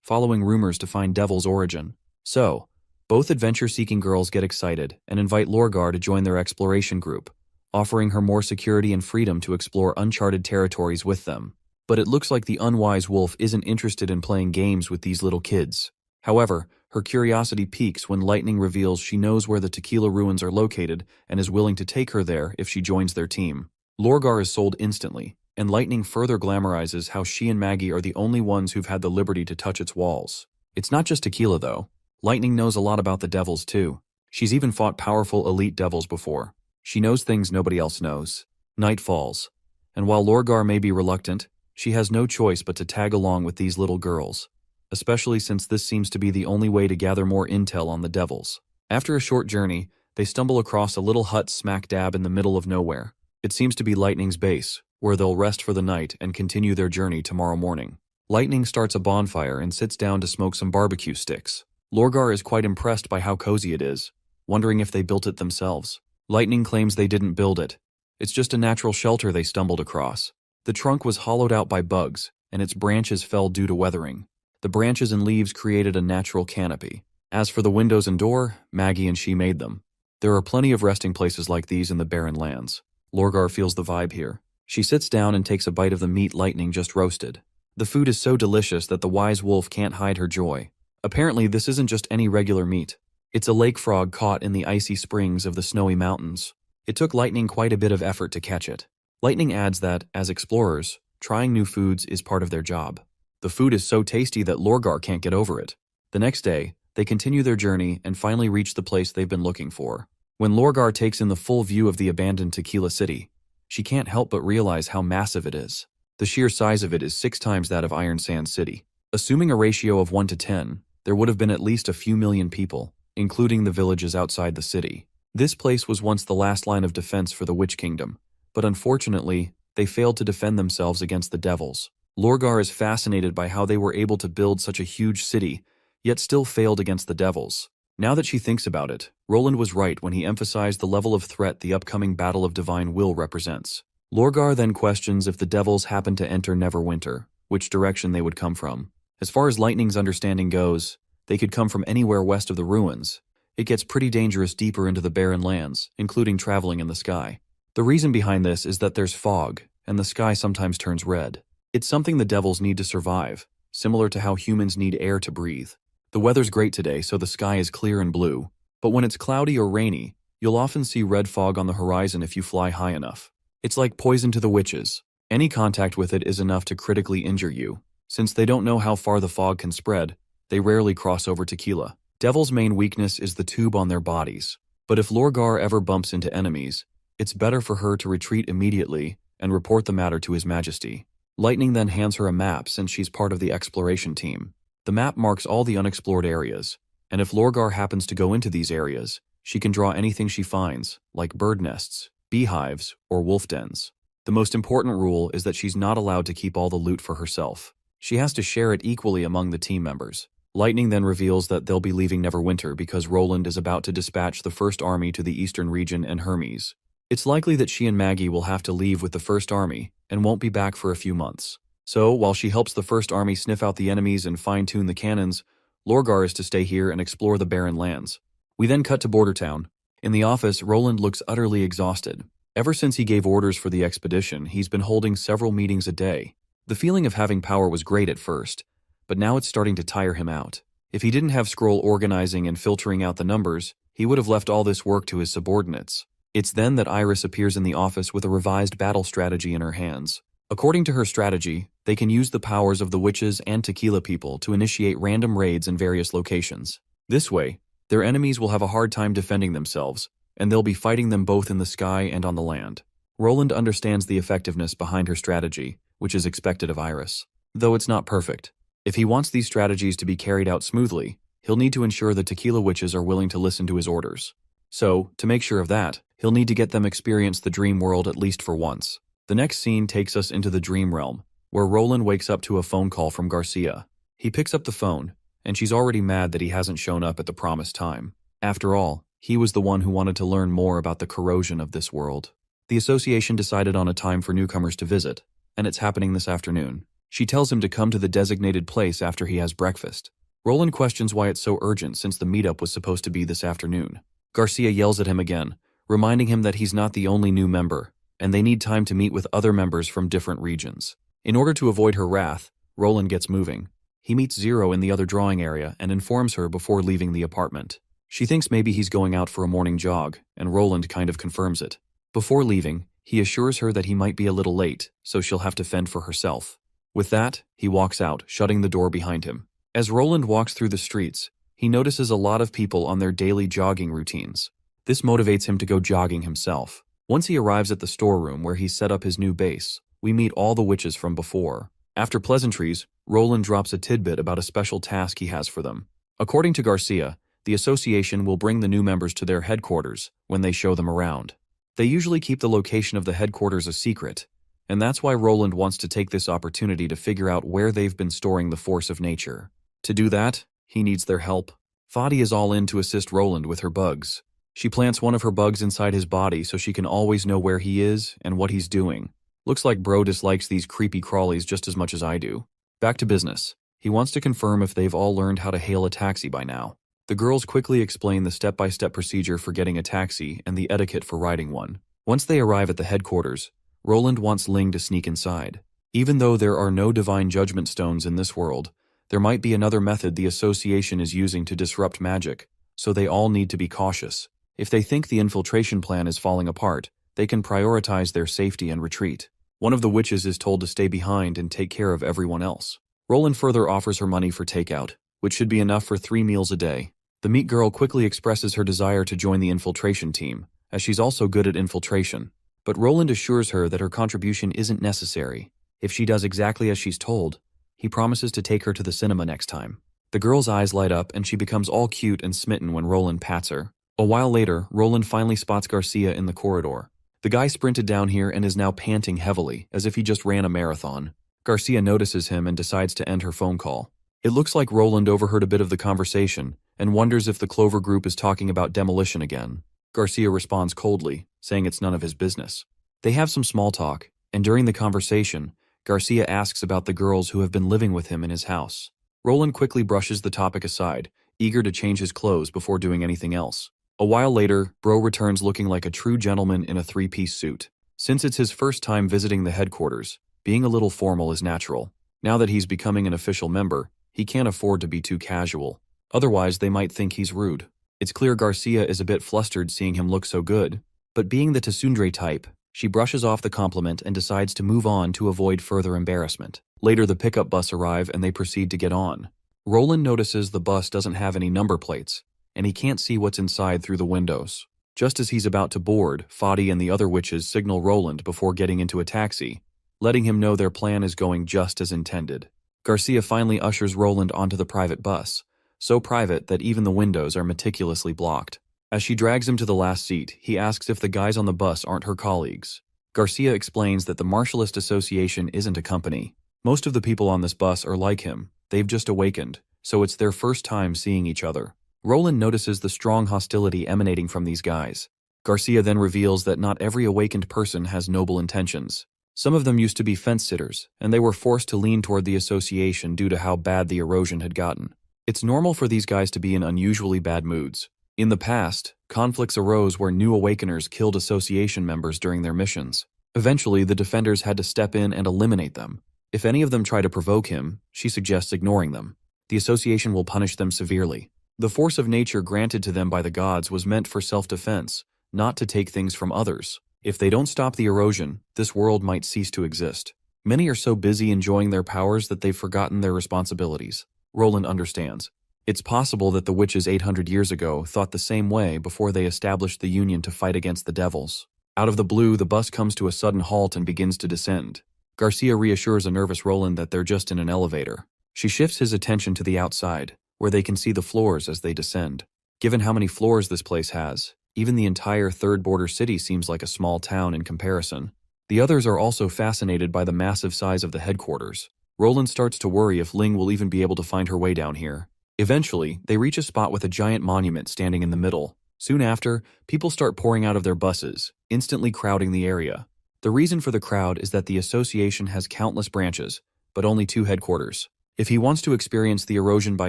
Following rumors to find Devil's origin. So, both adventure-seeking girls get excited and invite Lorgar to join their exploration group, offering her more security and freedom to explore uncharted territories with them. But it looks like the unwise wolf isn't interested in playing games with these little kids. However, her curiosity peaks when Lightning reveals she knows where the Tequila ruins are located and is willing to take her there if she joins their team. Lorgar is sold instantly, and Lightning further glamorizes how she and Maggie are the only ones who've had the liberty to touch its walls. It's not just Tequila, though. Lightning knows a lot about the devils, too. She's even fought powerful elite devils before. She knows things nobody else knows. Night falls. and while Lorgar may be reluctant, she has no choice but to tag along with these little girls, especially since this seems to be the only way to gather more intel on the devils. After a short journey, they stumble across a little hut smack dab in the middle of nowhere. It seems to be Lightning's base, where they'll rest for the night and continue their journey tomorrow morning. Lightning starts a bonfire and sits down to smoke some barbecue sticks. Lorgar is quite impressed by how cozy it is, wondering if they built it themselves. Lightning claims they didn't build it. It's just a natural shelter they stumbled across. The trunk was hollowed out by bugs, and its branches fell due to weathering. The branches and leaves created a natural canopy. As for the windows and door, Maggie and she made them. There are plenty of resting places like these in the barren lands. Lorgar feels the vibe here. She sits down and takes a bite of the meat Lightning just roasted. The food is so delicious that the wise wolf can't hide her joy. Apparently, this isn't just any regular meat. It's a lake frog caught in the icy springs of the snowy mountains. It took Lightning quite a bit of effort to catch it. Lightning adds that, as explorers, trying new foods is part of their job. The food is so tasty that Lorgar can't get over it. The next day, they continue their journey and finally reach the place they've been looking for. When Lorgar takes in the full view of the abandoned Tequila City, she can't help but realize how massive it is. The sheer size of it is 6 times that of Iron Sand City. Assuming a ratio of 1 to 10, there would have been at least a few million people, including the villages outside the city. This place was once the last line of defense for the Witch Kingdom, but unfortunately, they failed to defend themselves against the devils. Lorgar is fascinated by how they were able to build such a huge city, yet still failed against the devils. Now that she thinks about it, Roland was right when he emphasized the level of threat the upcoming Battle of Divine Will represents. Lorgar then questions if the devils happen to enter Neverwinter, which direction they would come from. As far as Lightning's understanding goes, they could come from anywhere west of the ruins. It gets pretty dangerous deeper into the barren lands, including traveling in the sky. The reason behind this is that there's fog, and the sky sometimes turns red. It's something the devils need to survive, similar to how humans need air to breathe. The weather's great today, so the sky is clear and blue, but when it's cloudy or rainy, you'll often see red fog on the horizon if you fly high enough. It's like poison to the witches. Any contact with it is enough to critically injure you. Since they don't know how far the fog can spread, they rarely cross over Tequila. Devils' main weakness is the tube on their bodies, but if Lorgar ever bumps into enemies, it's better for her to retreat immediately and report the matter to His Majesty. Lightning then hands her a map since she's part of the exploration team. The map marks all the unexplored areas, and if Lorgar happens to go into these areas, she can draw anything she finds, like bird nests, beehives, or wolf dens. The most important rule is that she's not allowed to keep all the loot for herself. She has to share it equally among the team members. Lightning then reveals that they'll be leaving Neverwinter because Roland is about to dispatch the First Army to the Eastern region and Hermes. It's likely that she and Maggie will have to leave with the First Army and won't be back for a few months. So, while she helps the First Army sniff out the enemies and fine-tune the cannons, Lorgar is to stay here and explore the barren lands. We then cut to Border Town. In the office, Roland looks utterly exhausted. Ever since he gave orders for the expedition, he's been holding several meetings a day. The feeling of having power was great at first, but now it's starting to tire him out. If he didn't have Scroll organizing and filtering out the numbers, he would have left all this work to his subordinates. It's then that Iris appears in the office with a revised battle strategy in her hands. According to her strategy, they can use the powers of the witches and Tequila people to initiate random raids in various locations. This way, their enemies will have a hard time defending themselves, and they'll be fighting them both in the sky and on the land. Roland understands the effectiveness behind her strategy, which is expected of Iris. Though it's not perfect. If he wants these strategies to be carried out smoothly, he'll need to ensure the Tequila witches are willing to listen to his orders. So, to make sure of that, he'll need to get them experience the dream world at least for once. The next scene takes us into the dream realm, where Roland wakes up to a phone call from Garcia. He picks up the phone, and she's already mad that he hasn't shown up at the promised time. After all, he was the one who wanted to learn more about the corrosion of this world. The association decided on a time for newcomers to visit, and it's happening this afternoon. She tells him to come to the designated place after he has breakfast. Roland questions why it's so urgent since the meetup was supposed to be this afternoon. Garcia yells at him again, reminding him that he's not the only new member, and they need time to meet with other members from different regions. In order to avoid her wrath, Roland gets moving. He meets Zero in the other drawing area and informs her before leaving the apartment. She thinks maybe he's going out for a morning jog, and Roland kind of confirms it. Before leaving, he assures her that he might be a little late, so she'll have to fend for herself. With that, he walks out, shutting the door behind him. As Roland walks through the streets, he notices a lot of people on their daily jogging routines. This motivates him to go jogging himself. Once he arrives at the storeroom where he's set up his new base, we meet all the witches from before. After pleasantries, Roland drops a tidbit about a special task he has for them. According to Garcia, the association will bring the new members to their headquarters when they show them around. They usually keep the location of the headquarters a secret, and that's why Roland wants to take this opportunity to figure out where they've been storing the force of nature. To do that, he needs their help. Fadi is all in to assist Roland with her bugs. She plants one of her bugs inside his body so she can always know where he is and what he's doing. Looks like bro dislikes these creepy crawlies just as much as I do. Back to business. He wants to confirm if they've all learned how to hail a taxi by now. The girls quickly explain the step-by-step procedure for getting a taxi and the etiquette for riding one. Once they arrive at the headquarters, Roland wants Ling to sneak inside. Even though there are no divine judgment stones in this world, there might be another method the association is using to disrupt magic, so they all need to be cautious. If they think the infiltration plan is falling apart, they can prioritize their safety and retreat. One of the witches is told to stay behind and take care of everyone else. Roland further offers her money for takeout, which should be enough for 3 meals a day. The meat girl quickly expresses her desire to join the infiltration team, as she's also good at infiltration. But Roland assures her that her contribution isn't necessary. If she does exactly as she's told, he promises to take her to the cinema next time. The girl's eyes light up and she becomes all cute and smitten when Roland pats her. A while later, Roland finally spots Garcia in the corridor. The guy sprinted down here and is now panting heavily, as if he just ran a marathon. Garcia notices him and decides to end her phone call. It looks like Roland overheard a bit of the conversation and wonders if the Clover group is talking about demolition again. Garcia responds coldly, saying it's none of his business. They have some small talk, and during the conversation, Garcia asks about the girls who have been living with him in his house. Roland quickly brushes the topic aside, eager to change his clothes before doing anything else. A while later, Bro returns looking like a true gentleman in a 3-piece suit. Since it's his first time visiting the headquarters, being a little formal is natural. Now that he's becoming an official member, he can't afford to be too casual. Otherwise, they might think he's rude. It's clear Garcia is a bit flustered seeing him look so good, but being the tsundere type, she brushes off the compliment and decides to move on to avoid further embarrassment. Later, the pickup bus arrive and they proceed to get on. Roland notices the bus doesn't have any number plates, and he can't see what's inside through the windows. Just as he's about to board, Fadi and the other witches signal Roland before getting into a taxi, letting him know their plan is going just as intended. Garcia finally ushers Roland onto the private bus, so private that even the windows are meticulously blocked. As she drags him to the last seat, he asks if the guys on the bus aren't her colleagues. Garcia explains that the Martialist Association isn't a company. Most of the people on this bus are like him. They've just awakened, so it's their first time seeing each other. Roland notices the strong hostility emanating from these guys. Garcia then reveals that not every awakened person has noble intentions. Some of them used to be fence-sitters, and they were forced to lean toward the association due to how bad the erosion had gotten. It's normal for these guys to be in unusually bad moods. In the past, conflicts arose where new awakeners killed association members during their missions. Eventually, the defenders had to step in and eliminate them. If any of them try to provoke him, she suggests ignoring them. The association will punish them severely. The force of nature granted to them by the gods was meant for self-defense, not to take things from others. If they don't stop the erosion, this world might cease to exist. Many are so busy enjoying their powers that they've forgotten their responsibilities. Roland understands. It's possible that the witches 800 years ago thought the same way before they established the Union to fight against the devils. Out of the blue, the bus comes to a sudden halt and begins to descend. Garcia reassures a nervous Roland that they're just in an elevator. She shifts his attention to the outside, where they can see the floors as they descend. Given how many floors this place has, even the entire third border city seems like a small town in comparison. The others are also fascinated by the massive size of the headquarters. Roland starts to worry if Ling will even be able to find her way down here. Eventually, they reach a spot with a giant monument standing in the middle. Soon after, people start pouring out of their buses, instantly crowding the area. The reason for the crowd is that the association has countless branches, but only 2 headquarters. If he wants to experience the erosion by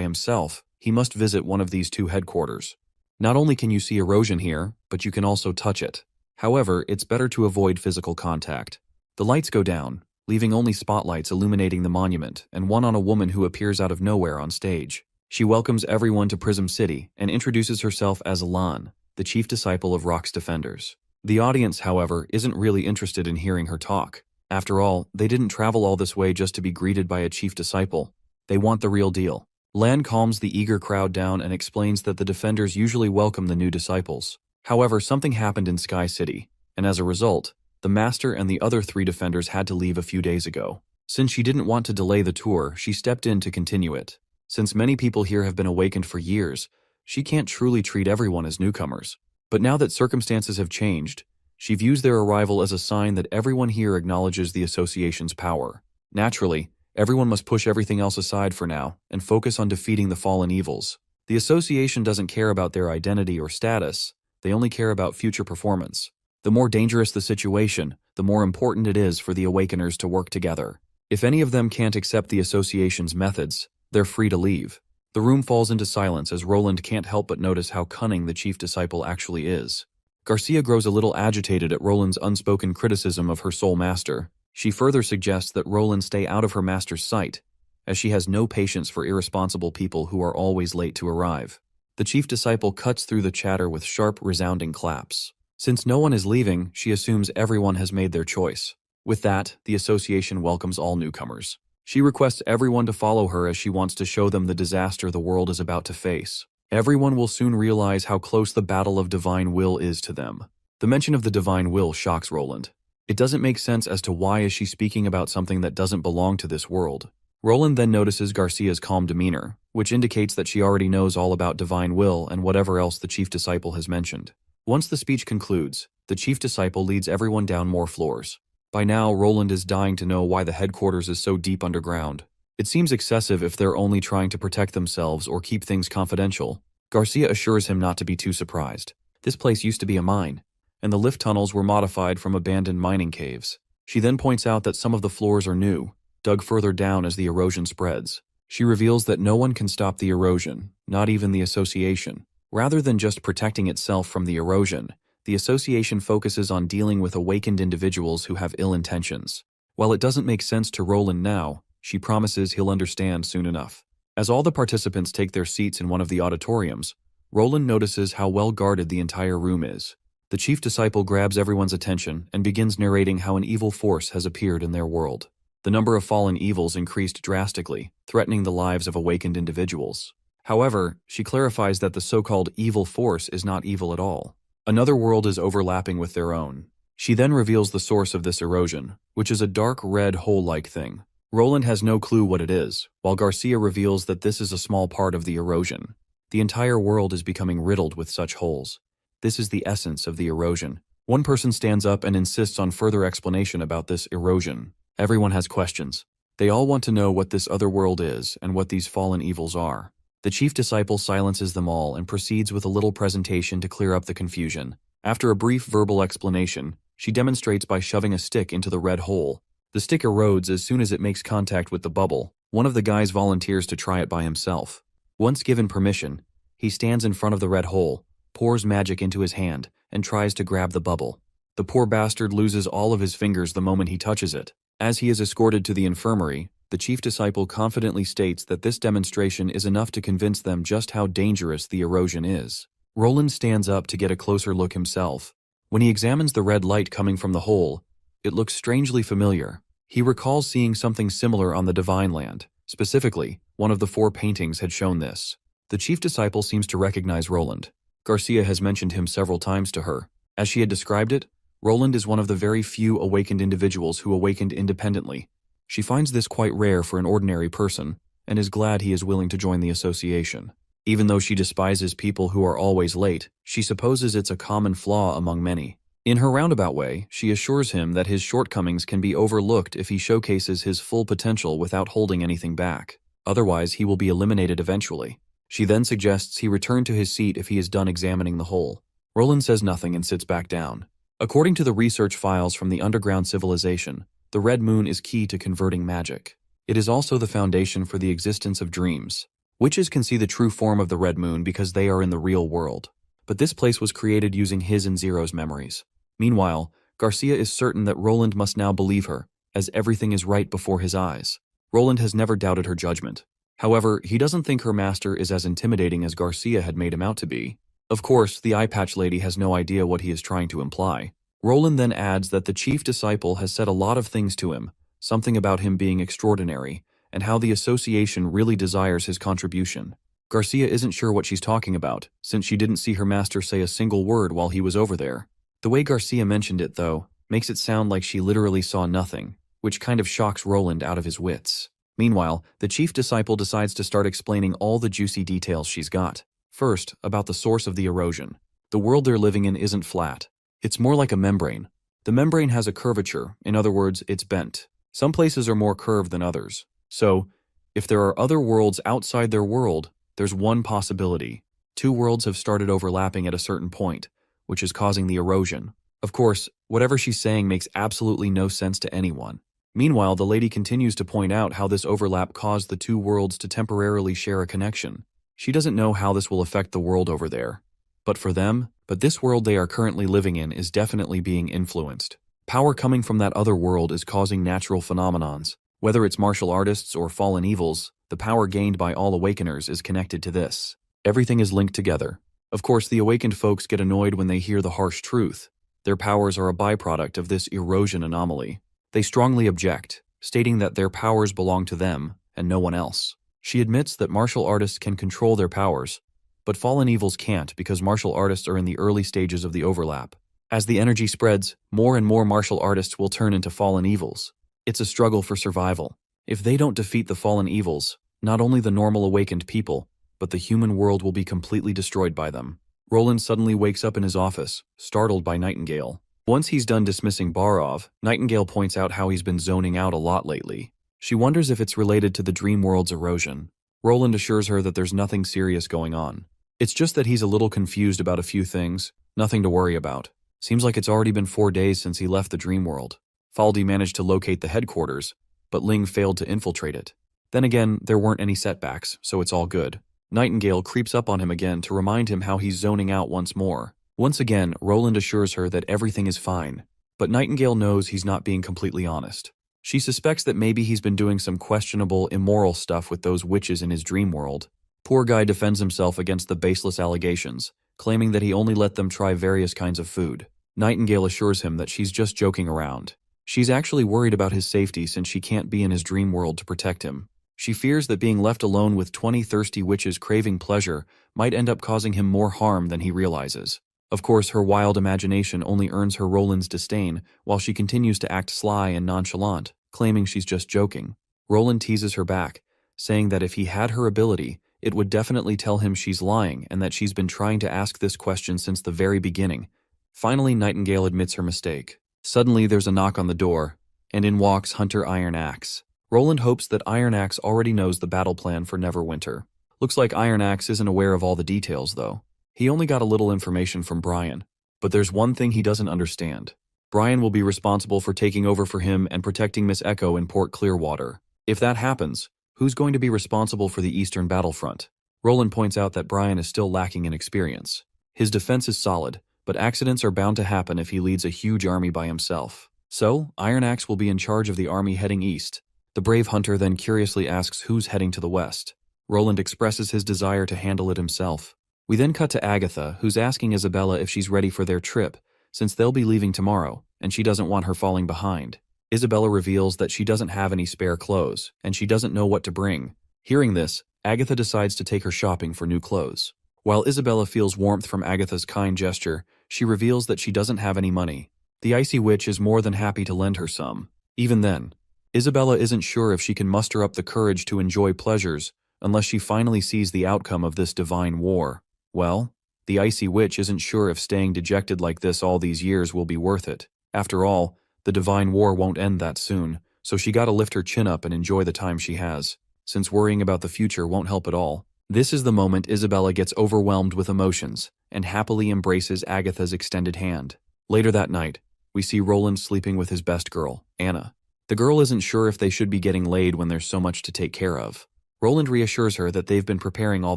himself, he must visit one of these 2 headquarters. Not only can you see erosion here, but you can also touch it. However, it's better to avoid physical contact. The lights go down, leaving only spotlights illuminating the monument and one on a woman who appears out of nowhere on stage. She welcomes everyone to Prism City and introduces herself as Lan, the chief disciple of Rock's defenders. The audience, however, isn't really interested in hearing her talk. After all, they didn't travel all this way just to be greeted by a chief disciple. They want the real deal. Lan calms the eager crowd down and explains that the defenders usually welcome the new disciples. However, something happened in Sky City. and as a result, the master and the other 3 defenders had to leave a few days ago. Since she didn't want to delay the tour, she stepped in to continue it. Since many people here have been awakened for years, she can't truly treat everyone as newcomers. But now that circumstances have changed, she views their arrival as a sign that everyone here acknowledges the association's power. Naturally, everyone must push everything else aside for now and focus on defeating the fallen evils. The association doesn't care about their identity or status, they only care about future performance. The more dangerous the situation, the more important it is for the Awakeners to work together. If any of them can't accept the association's methods, they're free to leave. The room falls into silence as Roland can't help but notice how cunning the chief disciple actually is. Garcia grows a little agitated at Roland's unspoken criticism of her soul master. She further suggests that Roland stay out of her master's sight, as she has no patience for irresponsible people who are always late to arrive. The chief disciple cuts through the chatter with sharp, resounding claps. Since no one is leaving, she assumes everyone has made their choice. With that, the association welcomes all newcomers. She requests everyone to follow her as she wants to show them the disaster the world is about to face. Everyone will soon realize how close the battle of divine will is to them. The mention of the divine will shocks Roland. It doesn't make sense as to why is she speaking about something that doesn't belong to this world. Roland then notices Garcia's calm demeanor, which indicates that she already knows all about divine will and whatever else the chief disciple has mentioned. Once the speech concludes, the chief disciple leads everyone down more floors. By now, Roland is dying to know why the headquarters is so deep underground. It seems excessive if they're only trying to protect themselves or keep things confidential. Garcia assures him not to be too surprised. This place used to be a mine, and the lift tunnels were modified from abandoned mining caves. She then points out that some of the floors are new, dug further down as the erosion spreads. She reveals that no one can stop the erosion, not even the association. Rather than just protecting itself from the erosion, the association focuses on dealing with awakened individuals who have ill intentions. While it doesn't make sense to Roland now, she promises he'll understand soon enough. As all the participants take their seats in one of the auditoriums, Roland notices how well guarded the entire room is. The chief disciple grabs everyone's attention and begins narrating how an evil force has appeared in their world. The number of fallen evils increased drastically, threatening the lives of awakened individuals. However, she clarifies that the so-called evil force is not evil at all. Another world is overlapping with their own. She then reveals the source of this erosion, which is a dark red hole-like thing. Roland has no clue what it is, while Garcia reveals that this is a small part of the erosion. The entire world is becoming riddled with such holes. This is the essence of the erosion. One person stands up and insists on further explanation about this erosion. Everyone has questions. They all want to know what this other world is and what these fallen evils are. The chief disciple silences them all and proceeds with a little presentation to clear up the confusion. After a brief verbal explanation, she demonstrates by shoving a stick into the red hole. The stick erodes as soon as it makes contact with the bubble. One of the guys volunteers to try it by himself. Once given permission, he stands in front of the red hole, pours magic into his hand, and tries to grab the bubble. The poor bastard loses all of his fingers the moment he touches it. As he is escorted to the infirmary, the chief disciple confidently states that this demonstration is enough to convince them just how dangerous the erosion is. Roland stands up to get a closer look himself. When he examines the red light coming from the hole, it looks strangely familiar. He recalls seeing something similar on the Divine Land. Specifically, one of the 4 paintings had shown this. The chief disciple seems to recognize Roland. Garcia has mentioned him several times to her. As she had described it, Roland is one of the very few awakened individuals who awakened independently. She finds this quite rare for an ordinary person, and is glad he is willing to join the association. Even though she despises people who are always late, she supposes it's a common flaw among many. In her roundabout way, she assures him that his shortcomings can be overlooked if he showcases his full potential without holding anything back. Otherwise, he will be eliminated eventually. She then suggests he return to his seat if he is done examining the hole. Roland says nothing and sits back down. According to the research files from the underground civilization, the red moon is key to converting magic. It is also the foundation for the existence of dreams. Witches can see the true form of the red moon because they are in the real world. But this place was created using his and Zero's memories. Meanwhile, Garcia is certain that Roland must now believe her, as everything is right before his eyes. Roland has never doubted her judgment. However, he doesn't think her master is as intimidating as Garcia had made him out to be. Of course, the eye patch lady has no idea what he is trying to imply. Roland then adds that the chief disciple has said a lot of things to him, something about him being extraordinary, and how the association really desires his contribution. Garcia isn't sure what she's talking about, since she didn't see her master say a single word while he was over there. The way Garcia mentioned it, though, makes it sound like she literally saw nothing, which kind of shocks Roland out of his wits. Meanwhile, the chief disciple decides to start explaining all the juicy details she's got. First, about the source of the erosion. The world they're living in isn't flat. It's more like a membrane. The membrane has a curvature, in other words, it's bent. Some places are more curved than others. So, if there are other worlds outside their world, there's one possibility. Two worlds have started overlapping at a certain point, which is causing the erosion. Of course, whatever she's saying makes absolutely no sense to anyone. Meanwhile, the lady continues to point out how this overlap caused the two worlds to temporarily share a connection. She doesn't know how this will affect the world over there. But this world they are currently living in is definitely being influenced. Power coming from that other world is causing natural phenomenons. Whether it's martial artists or fallen evils, the power gained by all awakeners is connected to this. Everything is linked together. Of course, the awakened folks get annoyed when they hear the harsh truth. Their powers are a byproduct of this erosion anomaly. They strongly object, stating that their powers belong to them and no one else. She admits that martial artists can control their powers, but fallen evils can't because martial artists are in the early stages of the overlap. As the energy spreads, more and more martial artists will turn into fallen evils. It's a struggle for survival. If they don't defeat the fallen evils, not only the normal awakened people, but the human world will be completely destroyed by them. Roland suddenly wakes up in his office, startled by Nightingale. Once he's done dismissing Barov, Nightingale points out how he's been zoning out a lot lately. She wonders if it's related to the dream world's erosion. Roland assures her that there's nothing serious going on. It's just that he's a little confused about a few things, nothing to worry about. Seems like it's already been 4 days since he left the dream world. Faldi managed to locate the headquarters, but Ling failed to infiltrate it. Then again, there weren't any setbacks, so it's all good. Nightingale creeps up on him again to remind him how he's zoning out once more. Once again, Roland assures her that everything is fine, but Nightingale knows he's not being completely honest. She suspects that maybe he's been doing some questionable, immoral stuff with those witches in his dream world. Poor guy defends himself against the baseless allegations, claiming that he only let them try various kinds of food. Nightingale assures him that she's just joking around. She's actually worried about his safety since she can't be in his dream world to protect him. She fears that being left alone with 20 thirsty witches craving pleasure might end up causing him more harm than he realizes. Of course, her wild imagination only earns her Roland's disdain while she continues to act sly and nonchalant, claiming she's just joking. Roland teases her back, saying that if he had her ability, it would definitely tell him she's lying and that she's been trying to ask this question since the very beginning. Finally, Nightingale admits her mistake. Suddenly, there's a knock on the door, and in walks Hunter Iron Axe. Roland hopes that Iron Axe already knows the battle plan for Neverwinter. Looks like Iron Axe isn't aware of all the details, though. He only got a little information from Brian, but there's one thing he doesn't understand. Brian will be responsible for taking over for him and protecting Miss Echo in Port Clearwater. If that happens, who's going to be responsible for the Eastern Battlefront? Roland points out that Brian is still lacking in experience. His defense is solid, but accidents are bound to happen if he leads a huge army by himself. So, Iron Axe will be in charge of the army heading east. The brave hunter then curiously asks who's heading to the west. Roland expresses his desire to handle it himself. We then cut to Agatha, who's asking Isabella if she's ready for their trip, since they'll be leaving tomorrow, and she doesn't want her falling behind. Isabella reveals that she doesn't have any spare clothes, and she doesn't know what to bring. Hearing this, Agatha decides to take her shopping for new clothes. While Isabella feels warmth from Agatha's kind gesture, she reveals that she doesn't have any money. The Icy Witch is more than happy to lend her some. Even then, Isabella isn't sure if she can muster up the courage to enjoy pleasures unless she finally sees the outcome of this divine war. Well, the Icy Witch isn't sure if staying dejected like this all these years will be worth it. After all, the divine war won't end that soon, so she gotta lift her chin up and enjoy the time she has, since worrying about the future won't help at all. This is the moment Isabella gets overwhelmed with emotions and happily embraces Agatha's extended hand. Later that night, we see Roland sleeping with his best girl, Anna. The girl isn't sure if they should be getting laid when there's so much to take care of. Roland reassures her that they've been preparing all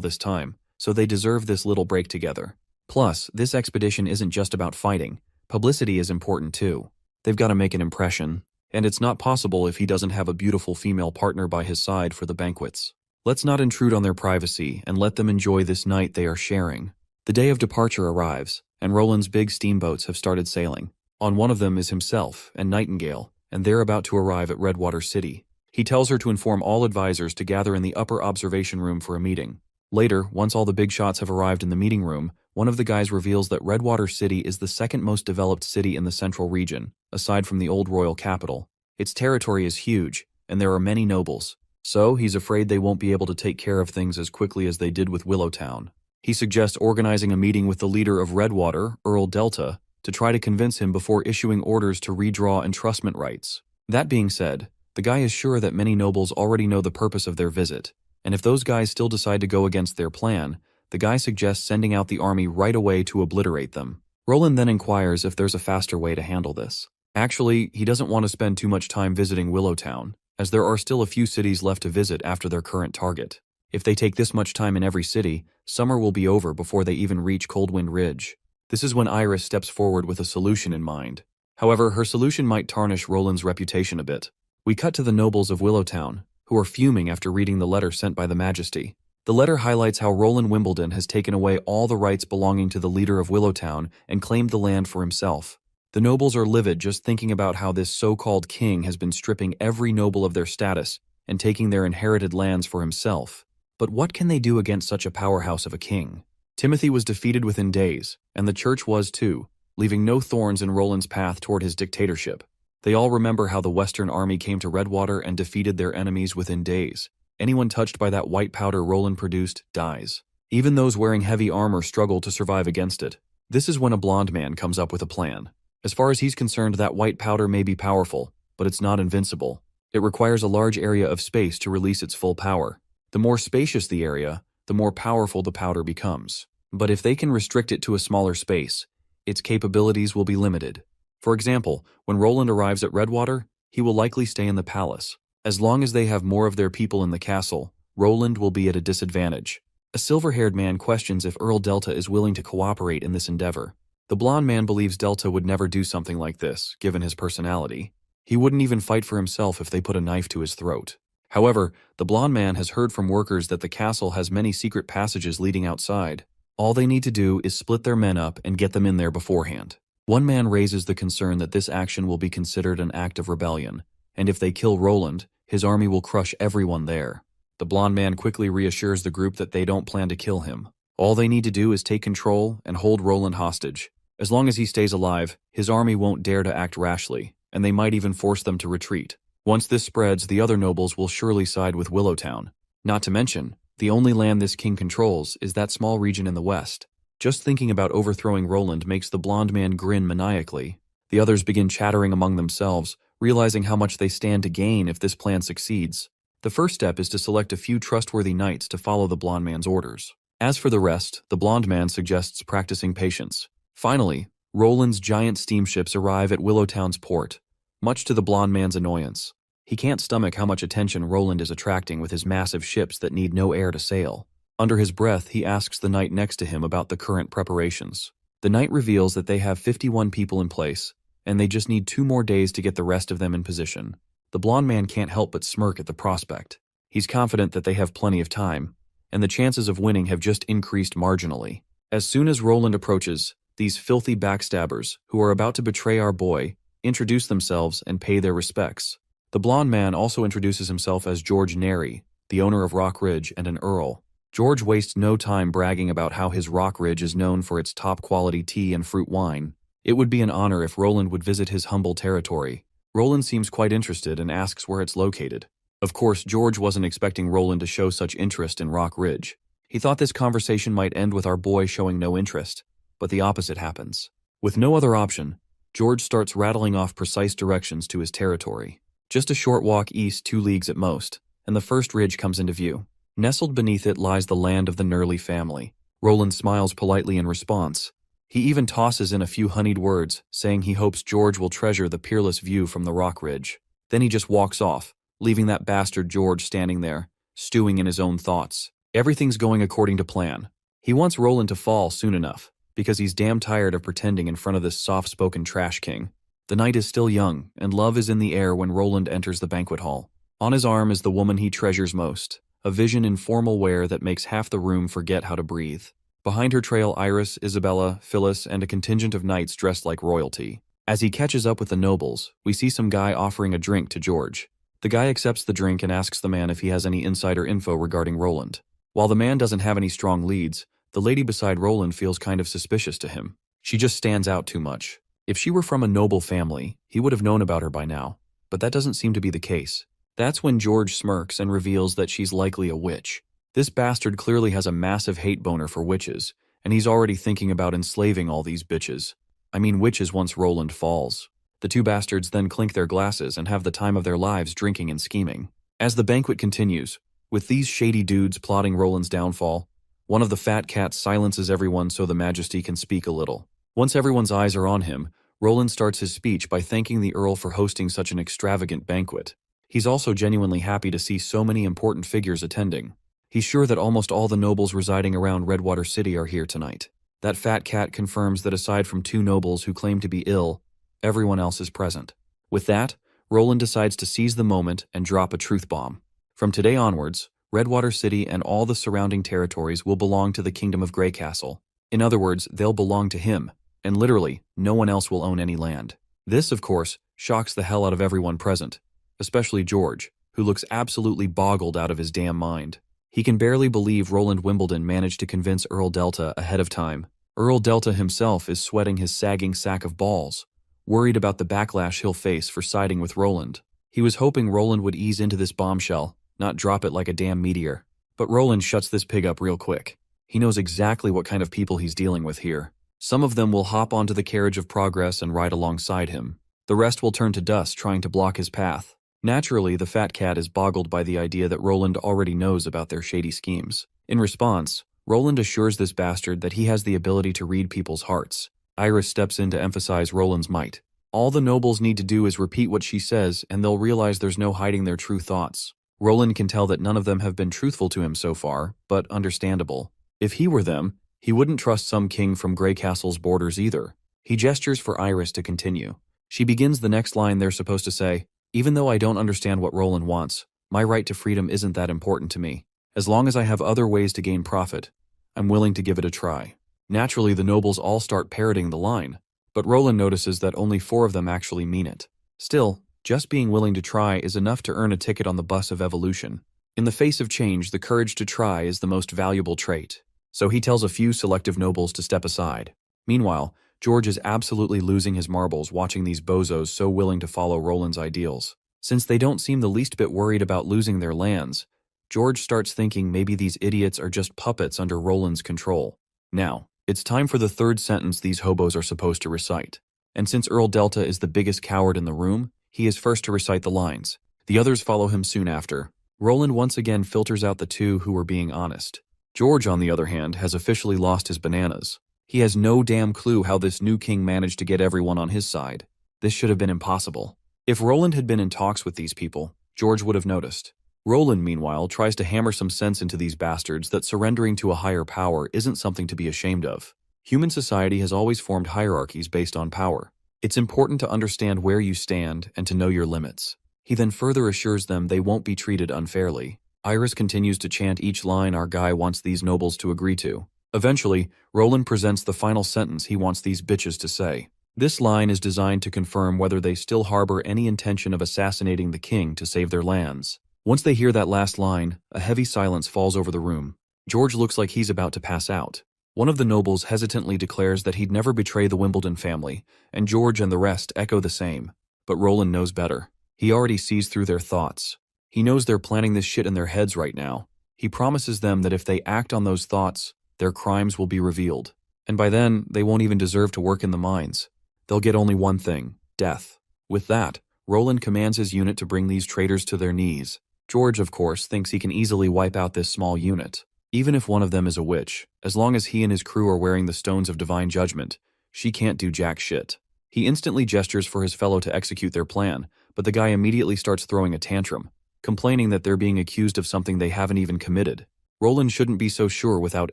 this time, so they deserve this little break together. Plus, this expedition isn't just about fighting. Publicity is important too. They've got to make an impression, and it's not possible if he doesn't have a beautiful female partner by his side for the banquets. Let's not intrude on their privacy and let them enjoy this night they are sharing. The day of departure arrives, and Roland's big steamboats have started sailing. On one of them is himself and Nightingale, and they're about to arrive at Redwater City. He tells her to inform all advisors to gather in the upper observation room for a meeting. Later, once all the big shots have arrived in the meeting room, one of the guys reveals that Redwater City is the second most developed city in the central region, aside from the old royal capital. Its territory is huge, and there are many nobles. So, he's afraid they won't be able to take care of things as quickly as they did with Willowtown. He suggests organizing a meeting with the leader of Redwater, Earl Delta, to try to convince him before issuing orders to redraw entrustment rights. That being said, the guy is sure that many nobles already know the purpose of their visit, and if those guys still decide to go against their plan, the guy suggests sending out the army right away to obliterate them. Roland then inquires if there's a faster way to handle this. Actually, he doesn't want to spend too much time visiting Willowtown, as there are still a few cities left to visit after their current target. If they take this much time in every city, summer will be over before they even reach Coldwind Ridge. This is when Iris steps forward with a solution in mind. However, her solution might tarnish Roland's reputation a bit. We cut to the nobles of Willowtown, who are fuming after reading the letter sent by the Majesty. The letter highlights how Roland Wimbledon has taken away all the rights belonging to the leader of Willowtown and claimed the land for himself. The nobles are livid just thinking about how this so-called king has been stripping every noble of their status and taking their inherited lands for himself. But what can they do against such a powerhouse of a king? Timothy was defeated within days, and the church was too, leaving no thorns in Roland's path toward his dictatorship. They all remember how the Western Army came to Redwater and defeated their enemies within days. Anyone touched by that white powder Roland produced dies. Even those wearing heavy armor struggle to survive against it. This is when a blonde man comes up with a plan. As far as he's concerned, that white powder may be powerful, but it's not invincible. It requires a large area of space to release its full power. The more spacious the area, the more powerful the powder becomes. But if they can restrict it to a smaller space, its capabilities will be limited. For example, when Roland arrives at Redwater, he will likely stay in the palace. As long as they have more of their people in the castle, Roland will be at a disadvantage. A silver-haired man questions if Earl Delta is willing to cooperate in this endeavor. The blonde man believes Delta would never do something like this, given his personality. He wouldn't even fight for himself if they put a knife to his throat. However, the blonde man has heard from workers that the castle has many secret passages leading outside. All they need to do is split their men up and get them in there beforehand. One man raises the concern that this action will be considered an act of rebellion, and if they kill Roland, his army will crush everyone there. The blonde man quickly reassures the group that they don't plan to kill him. All they need to do is take control and hold Roland hostage. As long as he stays alive, his army won't dare to act rashly, and they might even force them to retreat. Once this spreads, the other nobles will surely side with Willowtown. Not to mention, the only land this king controls is that small region in the west. Just thinking about overthrowing Roland makes the blonde man grin maniacally. The others begin chattering among themselves, realizing how much they stand to gain if this plan succeeds. The first step is to select a few trustworthy knights to follow the blonde man's orders. As for the rest, the blonde man suggests practicing patience. Finally, Roland's giant steamships arrive at Willowtown's port, much to the blonde man's annoyance. He can't stomach how much attention Roland is attracting with his massive ships that need no air to sail. Under his breath, he asks the knight next to him about the current preparations. The knight reveals that they have 51 people in place, and they just need 2 more days to get the rest of them in position. The blonde man can't help but smirk at the prospect. He's confident that they have plenty of time, and the chances of winning have just increased marginally. As soon as Roland approaches, these filthy backstabbers, who are about to betray our boy, introduce themselves and pay their respects. The blonde man also introduces himself as George Neri, the owner of Rock Ridge and an earl. George wastes no time bragging about how his Rock Ridge is known for its top-quality tea and fruit wine. It would be an honor if Roland would visit his humble territory. Roland seems quite interested and asks where it's located. Of course, George wasn't expecting Roland to show such interest in Rock Ridge. He thought this conversation might end with our boy showing no interest, but the opposite happens. With no other option, George starts rattling off precise directions to his territory. Just a short walk east 2 leagues at most, and the first ridge comes into view. Nestled beneath it lies the land of the Nurley family. Roland smiles politely in response. He even tosses in a few honeyed words, saying he hopes George will treasure the peerless view from the Rock Ridge. Then he just walks off, leaving that bastard George standing there, stewing in his own thoughts. Everything's going according to plan. He wants Roland to fall soon enough, because he's damn tired of pretending in front of this soft-spoken trash king. The night is still young, and love is in the air when Roland enters the banquet hall. On his arm is the woman he treasures most, a vision in formal wear that makes half the room forget how to breathe. Behind her trail Iris, Isabella, Phyllis, and a contingent of knights dressed like royalty. As he catches up with the nobles, we see some guy offering a drink to George. The guy accepts the drink and asks the man if he has any insider info regarding Roland. While the man doesn't have any strong leads, The lady beside Roland feels kind of suspicious to him. She just stands out too much. If she were from a noble family, he would have known about her by now, but that doesn't seem to be the case. That's when George smirks and reveals that she's likely a witch. This bastard clearly has a massive hate boner for witches, and he's already thinking about enslaving all these bitches. I mean witches once Roland falls. The two bastards then clink their glasses and have the time of their lives drinking and scheming. As the banquet continues, with these shady dudes plotting Roland's downfall, one of the fat cats silences everyone so the Majesty can speak a little. Once everyone's eyes are on him, Roland starts his speech by thanking the Earl for hosting such an extravagant banquet. He's also genuinely happy to see so many important figures attending. He's sure that almost all the nobles residing around Redwater City are here tonight. That fat cat confirms that aside from two nobles who claim to be ill, everyone else is present. With that, Roland decides to seize the moment and drop a truth bomb. From today onwards, Redwater City and all the surrounding territories will belong to the Kingdom of Greycastle. In other words, they'll belong to him, and literally, no one else will own any land. This, of course, shocks the hell out of everyone present, especially George, who looks absolutely boggled out of his damn mind. He can barely believe Roland Wimbledon managed to convince Earl Delta ahead of time. Earl Delta himself is sweating his sagging sack of balls, worried about the backlash he'll face for siding with Roland. He was hoping Roland would ease into this bombshell, not drop it like a damn meteor. But Roland shuts this pig up real quick. He knows exactly what kind of people he's dealing with here. Some of them will hop onto the carriage of progress and ride alongside him. The rest will turn to dust trying to block his path. Naturally, the fat cat is boggled by the idea that Roland already knows about their shady schemes. In response, Roland assures this bastard that he has the ability to read people's hearts. Iris steps in to emphasize Roland's might. All the nobles need to do is repeat what she says and they'll realize there's no hiding their true thoughts. Roland can tell that none of them have been truthful to him so far, but understandable. If he were them, he wouldn't trust some king from Greycastle's borders either. He gestures for Iris to continue. She begins the next line they're supposed to say, "Even though I don't understand what Roland wants, my right to freedom isn't that important to me. As long as I have other ways to gain profit, I'm willing to give it a try." Naturally, the nobles all start parroting the line, but Roland notices that only 4 of them actually mean it. Still, just being willing to try is enough to earn a ticket on the bus of evolution. In the face of change, the courage to try is the most valuable trait. So he tells a few selective nobles to step aside. Meanwhile, George is absolutely losing his marbles watching these bozos so willing to follow Roland's ideals. Since they don't seem the least bit worried about losing their lands, George starts thinking maybe these idiots are just puppets under Roland's control. Now, it's time for the 3rd sentence these hobos are supposed to recite. And since Earl Delta is the biggest coward in the room, he is first to recite the lines. The others follow him soon after. Roland once again filters out the 2 who were being honest. George, on the other hand, has officially lost his bananas. He has no damn clue how this new king managed to get everyone on his side. This should have been impossible. If Roland had been in talks with these people, George would have noticed. Roland, meanwhile, tries to hammer some sense into these bastards that surrendering to a higher power isn't something to be ashamed of. Human society has always formed hierarchies based on power. It's important to understand where you stand and to know your limits. He then further assures them they won't be treated unfairly. Iris continues to chant each line our guy wants these nobles to agree to. Eventually, Roland presents the final sentence he wants these bitches to say. This line is designed to confirm whether they still harbor any intention of assassinating the king to save their lands. Once they hear that last line, a heavy silence falls over the room. George looks like he's about to pass out. One of the nobles hesitantly declares that he'd never betray the Wimbledon family, and George and the rest echo the same. But Roland knows better. He already sees through their thoughts. He knows they're planning this shit in their heads right now. He promises them that if they act on those thoughts, their crimes will be revealed. And by then, they won't even deserve to work in the mines. They'll get only one thing: death. With that, Roland commands his unit to bring these traitors to their knees. George, of course, thinks he can easily wipe out this small unit. Even if one of them is a witch, as long as he and his crew are wearing the stones of divine judgment, she can't do jack shit. He instantly gestures for his fellow to execute their plan, but the guy immediately starts throwing a tantrum, complaining that they're being accused of something they haven't even committed. Roland shouldn't be so sure without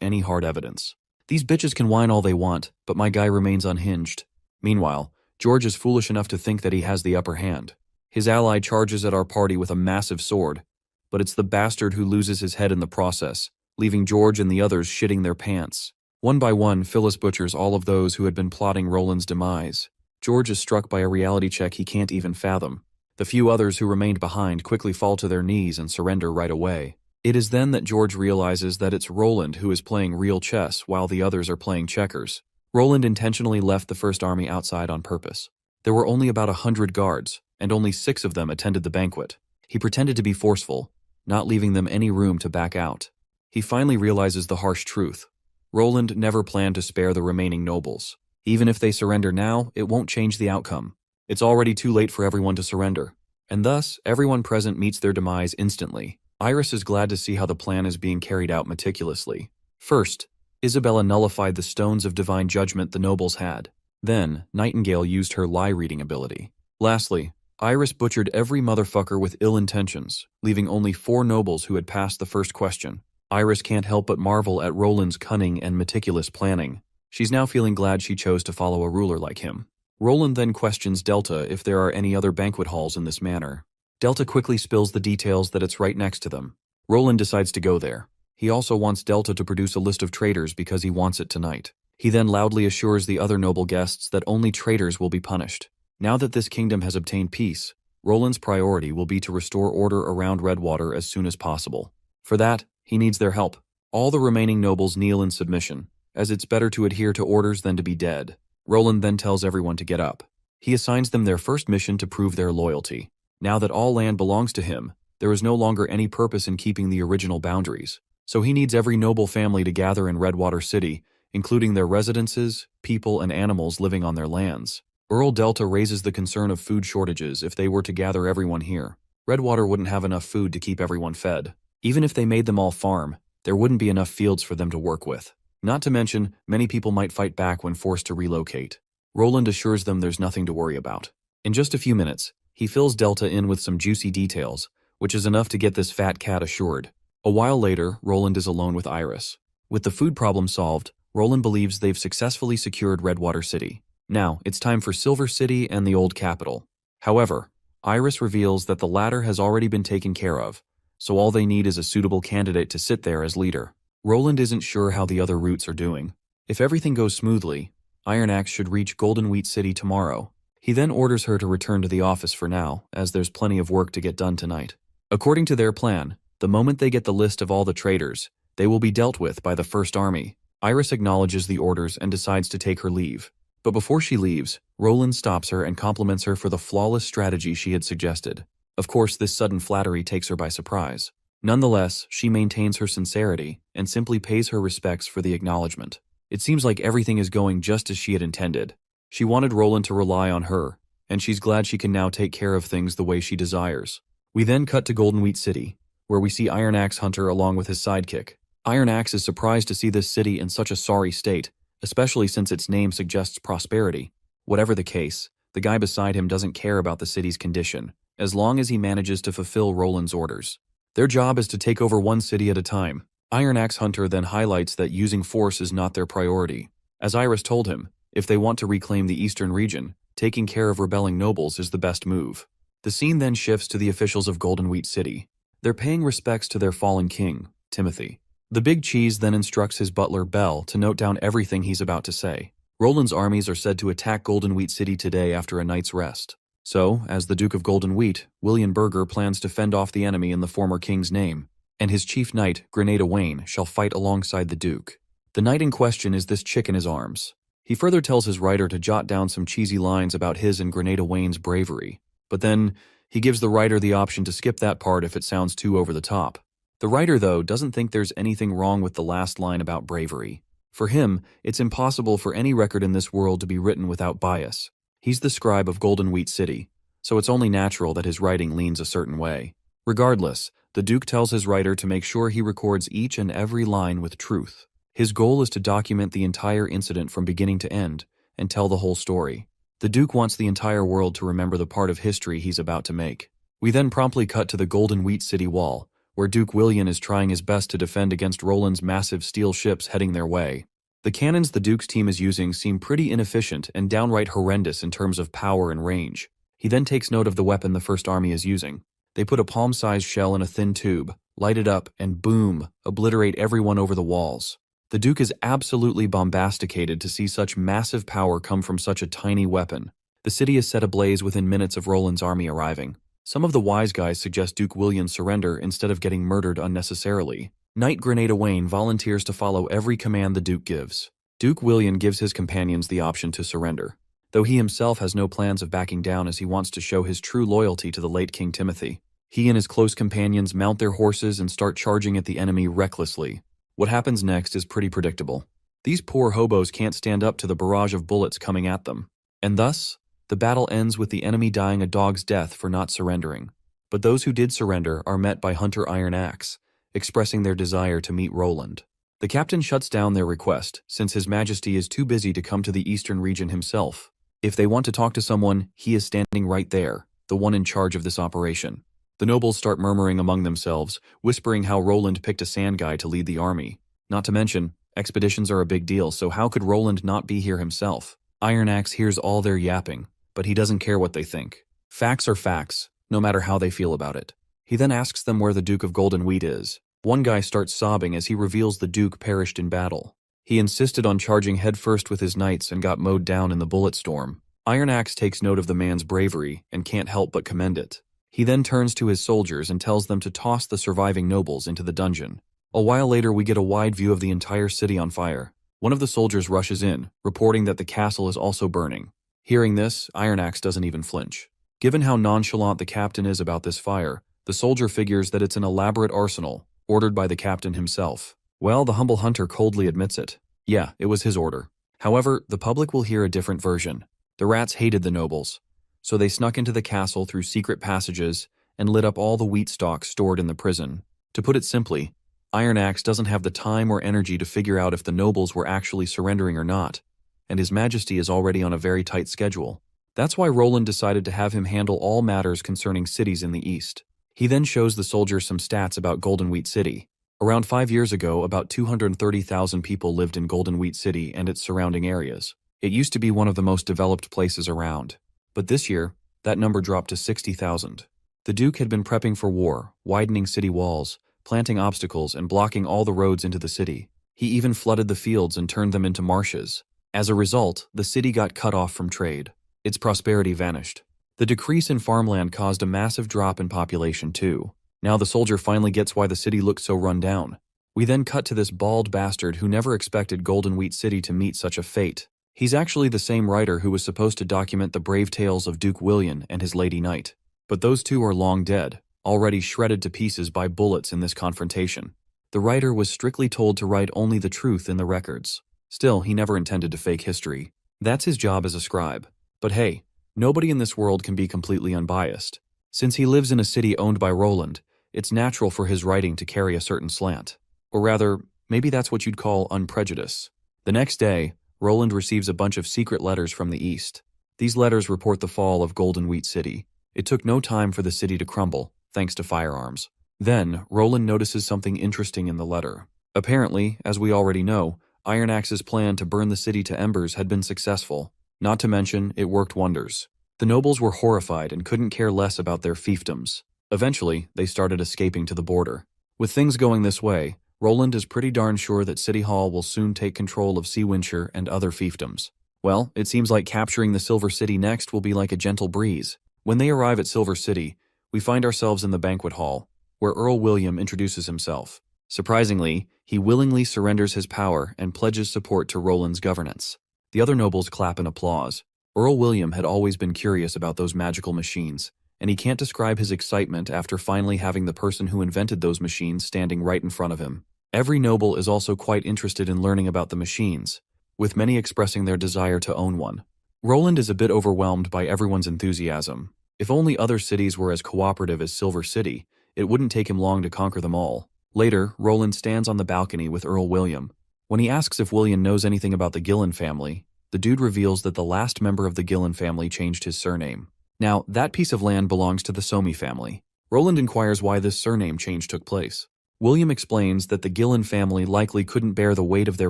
any hard evidence. These bitches can whine all they want, but my guy remains unhinged. Meanwhile, George is foolish enough to think that he has the upper hand. His ally charges at our party with a massive sword, but it's the bastard who loses his head in the process, leaving George and the others shitting their pants. One by one, Phyllis butchers all of those who had been plotting Roland's demise. George is struck by a reality check he can't even fathom. The few others who remained behind quickly fall to their knees and surrender right away. It is then that George realizes that it's Roland who is playing real chess while the others are playing checkers. Roland intentionally left the First Army outside on purpose. There were only about 100 guards, and only 6 of them attended the banquet. He pretended to be forceful, not leaving them any room to back out. He finally realizes the harsh truth. Roland never planned to spare the remaining nobles. Even if they surrender now, it won't change the outcome. It's already too late for everyone to surrender. And thus, everyone present meets their demise instantly. Iris is glad to see how the plan is being carried out meticulously. First, Isabella nullified the stones of divine judgment the nobles had. Then, Nightingale used her lie-reading ability. Lastly, Iris butchered every motherfucker with ill intentions, leaving only 4 nobles who had passed the first question. Iris can't help but marvel at Roland's cunning and meticulous planning. She's now feeling glad she chose to follow a ruler like him. Roland then questions Delta if there are any other banquet halls in this manor. Delta quickly spills the details that it's right next to them. Roland decides to go there. He also wants Delta to produce a list of traitors because he wants it tonight. He then loudly assures the other noble guests that only traitors will be punished. Now that this kingdom has obtained peace, Roland's priority will be to restore order around Redwater as soon as possible. For that, he needs their help. All the remaining nobles kneel in submission, as it's better to adhere to orders than to be dead. Roland then tells everyone to get up. He assigns them their first mission to prove their loyalty. Now that all land belongs to him, there is no longer any purpose in keeping the original boundaries. So he needs every noble family to gather in Redwater City, including their residences, people, and animals living on their lands. Earl Delta raises the concern of food shortages if they were to gather everyone here. Redwater wouldn't have enough food to keep everyone fed. Even if they made them all farm, there wouldn't be enough fields for them to work with. Not to mention, many people might fight back when forced to relocate. Roland assures them there's nothing to worry about. In just a few minutes, he fills Delta in with some juicy details, which is enough to get this fat cat assured. A while later, Roland is alone with Iris. With the food problem solved, Roland believes they've successfully secured Redwater City. Now, it's time for Silver City and the old capital. However, Iris reveals that the latter has already been taken care of, so all they need is a suitable candidate to sit there as leader. Roland isn't sure how the other routes are doing. If everything goes smoothly, Iron Axe should reach Golden Wheat City tomorrow. He then orders her to return to the office for now, as there's plenty of work to get done tonight. According to their plan, the moment they get the list of all the traitors, they will be dealt with by the First Army. Iris acknowledges the orders and decides to take her leave. But before she leaves, Roland stops her and compliments her for the flawless strategy she had suggested. Of course, this sudden flattery takes her by surprise. Nonetheless, she maintains her sincerity and simply pays her respects for the acknowledgement. It seems like everything is going just as she had intended. She wanted Roland to rely on her, and she's glad she can now take care of things the way she desires. We then cut to Golden Wheat City, where we see Iron Axe Hunter along with his sidekick. Iron Axe is surprised to see this city in such a sorry state, especially since its name suggests prosperity. Whatever the case, the guy beside him doesn't care about the city's condition, as long as he manages to fulfill Roland's orders. Their job is to take over one city at a time. Iron Axe Hunter then highlights that using force is not their priority. As Iris told him, if they want to reclaim the eastern region, taking care of rebelling nobles is the best move. The scene then shifts to the officials of Golden Wheat City. They're paying respects to their fallen king, Timothy. The Big Cheese then instructs his butler, Bell, to note down everything he's about to say. Roland's armies are said to attack Golden Wheat City today after a night's rest. So, as the Duke of Golden Wheat, William Berger plans to fend off the enemy in the former king's name, and his chief knight, Grenada Wayne, shall fight alongside the Duke. The knight in question is this chick in his arms. He further tells his writer to jot down some cheesy lines about his and Grenada Wayne's bravery, but then he gives the writer the option to skip that part if it sounds too over the top. The writer, though, doesn't think there's anything wrong with the last line about bravery. For him, it's impossible for any record in this world to be written without bias. He's the scribe of Golden Wheat City, so it's only natural that his writing leans a certain way. Regardless, the Duke tells his writer to make sure he records each and every line with truth. His goal is to document the entire incident from beginning to end and tell the whole story. The Duke wants the entire world to remember the part of history he's about to make. We then promptly cut to the Golden Wheat City wall, where Duke William is trying his best to defend against Roland's massive steel ships heading their way. The cannons the Duke's team is using seem pretty inefficient and downright horrendous in terms of power and range. He then takes note of the weapon the First Army is using. They put a palm-sized shell in a thin tube, light it up, and boom, obliterate everyone over the walls. The Duke is absolutely bombasticated to see such massive power come from such a tiny weapon. The city is set ablaze within minutes of Roland's army arriving. Some of the wise guys suggest Duke William surrender instead of getting murdered unnecessarily. Knight Grenada Wayne volunteers to follow every command the Duke gives. Duke William gives his companions the option to surrender, though he himself has no plans of backing down as he wants to show his true loyalty to the late King Timothy. He and his close companions mount their horses and start charging at the enemy recklessly. What happens next is pretty predictable. These poor hobos can't stand up to the barrage of bullets coming at them, and thus, the battle ends with the enemy dying a dog's death for not surrendering. But those who did surrender are met by Hunter Iron Axe, expressing their desire to meet Roland. The captain shuts down their request, since His Majesty is too busy to come to the eastern region himself. If they want to talk to someone, he is standing right there, the one in charge of this operation. The nobles start murmuring among themselves, whispering how Roland picked a sand guy to lead the army. Not to mention, expeditions are a big deal, so how could Roland not be here himself? Iron Axe hears all their yapping, but he doesn't care what they think. Facts are facts, no matter how they feel about it. He then asks them where the Duke of Golden Wheat is. One guy starts sobbing as he reveals the Duke perished in battle. He insisted on charging headfirst with his knights and got mowed down in the bullet storm. Iron Axe takes note of the man's bravery and can't help but commend it. He then turns to his soldiers and tells them to toss the surviving nobles into the dungeon. A while later, we get a wide view of the entire city on fire. One of the soldiers rushes in, reporting that the castle is also burning. Hearing this, Iron Axe doesn't even flinch. Given how nonchalant the captain is about this fire, the soldier figures that it's an elaborate arsenal, ordered by the captain himself. Well, the humble hunter coldly admits it. Yeah, it was his order. However, the public will hear a different version. The rats hated the nobles, so they snuck into the castle through secret passages and lit up all the wheat stocks stored in the prison. To put it simply, Iron Axe doesn't have the time or energy to figure out if the nobles were actually surrendering or not, and His Majesty is already on a very tight schedule. That's why Roland decided to have him handle all matters concerning cities in the east. He then shows the soldiers some stats about Golden Wheat City. Around 5 years ago, about 230,000 people lived in Golden Wheat City and its surrounding areas. It used to be one of the most developed places around. But this year, that number dropped to 60,000. The Duke had been prepping for war, widening city walls, planting obstacles, and blocking all the roads into the city. He even flooded the fields and turned them into marshes. As a result, the city got cut off from trade. Its prosperity vanished. The decrease in farmland caused a massive drop in population too. Now the soldier finally gets why the city looked so run down. We then cut to this bald bastard who never expected Golden Wheat City to meet such a fate. He's actually the same writer who was supposed to document the brave tales of Duke William and his Lady Knight. But those two are long dead, already shredded to pieces by bullets in this confrontation. The writer was strictly told to write only the truth in the records. Still, he never intended to fake history. That's his job as a scribe. But hey, nobody in this world can be completely unbiased. Since he lives in a city owned by Roland, it's natural for his writing to carry a certain slant. Or rather, maybe that's what you'd call unprejudice. The next day, Roland receives a bunch of secret letters from the east. These letters report the fall of Golden Wheat City. It took no time for the city to crumble, thanks to firearms. Then, Roland notices something interesting in the letter. Apparently, as we already know, Iron Axe's plan to burn the city to embers had been successful. Not to mention, it worked wonders. The nobles were horrified and couldn't care less about their fiefdoms. Eventually, they started escaping to the border. With things going this way, Roland is pretty darn sure that City Hall will soon take control of Seawinshire and other fiefdoms. Well, it seems like capturing the Silver City next will be like a gentle breeze. When they arrive at Silver City, we find ourselves in the banquet hall, where Earl William introduces himself. Surprisingly, he willingly surrenders his power and pledges support to Roland's governance. The other nobles clap in applause. Earl William had always been curious about those magical machines, and he can't describe his excitement after finally having the person who invented those machines standing right in front of him. Every noble is also quite interested in learning about the machines, with many expressing their desire to own one. Roland is a bit overwhelmed by everyone's enthusiasm. If only other cities were as cooperative as Silver City, it wouldn't take him long to conquer them all. Later, Roland stands on the balcony with Earl William. When he asks if William knows anything about the Gillen family, the dude reveals that the last member of the Gillen family changed his surname. Now, that piece of land belongs to the Somi family. Roland inquires why this surname change took place. William explains that the Gillen family likely couldn't bear the weight of their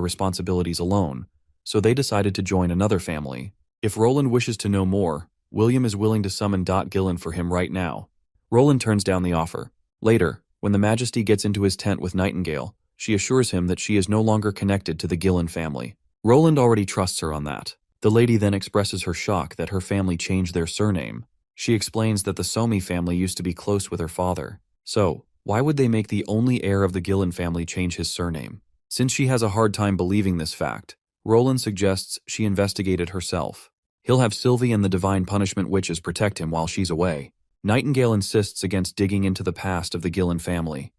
responsibilities alone, so they decided to join another family. If Roland wishes to know more, William is willing to summon Gillen for him right now. Roland turns down the offer. Later, when the Majesty gets into his tent with Nightingale, she assures him that she is no longer connected to the Gillen family. Roland already trusts her on that. The lady then expresses her shock that her family changed their surname. She explains that the Somi family used to be close with her father. So, why would they make the only heir of the Gillen family change his surname? Since she has a hard time believing this fact, Roland suggests she investigate it herself. He'll have Sylvie and the Divine Punishment Witches protect him while she's away. Nightingale insists against digging into the past of the Gillen family,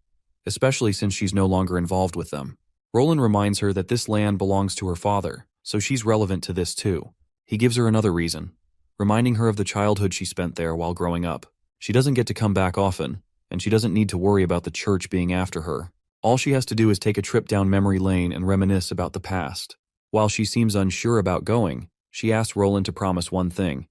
especially since she's no longer involved with them. Roland reminds her that this land belongs to her father, so she's relevant to this too. He gives her another reason, reminding her of the childhood she spent there while growing up. She doesn't get to come back often, and she doesn't need to worry about the church being after her. All she has to do is take a trip down memory lane and reminisce about the past. While she seems unsure about going, she asks Roland to promise one thing.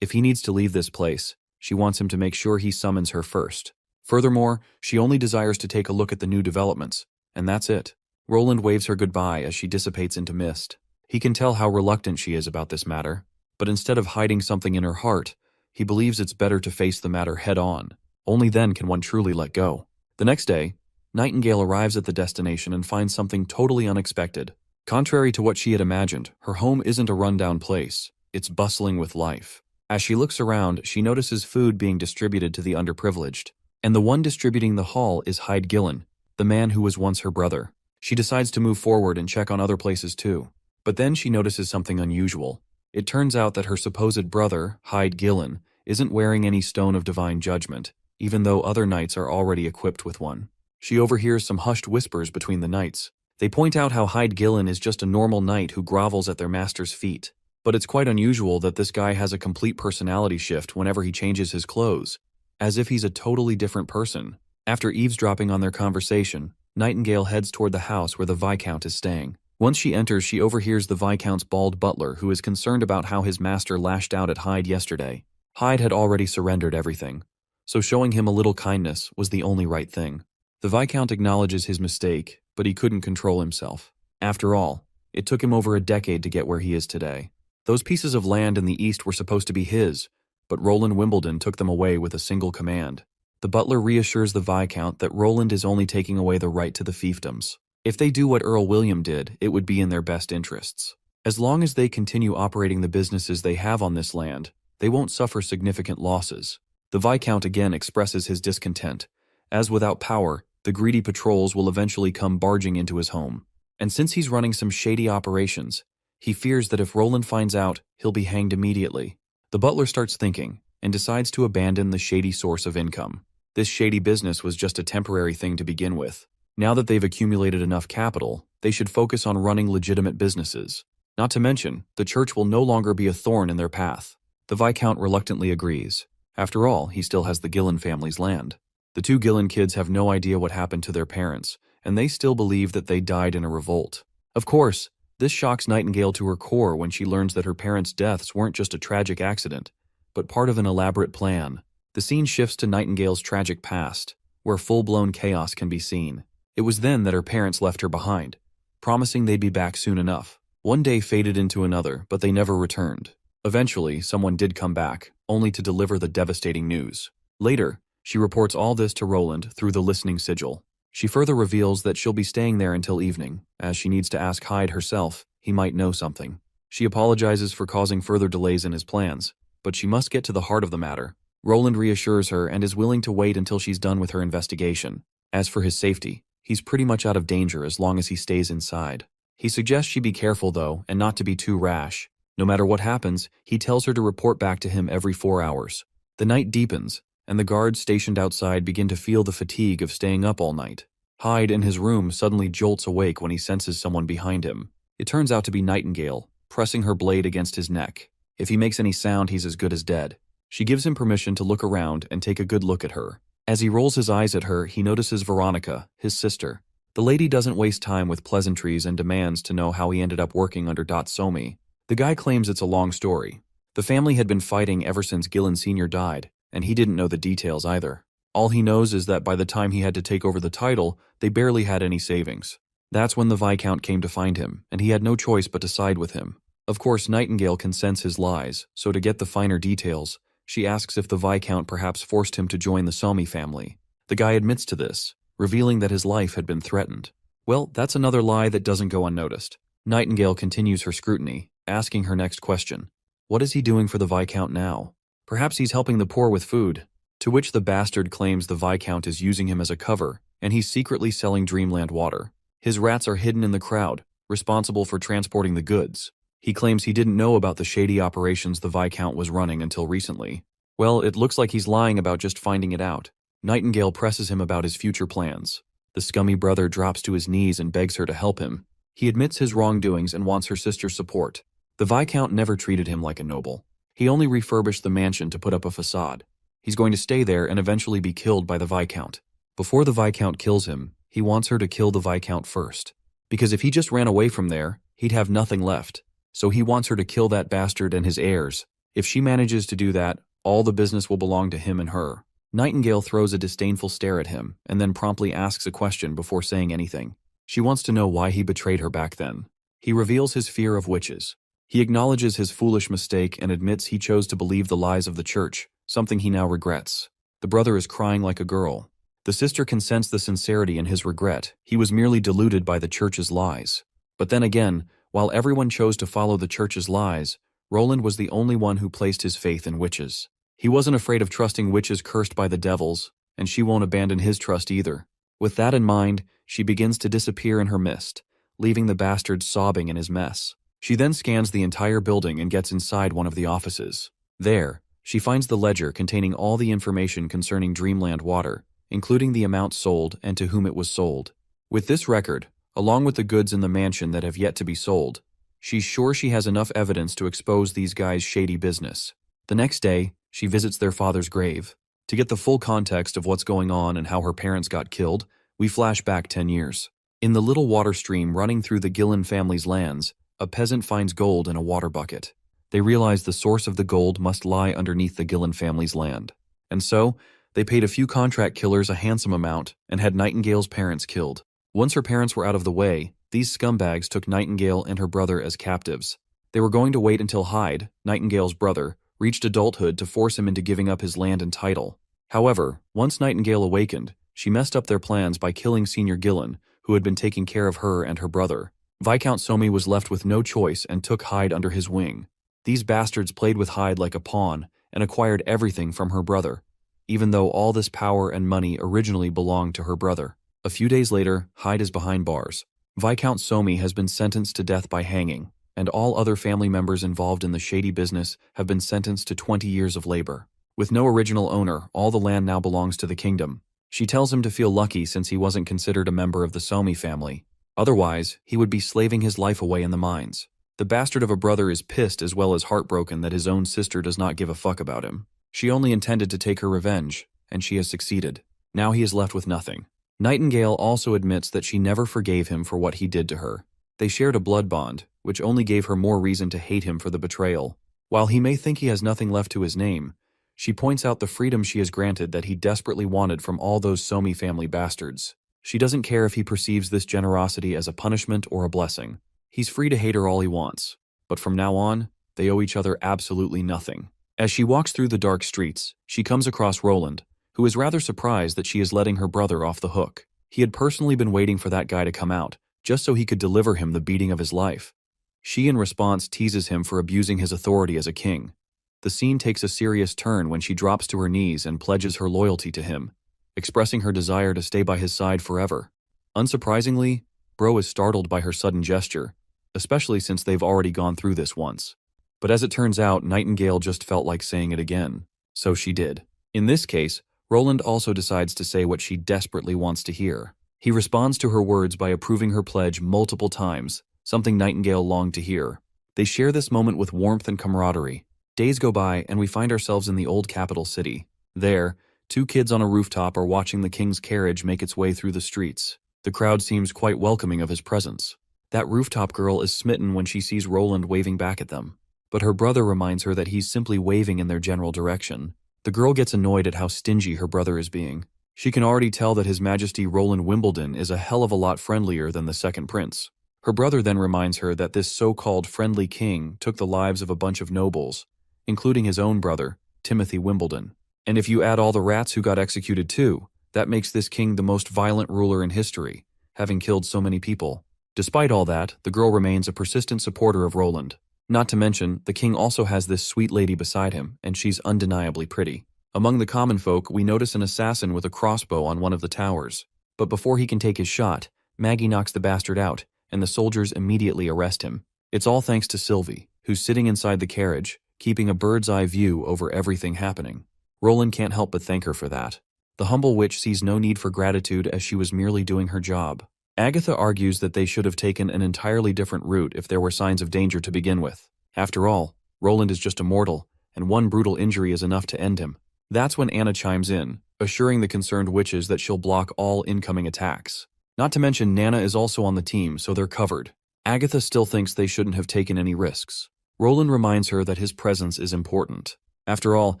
If he needs to leave this place, she wants him to make sure he summons her first. Furthermore, she only desires to take a look at the new developments, and that's it. Roland waves her goodbye as she dissipates into mist. He can tell how reluctant she is about this matter, but instead of hiding something in her heart, he believes it's better to face the matter head-on. Only then can one truly let go. The next day, Nightingale arrives at the destination and finds something totally unexpected. Contrary to what she had imagined, her home isn't a rundown place. It's bustling with life. As she looks around, she notices food being distributed to the underprivileged. And the one distributing the haul is Hyde Gillen, the man who was once her brother. She decides to move forward and check on other places too. But then she notices something unusual. It turns out that her supposed brother, Hyde Gillen, isn't wearing any stone of divine judgment, even though other knights are already equipped with one. She overhears some hushed whispers between the knights. They point out how Hyde Gillen is just a normal knight who grovels at their master's feet. But it's quite unusual that this guy has a complete personality shift whenever he changes his clothes, as if he's a totally different person. After eavesdropping on their conversation, Nightingale heads toward the house where the Viscount is staying. Once she enters, she overhears the Viscount's bald butler, who is concerned about how his master lashed out at Hyde yesterday. Hyde had already surrendered everything, so showing him a little kindness was the only right thing. The Viscount acknowledges his mistake, but he couldn't control himself. After all, it took him over a decade to get where he is today. Those pieces of land in the east were supposed to be his, but Roland Wimbledon took them away with a single command. The butler reassures the Viscount that Roland is only taking away the right to the fiefdoms. If they do what Earl William did, it would be in their best interests. As long as they continue operating the businesses they have on this land, they won't suffer significant losses. The Viscount again expresses his discontent, as without power, the greedy patrols will eventually come barging into his home. And since he's running some shady operations, he fears that if Roland finds out, he'll be hanged immediately. The butler starts thinking, and decides to abandon the shady source of income. This shady business was just a temporary thing to begin with. Now that they've accumulated enough capital, they should focus on running legitimate businesses. Not to mention, the church will no longer be a thorn in their path. The Viscount reluctantly agrees. After all, he still has the Gillen family's land. The two Gillen kids have no idea what happened to their parents, and they still believe that they died in a revolt. Of course, this shocks Nightingale to her core when she learns that her parents' deaths weren't just a tragic accident, but part of an elaborate plan. The scene shifts to Nightingale's tragic past, where full-blown chaos can be seen. It was then that her parents left her behind, promising they'd be back soon enough. One day faded into another, but they never returned. Eventually, someone did come back, only to deliver the devastating news. Later, she reports all this to Roland through the listening sigil. She further reveals that she'll be staying there until evening, as she needs to ask Hyde herself. He might know something. She apologizes for causing further delays in his plans, but she must get to the heart of the matter. Roland reassures her and is willing to wait until she's done with her investigation. As for his safety, he's pretty much out of danger as long as he stays inside. He suggests she be careful though, and not to be too rash. No matter what happens, he tells her to report back to him every 4 hours. The night deepens, and the guards stationed outside begin to feel the fatigue of staying up all night. Hyde in his room suddenly jolts awake when he senses someone behind him. It turns out to be Nightingale, pressing her blade against his neck. If he makes any sound, he's as good as dead. She gives him permission to look around and take a good look at her. As he rolls his eyes at her, he notices Veronica, his sister. The lady doesn't waste time with pleasantries and demands to know how he ended up working under Somi. The guy claims it's a long story. The family had been fighting ever since Gillen Sr. died, and he didn't know the details either. All he knows is that by the time he had to take over the title, they barely had any savings. That's when the Viscount came to find him, and he had no choice but to side with him. Of course, Nightingale can sense his lies, so to get the finer details, she asks if the Viscount perhaps forced him to join the Somi family. The guy admits to this, revealing that his life had been threatened. Well, that's another lie that doesn't go unnoticed. Nightingale continues her scrutiny, asking her next question. What is he doing for the Viscount now? Perhaps he's helping the poor with food. To which the bastard claims the Viscount is using him as a cover, and he's secretly selling Dreamland water. His rats are hidden in the crowd, responsible for transporting the goods. He claims he didn't know about the shady operations the Viscount was running until recently. Well, it looks like he's lying about just finding it out. Nightingale presses him about his future plans. The scummy brother drops to his knees and begs her to help him. He admits his wrongdoings and wants her sister's support. The Viscount never treated him like a noble. He only refurbished the mansion to put up a facade. He's going to stay there and eventually be killed by the Viscount. Before the Viscount kills him, he wants her to kill the Viscount first. Because if he just ran away from there, he'd have nothing left. So he wants her to kill that bastard and his heirs. If she manages to do that, all the business will belong to him and her. Nightingale throws a disdainful stare at him and then promptly asks a question before saying anything. She wants to know why he betrayed her back then. He reveals his fear of witches. He acknowledges his foolish mistake and admits he chose to believe the lies of the church, something he now regrets. The brother is crying like a girl. The sister can sense the sincerity in his regret. He was merely deluded by the church's lies. But then again, while everyone chose to follow the church's lies, Roland was the only one who placed his faith in witches. He wasn't afraid of trusting witches cursed by the devils, and she won't abandon his trust either. With that in mind, she begins to disappear in her mist, leaving the bastard sobbing in his mess. She then scans the entire building and gets inside one of the offices. There, she finds the ledger containing all the information concerning Dreamland water, including the amount sold and to whom it was sold. With this record, along with the goods in the mansion that have yet to be sold, she's sure she has enough evidence to expose these guys' shady business. The next day, she visits their father's grave. To get the full context of what's going on and how her parents got killed, we flash back 10 years. In the little water stream running through the Gillen family's lands, a peasant finds gold in a water bucket. They realize the source of the gold must lie underneath the Gillen family's land. And so, they paid a few contract killers a handsome amount and had Nightingale's parents killed. Once her parents were out of the way, these scumbags took Nightingale and her brother as captives. They were going to wait until Hyde, Nightingale's brother, reached adulthood to force him into giving up his land and title. However, once Nightingale awakened, she messed up their plans by killing Senior Gillen, who had been taking care of her and her brother. Viscount Somi was left with no choice and took Hyde under his wing. These bastards played with Hyde like a pawn and acquired everything from her brother, even though all this power and money originally belonged to her brother. A few days later, Hyde is behind bars. Viscount Somi has been sentenced to death by hanging, and all other family members involved in the shady business have been sentenced to 20 years of labor. With no original owner, all the land now belongs to the kingdom. She tells him to feel lucky since he wasn't considered a member of the Somi family. Otherwise, he would be slaving his life away in the mines. The bastard of a brother is pissed as well as heartbroken that his own sister does not give a fuck about him. She only intended to take her revenge, and she has succeeded. Now he is left with nothing. Nightingale also admits that she never forgave him for what he did to her. They shared a blood bond, which only gave her more reason to hate him for the betrayal. While he may think he has nothing left to his name, she points out the freedom she has granted that he desperately wanted from all those Somi family bastards. She doesn't care if he perceives this generosity as a punishment or a blessing. He's free to hate her all he wants, but from now on, they owe each other absolutely nothing. As she walks through the dark streets, she comes across Roland, who is rather surprised that she is letting her brother off the hook. He had personally been waiting for that guy to come out, just so he could deliver him the beating of his life. She, in response, teases him for abusing his authority as a king. The scene takes a serious turn when she drops to her knees and pledges her loyalty to him, expressing her desire to stay by his side forever. Unsurprisingly, Bro is startled by her sudden gesture, especially since they've already gone through this once. But as it turns out, Nightingale just felt like saying it again, so she did. In this case, Roland also decides to say what she desperately wants to hear. He responds to her words by approving her pledge multiple times, something Nightingale longed to hear. They share this moment with warmth and camaraderie. Days go by and we find ourselves in the old capital city. There, two kids on a rooftop are watching the king's carriage make its way through the streets. The crowd seems quite welcoming of his presence. That rooftop girl is smitten when she sees Roland waving back at them. But her brother reminds her that he's simply waving in their general direction. The girl gets annoyed at how stingy her brother is being. She can already tell that His Majesty Roland Wimbledon is a hell of a lot friendlier than the second prince. Her brother then reminds her that this so-called friendly king took the lives of a bunch of nobles, including his own brother, Timothy Wimbledon. And if you add all the rats who got executed too, that makes this king the most violent ruler in history, having killed so many people. Despite all that, the girl remains a persistent supporter of Roland. Not to mention, the king also has this sweet lady beside him, and she's undeniably pretty. Among the common folk, we notice an assassin with a crossbow on one of the towers. But before he can take his shot, Maggie knocks the bastard out, and the soldiers immediately arrest him. It's all thanks to Sylvie, who's sitting inside the carriage, keeping a bird's-eye view over everything happening. Roland can't help but thank her for that. The humble witch sees no need for gratitude as she was merely doing her job. Agatha argues that they should have taken an entirely different route if there were signs of danger to begin with. After all, Roland is just a mortal, and one brutal injury is enough to end him. That's when Anna chimes in, assuring the concerned witches that she'll block all incoming attacks. Not to mention Nana is also on the team, so they're covered. Agatha still thinks they shouldn't have taken any risks. Roland reminds her that his presence is important. After all,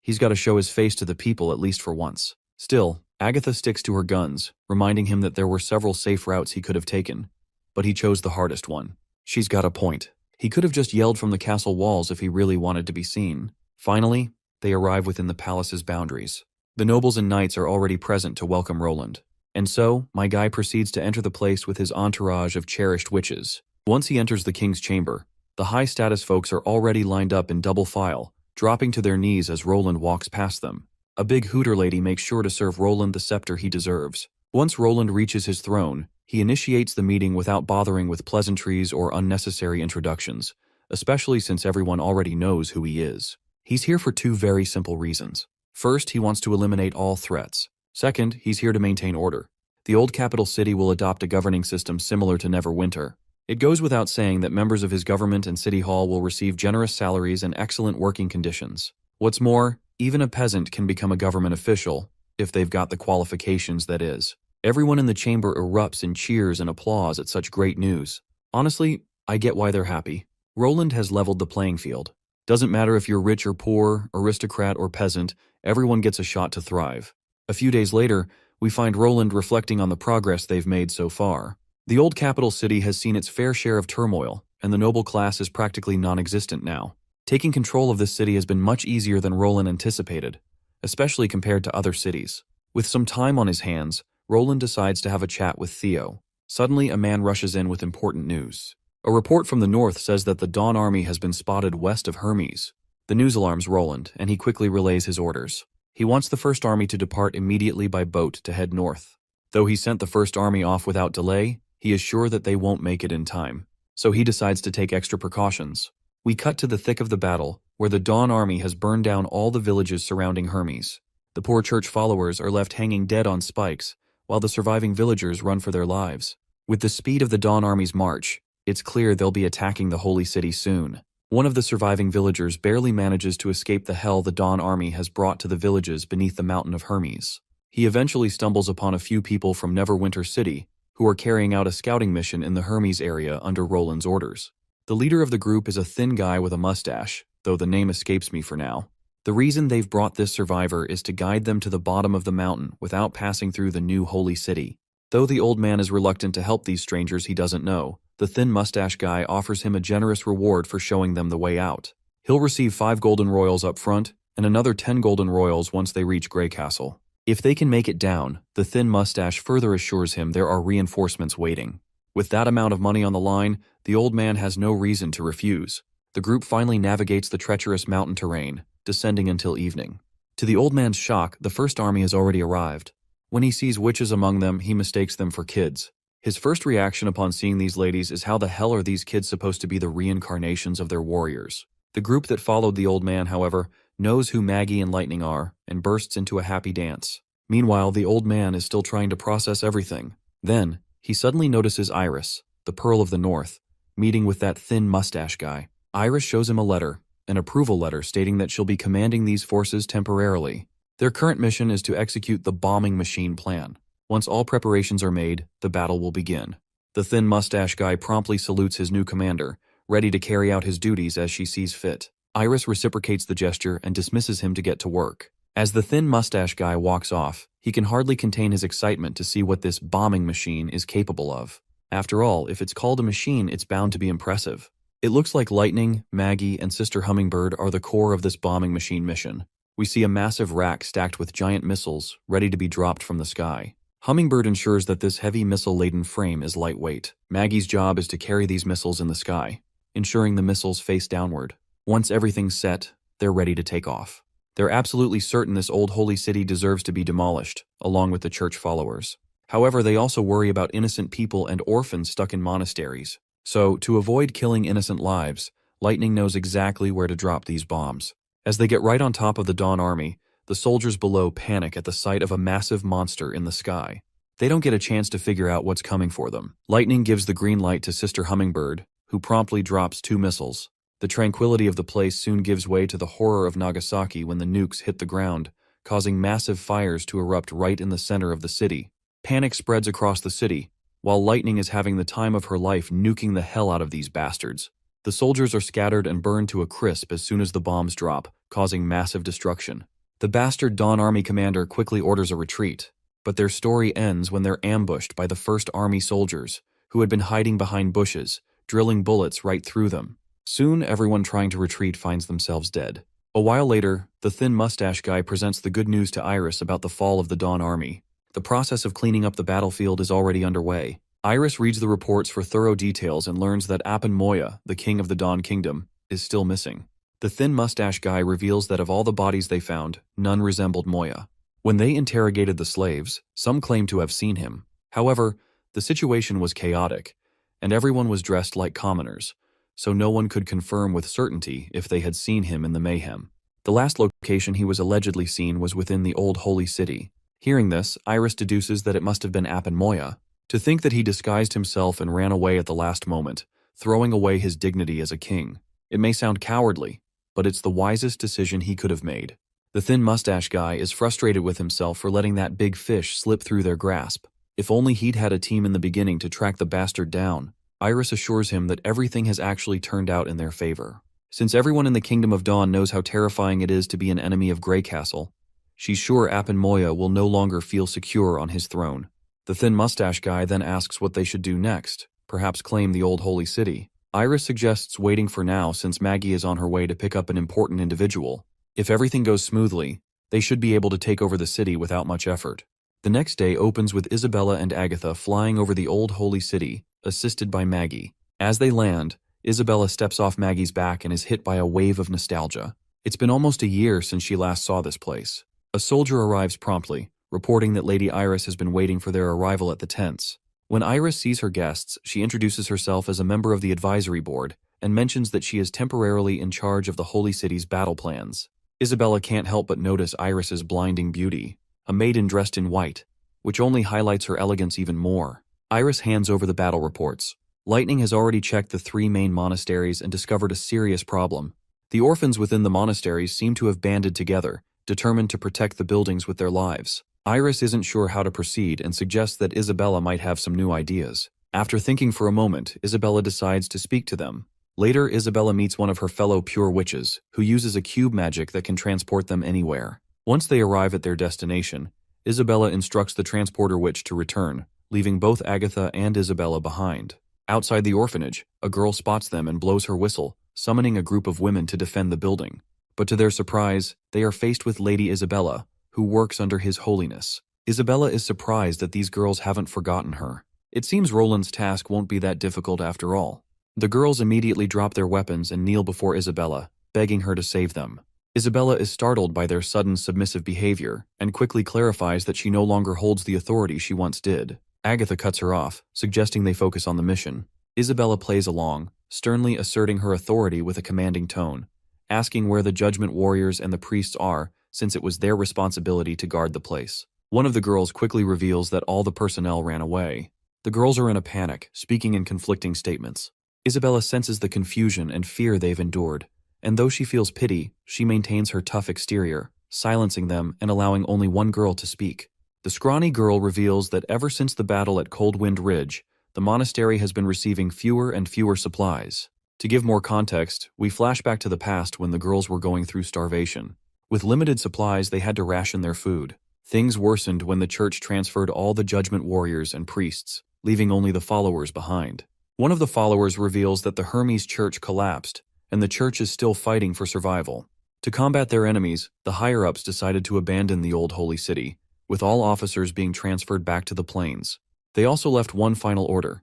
he's got to show his face to the people at least for once. Still, Agatha sticks to her guns, reminding him that there were several safe routes he could have taken. But he chose the hardest one. She's got a point. He could have just yelled from the castle walls if he really wanted to be seen. Finally, they arrive within the palace's boundaries. The nobles and knights are already present to welcome Roland. And so, my guy proceeds to enter the place with his entourage of cherished witches. Once he enters the king's chamber, the high-status folks are already lined up in double file, dropping to their knees as Roland walks past them. A big hooter lady makes sure to serve Roland the scepter he deserves. Once Roland reaches his throne, he initiates the meeting without bothering with pleasantries or unnecessary introductions, especially since everyone already knows who he is. He's here for two very simple reasons. First, he wants to eliminate all threats. Second, he's here to maintain order. The old capital city will adopt a governing system similar to Neverwinter. It goes without saying that members of his government and city hall will receive generous salaries and excellent working conditions. What's more, even a peasant can become a government official, if they've got the qualifications, that is. Everyone in the chamber erupts in cheers and applause at such great news. Honestly, I get why they're happy. Roland has leveled the playing field. Doesn't matter if you're rich or poor, aristocrat or peasant, everyone gets a shot to thrive. A few days later, we find Roland reflecting on the progress they've made so far. The old capital city has seen its fair share of turmoil, and the noble class is practically non-existent now. Taking control of this city has been much easier than Roland anticipated, especially compared to other cities. With some time on his hands, Roland decides to have a chat with Theo. Suddenly, a man rushes in with important news. A report from the north says that the Dawn Army has been spotted west of Hermes. The news alarms Roland, and he quickly relays his orders. He wants the First Army to depart immediately by boat to head north. Though he sent the First Army off without delay, he is sure that they won't make it in time. So he decides to take extra precautions. We cut to the thick of the battle, where the Dawn Army has burned down all the villages surrounding Hermes. The poor church followers are left hanging dead on spikes, while the surviving villagers run for their lives. With the speed of the Dawn Army's march, it's clear they'll be attacking the holy city soon. One of the surviving villagers barely manages to escape the hell the Dawn Army has brought to the villages beneath the mountain of Hermes. He eventually stumbles upon a few people from Neverwinter City, who are carrying out a scouting mission in the Hermes area under Roland's orders. The leader of the group is a thin guy with a mustache, though the name escapes me for now. The reason they've brought this survivor is to guide them to the bottom of the mountain without passing through the new holy city. Though the old man is reluctant to help these strangers he doesn't know, the thin mustache guy offers him a generous reward for showing them the way out. He'll receive 5 golden royals up front, and another 10 golden royals once they reach Grey Castle. If they can make it down, the thin mustache further assures him there are reinforcements waiting. With that amount of money on the line, the old man has no reason to refuse. The group finally navigates the treacherous mountain terrain, descending until evening. To the old man's shock, the First Army has already arrived. When he sees witches among them, he mistakes them for kids. His first reaction upon seeing these ladies is how the hell are these kids supposed to be the reincarnations of their warriors? The group that followed the old man, however, knows who Maggie and Lightning are, and bursts into a happy dance. Meanwhile, the old man is still trying to process everything. Then, he suddenly notices Iris, the Pearl of the North, meeting with that thin mustache guy. Iris shows him a letter, an approval letter stating that she'll be commanding these forces temporarily. Their current mission is to execute the bombing machine plan. Once all preparations are made, the battle will begin. The thin mustache guy promptly salutes his new commander, ready to carry out his duties as she sees fit. Iris reciprocates the gesture and dismisses him to get to work. As the thin mustache guy walks off, he can hardly contain his excitement to see what this bombing machine is capable of. After all, if it's called a machine, it's bound to be impressive. It looks like Lightning, Maggie, and Sister Hummingbird are the core of this bombing machine mission. We see a massive rack stacked with giant missiles, ready to be dropped from the sky. Hummingbird ensures that this heavy missile-laden frame is lightweight. Maggie's job is to carry these missiles in the sky. ensuring the missiles face downward. Once everything's set, they're ready to take off. They're absolutely certain this old holy city deserves to be demolished, along with the church followers. However, they also worry about innocent people and orphans stuck in monasteries. So, to avoid killing innocent lives, Lightning knows exactly where to drop these bombs. As they get right on top of the Dawn army, the soldiers below panic at the sight of a massive monster in the sky. They don't get a chance to figure out what's coming for them. Lightning gives the green light to Sister Hummingbird, who promptly drops 2 missiles. The tranquility of the place soon gives way to the horror of Nagasaki when the nukes hit the ground, causing massive fires to erupt right in the center of the city. Panic spreads across the city, while Lightning is having the time of her life nuking the hell out of these bastards. The soldiers are scattered and burned to a crisp as soon as the bombs drop, causing massive destruction. The bastard Dawn Army commander quickly orders a retreat, but their story ends when they're ambushed by the First Army soldiers, who had been hiding behind bushes, drilling bullets right through them. Soon, everyone trying to retreat finds themselves dead. A while later, the thin mustache guy presents the good news to Iris about the fall of the Dawn Army. The process of cleaning up the battlefield is already underway. Iris reads the reports for thorough details and learns that Apen Moya, the king of the Dawn Kingdom, is still missing. The thin mustache guy reveals that of all the bodies they found, none resembled Moya. When they interrogated the slaves, some claimed to have seen him. However, the situation was chaotic, and everyone was dressed like commoners, so no one could confirm with certainty if they had seen him in the mayhem. The last location he was allegedly seen was within the old holy city. Hearing this, Iris deduces that it must have been Apen Moya. To think that he disguised himself and ran away at the last moment, throwing away his dignity as a king. It may sound cowardly, but it's the wisest decision he could have made. The thin mustache guy is frustrated with himself for letting that big fish slip through their grasp. If only he'd had a team in the beginning to track the bastard down. Iris assures him that everything has actually turned out in their favor. Since everyone in the Kingdom of Dawn knows how terrifying it is to be an enemy of Grey Castle, she's sure Apen Moya will no longer feel secure on his throne. The thin mustache guy then asks what they should do next, perhaps claim the old holy city. Iris suggests waiting for now since Maggie is on her way to pick up an important individual. If everything goes smoothly, they should be able to take over the city without much effort. The next day opens with Isabella and Agatha flying over the old holy city, assisted by Maggie. As they land, Isabella steps off Maggie's back and is hit by a wave of nostalgia. It's been almost a year since she last saw this place. A soldier arrives promptly, reporting that Lady Iris has been waiting for their arrival at the tents. When Iris sees her guests, she introduces herself as a member of the advisory board and mentions that she is temporarily in charge of the Holy City's battle plans. Isabella can't help but notice Iris's blinding beauty, a maiden dressed in white, which only highlights her elegance even more. Iris hands over the battle reports. Lightning has already checked the 3 main monasteries and discovered a serious problem. The orphans within the monasteries seem to have banded together, determined to protect the buildings with their lives. Iris isn't sure how to proceed and suggests that Isabella might have some new ideas. After thinking for a moment, Isabella decides to speak to them. Later, Isabella meets one of her fellow pure witches, who uses a cube magic that can transport them anywhere. Once they arrive at their destination, Isabella instructs the transporter witch to return, leaving both Agatha and Isabella behind. Outside the orphanage, a girl spots them and blows her whistle, summoning a group of women to defend the building. But to their surprise, they are faced with Lady Isabella, who works under His Holiness. Isabella is surprised that these girls haven't forgotten her. It seems Roland's task won't be that difficult after all. The girls immediately drop their weapons and kneel before Isabella, begging her to save them. Isabella is startled by their sudden submissive behavior and quickly clarifies that she no longer holds the authority she once did. Agatha cuts her off, suggesting they focus on the mission. Isabella plays along, sternly asserting her authority with a commanding tone, asking where the judgment warriors and the priests are, since it was their responsibility to guard the place. One of the girls quickly reveals that all the personnel ran away. The girls are in a panic, speaking in conflicting statements. Isabella senses the confusion and fear they've endured, and though she feels pity, she maintains her tough exterior, silencing them and allowing only one girl to speak. The scrawny girl reveals that ever since the battle at Coldwind Ridge, the monastery has been receiving fewer and fewer supplies. To give more context, we flash back to the past when the girls were going through starvation. With limited supplies, they had to ration their food. Things worsened when the church transferred all the judgment warriors and priests, leaving only the followers behind. One of the followers reveals that the Hermes church collapsed, and the church is still fighting for survival. To combat their enemies, the higher-ups decided to abandon the old holy city, with all officers being transferred back to the plains. They also left one final order: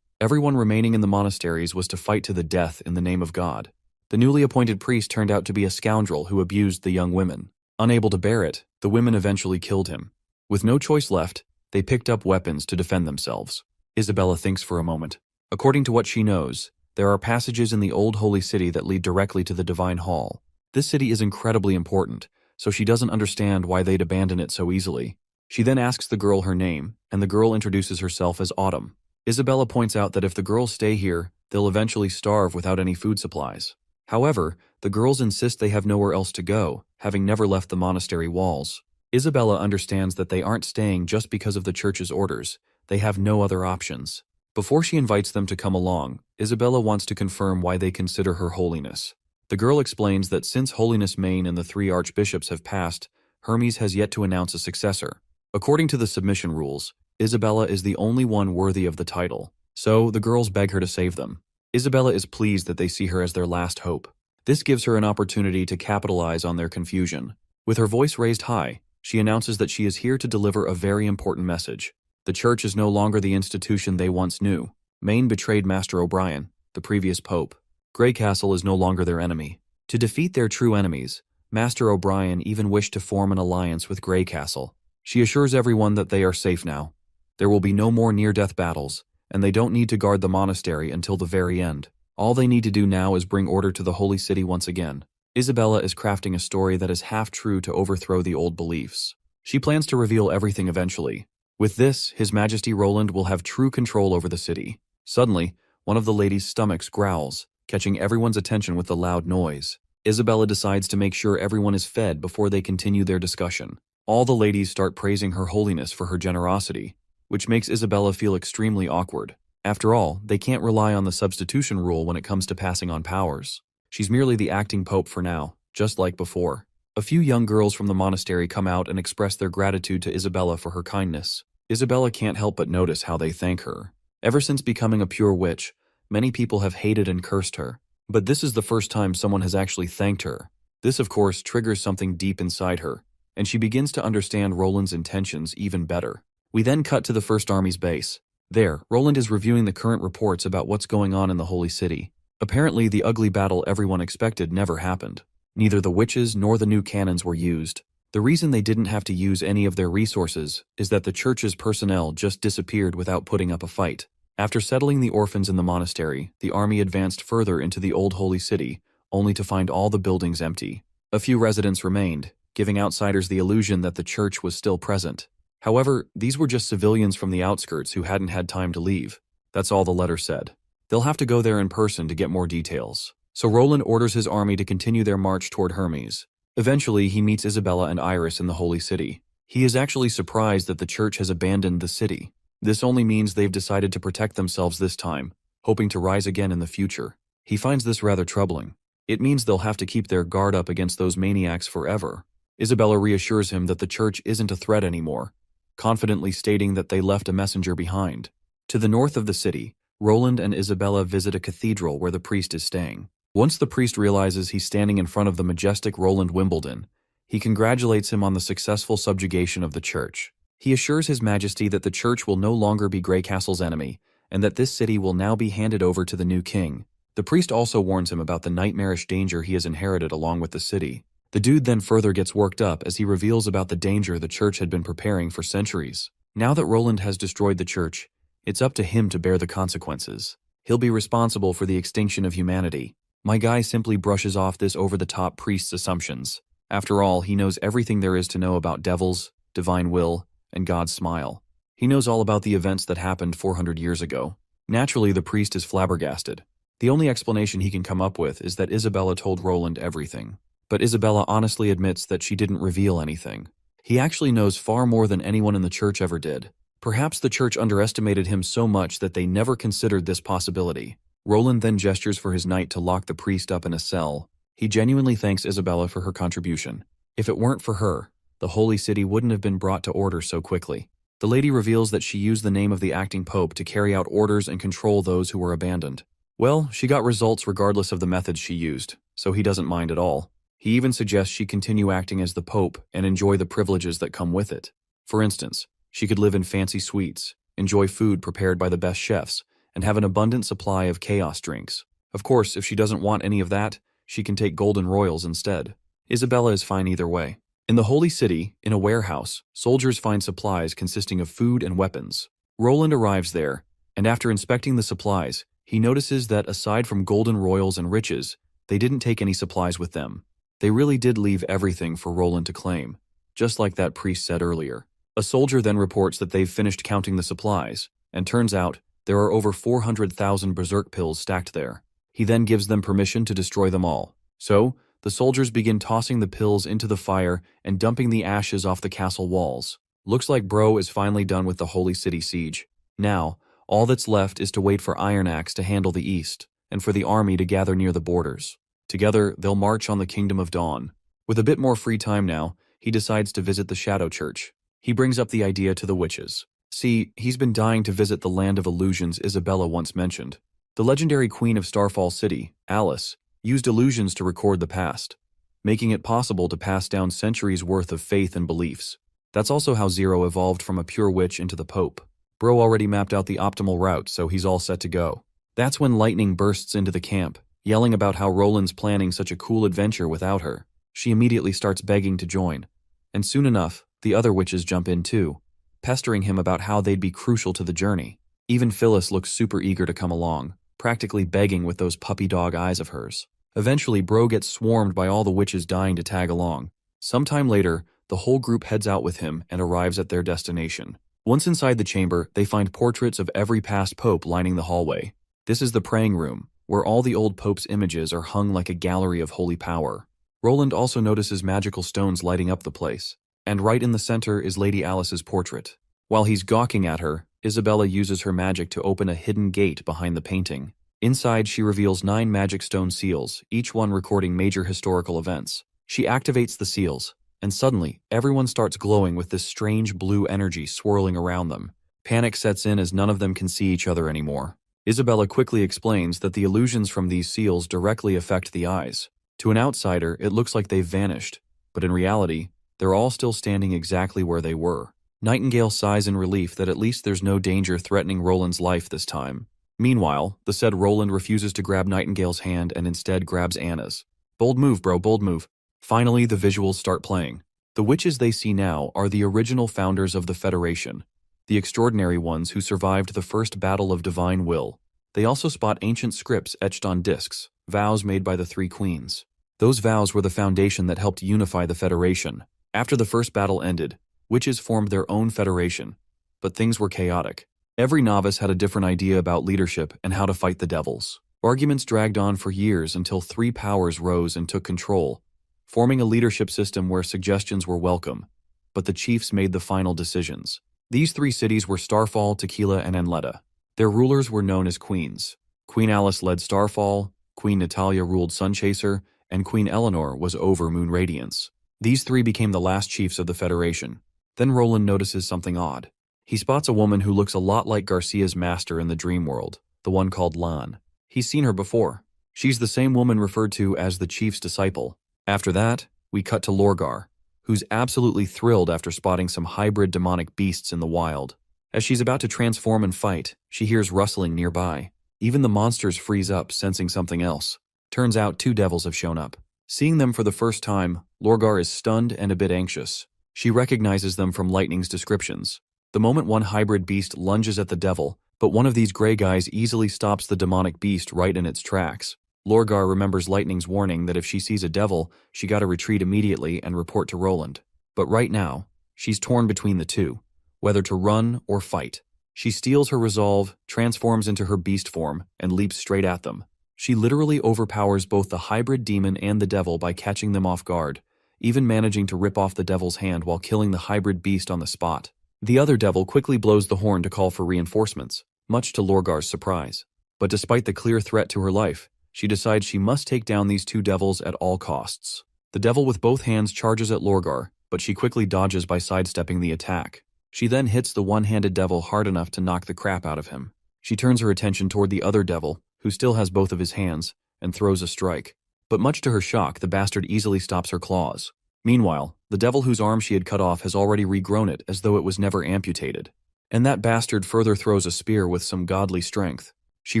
Everyone remaining in the monasteries was to fight to the death in the name of God. The newly appointed priest turned out to be a scoundrel who abused the young women. Unable to bear it, the women eventually killed him. With no choice left, they picked up weapons to defend themselves. Isabella thinks for a moment. According to what she knows, there are passages in the old holy city that lead directly to the divine hall. This city is incredibly important, so she doesn't understand why they'd abandon it so easily. She then asks the girl her name, and the girl introduces herself as Autumn. Isabella points out that if the girls stay here, they'll eventually starve without any food supplies. However, the girls insist they have nowhere else to go, having never left the monastery walls. Isabella understands that they aren't staying just because of the church's orders. They have no other options. Before she invites them to come along, Isabella wants to confirm why they consider her holiness. The girl explains that since Holiness Main and the 3 archbishops have passed, Hermes has yet to announce a successor. According to the submission rules, Isabella is the only one worthy of the title, so the girls beg her to save them. Isabella is pleased that they see her as their last hope. This gives her an opportunity to capitalize on their confusion. With her voice raised high, she announces that she is here to deliver a very important message. The church is no longer the institution they once knew. Maine betrayed Master O'Brien, the previous pope. Greycastle is no longer their enemy. To defeat their true enemies, Master O'Brien even wished to form an alliance with Greycastle. She assures everyone that they are safe now. There will be no more near-death battles, and they don't need to guard the monastery until the very end. All they need to do now is bring order to the holy city once again. Isabella is crafting a story that is half true to overthrow the old beliefs. She plans to reveal everything eventually. With this, His Majesty Roland will have true control over the city. Suddenly, one of the ladies' stomachs growls, catching everyone's attention with the loud noise. Isabella decides to make sure everyone is fed before they continue their discussion. All the ladies start praising Her Holiness for her generosity, which makes Isabella feel extremely awkward. After all, they can't rely on the substitution rule when it comes to passing on powers. She's merely the acting pope for now, just like before. A few young girls from the monastery come out and express their gratitude to Isabella for her kindness. Isabella can't help but notice how they thank her. Ever since becoming a pure witch, many people have hated and cursed her. But this is the first time someone has actually thanked her. This, of course, triggers something deep inside her, and she begins to understand Roland's intentions even better. We then cut to the First Army's base. There, Roland is reviewing the current reports about what's going on in the Holy City. Apparently, the ugly battle everyone expected never happened. Neither the witches nor the new cannons were used. The reason they didn't have to use any of their resources is that the church's personnel just disappeared without putting up a fight. After settling the orphans in the monastery, the army advanced further into the old holy city, only to find all the buildings empty. A few residents remained, giving outsiders the illusion that the church was still present. However, these were just civilians from the outskirts who hadn't had time to leave. That's all the letter said. They'll have to go there in person to get more details. So Roland orders his army to continue their march toward Hermes. Eventually, he meets Isabella and Iris in the holy city. He is actually surprised that the church has abandoned the city. This only means they've decided to protect themselves this time, hoping to rise again in the future. He finds this rather troubling. It means they'll have to keep their guard up against those maniacs forever. Isabella reassures him that the church isn't a threat anymore, confidently stating that they left a messenger behind. To the north of the city, Roland and Isabella visit a cathedral where the priest is staying. Once the priest realizes he's standing in front of the majestic Roland Wimbledon, he congratulates him on the successful subjugation of the church. He assures His Majesty that the church will no longer be Greycastle's enemy, and that this city will now be handed over to the new king. The priest also warns him about the nightmarish danger he has inherited along with the city. The dude then further gets worked up as he reveals about the danger the church had been preparing for centuries. Now that Roland has destroyed the church, it's up to him to bear the consequences. He'll be responsible for the extinction of humanity. My guy simply brushes off this over-the-top priest's assumptions. After all, he knows everything there is to know about devils, divine will, and God's smile. He knows all about the events that happened 400 years ago. Naturally, the priest is flabbergasted. The only explanation he can come up with is that Isabella told Roland everything. But Isabella honestly admits that she didn't reveal anything. He actually knows far more than anyone in the church ever did. Perhaps the church underestimated him so much that they never considered this possibility. Roland then gestures for his knight to lock the priest up in a cell. He genuinely thanks Isabella for her contribution. If it weren't for her, the holy city wouldn't have been brought to order so quickly. The lady reveals that she used the name of the acting pope to carry out orders and control those who were abandoned. Well, she got results regardless of the methods she used, so he doesn't mind at all. He even suggests she continue acting as the pope and enjoy the privileges that come with it. For instance, she could live in fancy suites, enjoy food prepared by the best chefs, and have an abundant supply of chaos drinks. Of course, if she doesn't want any of that, she can take golden royals instead. Isabella is fine either way. In the Holy City, in a warehouse, soldiers find supplies consisting of food and weapons. Roland arrives there, and after inspecting the supplies, he notices that aside from golden royals and riches, they didn't take any supplies with them. They really did leave everything for Roland to claim, just like that priest said earlier. A soldier then reports that they've finished counting the supplies, and turns out there are over 400,000 berserk pills stacked there. He then gives them permission to destroy them all. So, the soldiers begin tossing the pills into the fire and dumping the ashes off the castle walls. Looks like Bro is finally done with the Holy City siege. Now, all that's left is to wait for Iron Axe to handle the east, and for the army to gather near the borders. Together, they'll march on the Kingdom of Dawn. With a bit more free time now, he decides to visit the Shadow Church. He brings up the idea to the witches. See, he's been dying to visit the land of illusions Isabella once mentioned. The legendary queen of Starfall City, Alice, used illusions to record the past, making it possible to pass down centuries' worth of faith and beliefs. That's also how Zero evolved from a pure witch into the Pope. Bro already mapped out the optimal route, so he's all set to go. That's when Lightning bursts into the camp, yelling about how Roland's planning such a cool adventure without her. She immediately starts begging to join. And soon enough, the other witches jump in too, pestering him about how they'd be crucial to the journey. Even Phyllis looks super eager to come along, practically begging with those puppy dog eyes of hers. Eventually, Bro gets swarmed by all the witches dying to tag along. Sometime later, the whole group heads out with him and arrives at their destination. Once inside the chamber, they find portraits of every past pope lining the hallway. This is the praying room, where all the old popes' images are hung like a gallery of holy power. Roland also notices magical stones lighting up the place, and right in the center is Lady Alice's portrait. While he's gawking at her, Isabella uses her magic to open a hidden gate behind the painting. Inside, she reveals 9 magic stone seals, each one recording major historical events. She activates the seals, and suddenly, everyone starts glowing with this strange blue energy swirling around them. Panic sets in as none of them can see each other anymore. Isabella quickly explains that the illusions from these seals directly affect the eyes. To an outsider, it looks like they've vanished, but in reality, they're all still standing exactly where they were. Nightingale sighs in relief that at least there's no danger threatening Roland's life this time. Meanwhile, the said Roland refuses to grab Nightingale's hand and instead grabs Anna's. Bold move, bro, bold move. Finally, the visuals start playing. The witches they see now are the original founders of the Federation, the extraordinary ones who survived the first battle of divine will. They also spot ancient scripts etched on discs, vows made by the 3 queens. Those vows were the foundation that helped unify the Federation. After the first battle ended, witches formed their own federation, but things were chaotic. Every novice had a different idea about leadership and how to fight the devils. Arguments dragged on for years until 3 powers rose and took control, forming a leadership system where suggestions were welcome, but the chiefs made the final decisions. These 3 cities were Starfall, Tequila, and Enleta. Their rulers were known as queens. Queen Alice led Starfall, Queen Natalia ruled Sunchaser, and Queen Eleanor was over Moon Radiance. These 3 became the last chiefs of the Federation. Then Roland notices something odd. He spots a woman who looks a lot like Garcia's master in the dream world, the one called Lan. He's seen her before. She's the same woman referred to as the chief's disciple. After that, we cut to Lorgar, who's absolutely thrilled after spotting some hybrid demonic beasts in the wild. As she's about to transform and fight, she hears rustling nearby. Even the monsters freeze up, sensing something else. Turns out 2 devils have shown up. Seeing them for the first time, Lorgar is stunned and a bit anxious. She recognizes them from Lightning's descriptions. The moment one hybrid beast lunges at the devil, but one of these gray guys easily stops the demonic beast right in its tracks. Lorgar remembers Lightning's warning that if she sees a devil, she gotta retreat immediately and report to Roland. But right now, she's torn between the 2, whether to run or fight. She steals her resolve, transforms into her beast form, and leaps straight at them. She literally overpowers both the hybrid demon and the devil by catching them off guard, even managing to rip off the devil's hand while killing the hybrid beast on the spot. The other devil quickly blows the horn to call for reinforcements, much to Lorgar's surprise. But despite the clear threat to her life, she decides she must take down these 2 devils at all costs. The devil with both hands charges at Lorgar, but she quickly dodges by sidestepping the attack. She then hits the one-handed devil hard enough to knock the crap out of him. She turns her attention toward the other devil, who still has both of his hands, and throws a strike. But much to her shock, the bastard easily stops her claws. Meanwhile, the devil whose arm she had cut off has already regrown it as though it was never amputated. And that bastard further throws a spear with some godly strength. She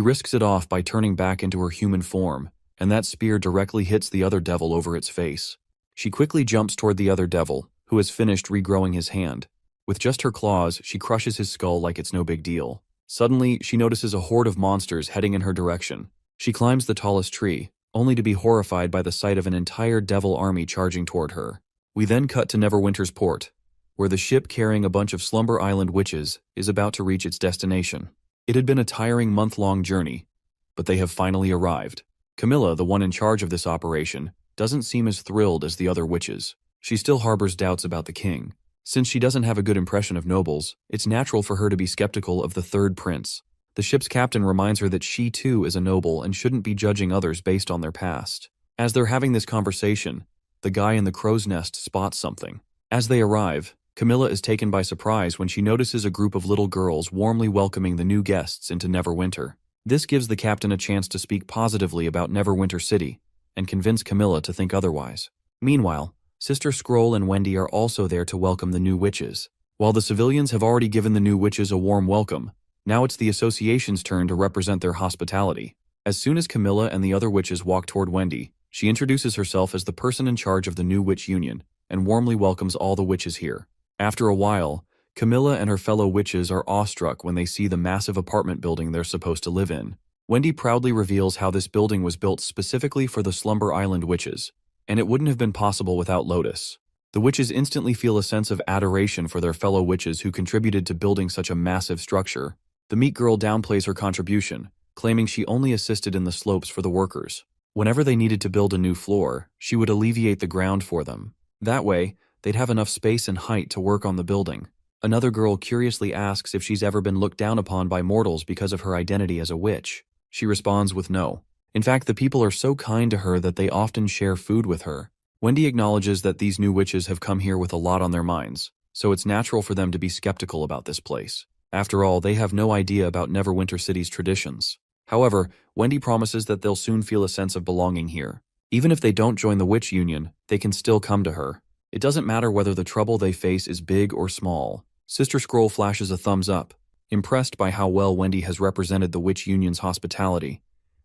risks it off by turning back into her human form, and that spear directly hits the other devil over its face. She quickly jumps toward the other devil, who has finished regrowing his hand. With just her claws, she crushes his skull like it's no big deal. Suddenly, she notices a horde of monsters heading in her direction. She climbs the tallest tree, only to be horrified by the sight of an entire devil army charging toward her. We then cut to Neverwinter's port, where the ship carrying a bunch of Slumber Island witches is about to reach its destination. It had been a tiring month-long journey, but they have finally arrived. Camilla, the one in charge of this operation, doesn't seem as thrilled as the other witches. She still harbors doubts about the king. Since she doesn't have a good impression of nobles, it's natural for her to be skeptical of the third prince. The ship's captain reminds her that she too is a noble and shouldn't be judging others based on their past. As they're having this conversation, the guy in the crow's nest spots something. As they arrive, Camilla is taken by surprise when she notices a group of little girls warmly welcoming the new guests into Neverwinter. This gives the captain a chance to speak positively about Neverwinter City and convince Camilla to think otherwise. Meanwhile, Sister Scroll and Wendy are also there to welcome the new witches. While the civilians have already given the new witches a warm welcome, now it's the association's turn to represent their hospitality. As soon as Camilla and the other witches walk toward Wendy, she introduces herself as the person in charge of the new witch union and warmly welcomes all the witches here. After a while, Camilla and her fellow witches are awestruck when they see the massive apartment building they're supposed to live in. Wendy proudly reveals how this building was built specifically for the Slumber Island witches, and it wouldn't have been possible without Lotus. The witches instantly feel a sense of adoration for their fellow witches who contributed to building such a massive structure. The meek girl downplays her contribution, claiming she only assisted in the slopes for the workers. Whenever they needed to build a new floor, she would alleviate the ground for them. That way, they'd have enough space and height to work on the building. Another girl curiously asks if she's ever been looked down upon by mortals because of her identity as a witch. She responds with no. In fact, the people are so kind to her that they often share food with her. Wendy acknowledges that these new witches have come here with a lot on their minds, so it's natural for them to be skeptical about this place. After all, they have no idea about Neverwinter City's traditions. However, Wendy promises that they'll soon feel a sense of belonging here. Even if they don't join the witch union, they can still come to her. It doesn't matter whether the trouble they face is big or small. Sister Scroll flashes a thumbs up, impressed by how well Wendy has represented the witch union's hospitality,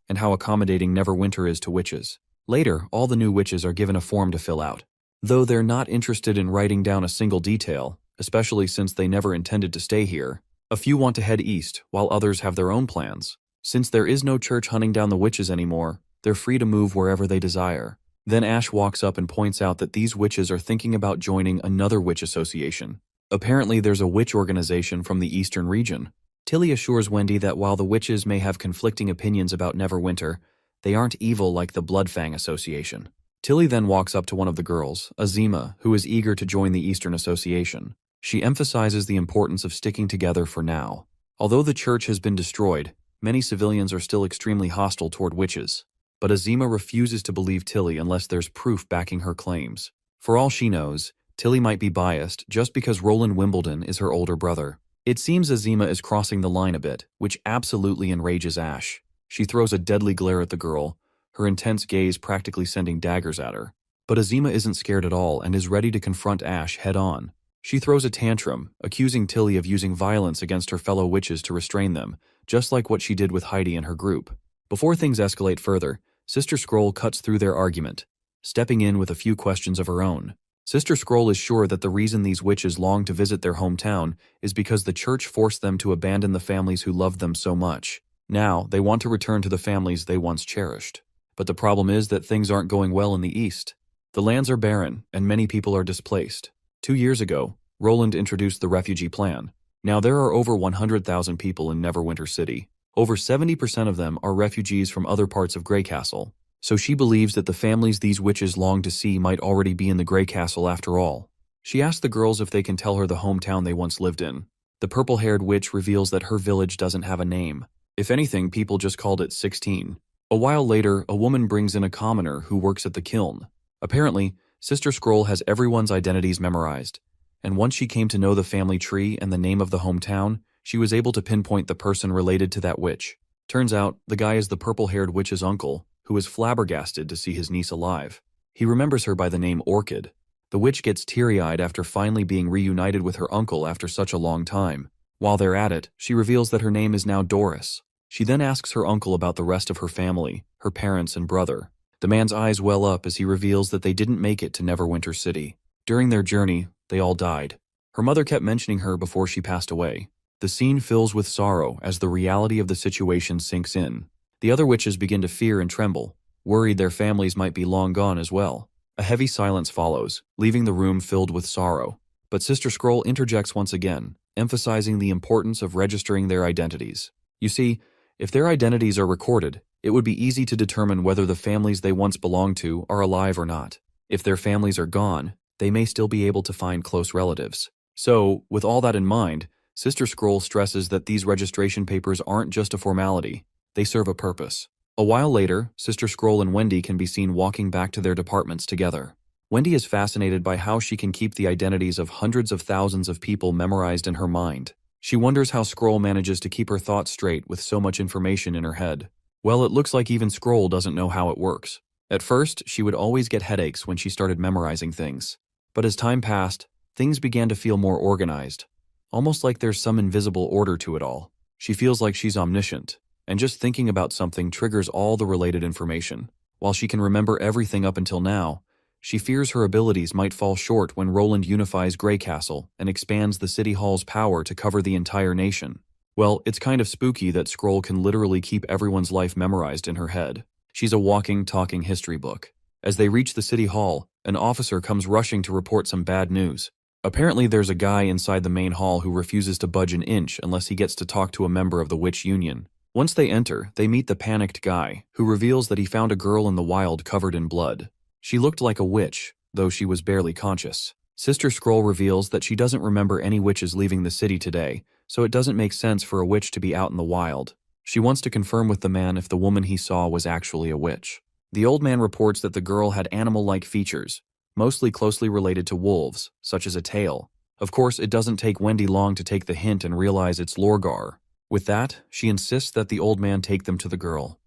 and how accommodating Neverwinter is to witches. Later, all the new witches are given a form to fill out. Though they're not interested in writing down a single detail, especially since they never intended to stay here, a few want to head east, while others have their own plans. Since there is no church hunting down the witches anymore, they're free to move wherever they desire. Then Ash walks up and points out that these witches are thinking about joining another witch association. Apparently there's a witch organization from the eastern region. Tilly assures Wendy that while the witches may have conflicting opinions about Neverwinter, they aren't evil like the Bloodfang Association. Tilly then walks up to one of the girls, Azima, who is eager to join the Eastern Association. She emphasizes the importance of sticking together for now. Although the church has been destroyed, many civilians are still extremely hostile toward witches. But Azima refuses to believe Tilly unless there's proof backing her claims. For all she knows, Tilly might be biased just because Roland Wimbledon is her older brother. It seems Azima is crossing the line a bit, which absolutely enrages Ash. She throws a deadly glare at the girl, her intense gaze practically sending daggers at her. But Azima isn't scared at all and is ready to confront Ash head-on. She throws a tantrum, accusing Tilly of using violence against her fellow witches to restrain them, just like what she did with Heidi and her group. Before things escalate further, Sister Scroll cuts through their argument, stepping in with a few questions of her own. Sister Scroll is sure that the reason these witches long to visit their hometown is because the church forced them to abandon the families who loved them so much. Now, they want to return to the families they once cherished. But the problem is that things aren't going well in the east. The lands are barren, and many people are displaced. 2 years ago, Roland introduced the refugee plan. Now there are over 100,000 people in Neverwinter City. Over 70% of them are refugees from other parts of Grey Castle. So she believes that the families these witches long to see might already be in the Grey Castle after all. She asks the girls if they can tell her the hometown they once lived in. The purple-haired witch reveals that her village doesn't have a name. If anything, people just called it 16. A while later, a woman brings in a commoner who works at the kiln. Apparently, Sister Scroll has everyone's identities memorized, and once she came to know the family tree and the name of the hometown, she was able to pinpoint the person related to that witch. Turns out, the guy is the purple-haired witch's uncle, who is flabbergasted to see his niece alive. He remembers her by the name Orchid. The witch gets teary-eyed after finally being reunited with her uncle after such a long time. While they're at it, she reveals that her name is now Doris. She then asks her uncle about the rest of her family, her parents and brother. The man's eyes well up as he reveals that they didn't make it to Neverwinter City. During their journey, they all died. Her mother kept mentioning her before she passed away. The scene fills with sorrow as the reality of the situation sinks in. The other witches begin to fear and tremble, worried their families might be long gone as well. A heavy silence follows, leaving the room filled with sorrow. But Sister Scroll interjects once again, emphasizing the importance of registering their identities. You see, if their identities are recorded, it would be easy to determine whether the families they once belonged to are alive or not. If their families are gone, they may still be able to find close relatives. So, with all that in mind, Sister Scroll stresses that these registration papers aren't just a formality, they serve a purpose. A while later, Sister Scroll and Wendy can be seen walking back to their departments together. Wendy is fascinated by how she can keep the identities of hundreds of thousands of people memorized in her mind. She wonders how Scroll manages to keep her thoughts straight with so much information in her head. Well, it looks like even Scroll doesn't know how it works. At first, she would always get headaches when she started memorizing things. But as time passed, things began to feel more organized. Almost like there's some invisible order to it all. She feels like she's omniscient, and just thinking about something triggers all the related information. While she can remember everything up until now, she fears her abilities might fall short when Roland unifies Greycastle and expands the City Hall's power to cover the entire nation. Well, it's kind of spooky that Scroll can literally keep everyone's life memorized in her head. She's a walking, talking history book. As they reach the City Hall, an officer comes rushing to report some bad news. Apparently there's a guy inside the main hall who refuses to budge an inch unless he gets to talk to a member of the Witch Union. Once they enter, they meet the panicked guy, who reveals that he found a girl in the wild covered in blood. She looked like a witch, though she was barely conscious. Sister Scroll reveals that she doesn't remember any witches leaving the city today, so it doesn't make sense for a witch to be out in the wild. She wants to confirm with the man if the woman he saw was actually a witch. The old man reports that the girl had animal-like features, mostly closely related to wolves, such as a tail. Of course, it doesn't take Wendy long to take the hint and realize it's Lorgar. With that, she insists that the old man take them to the girl.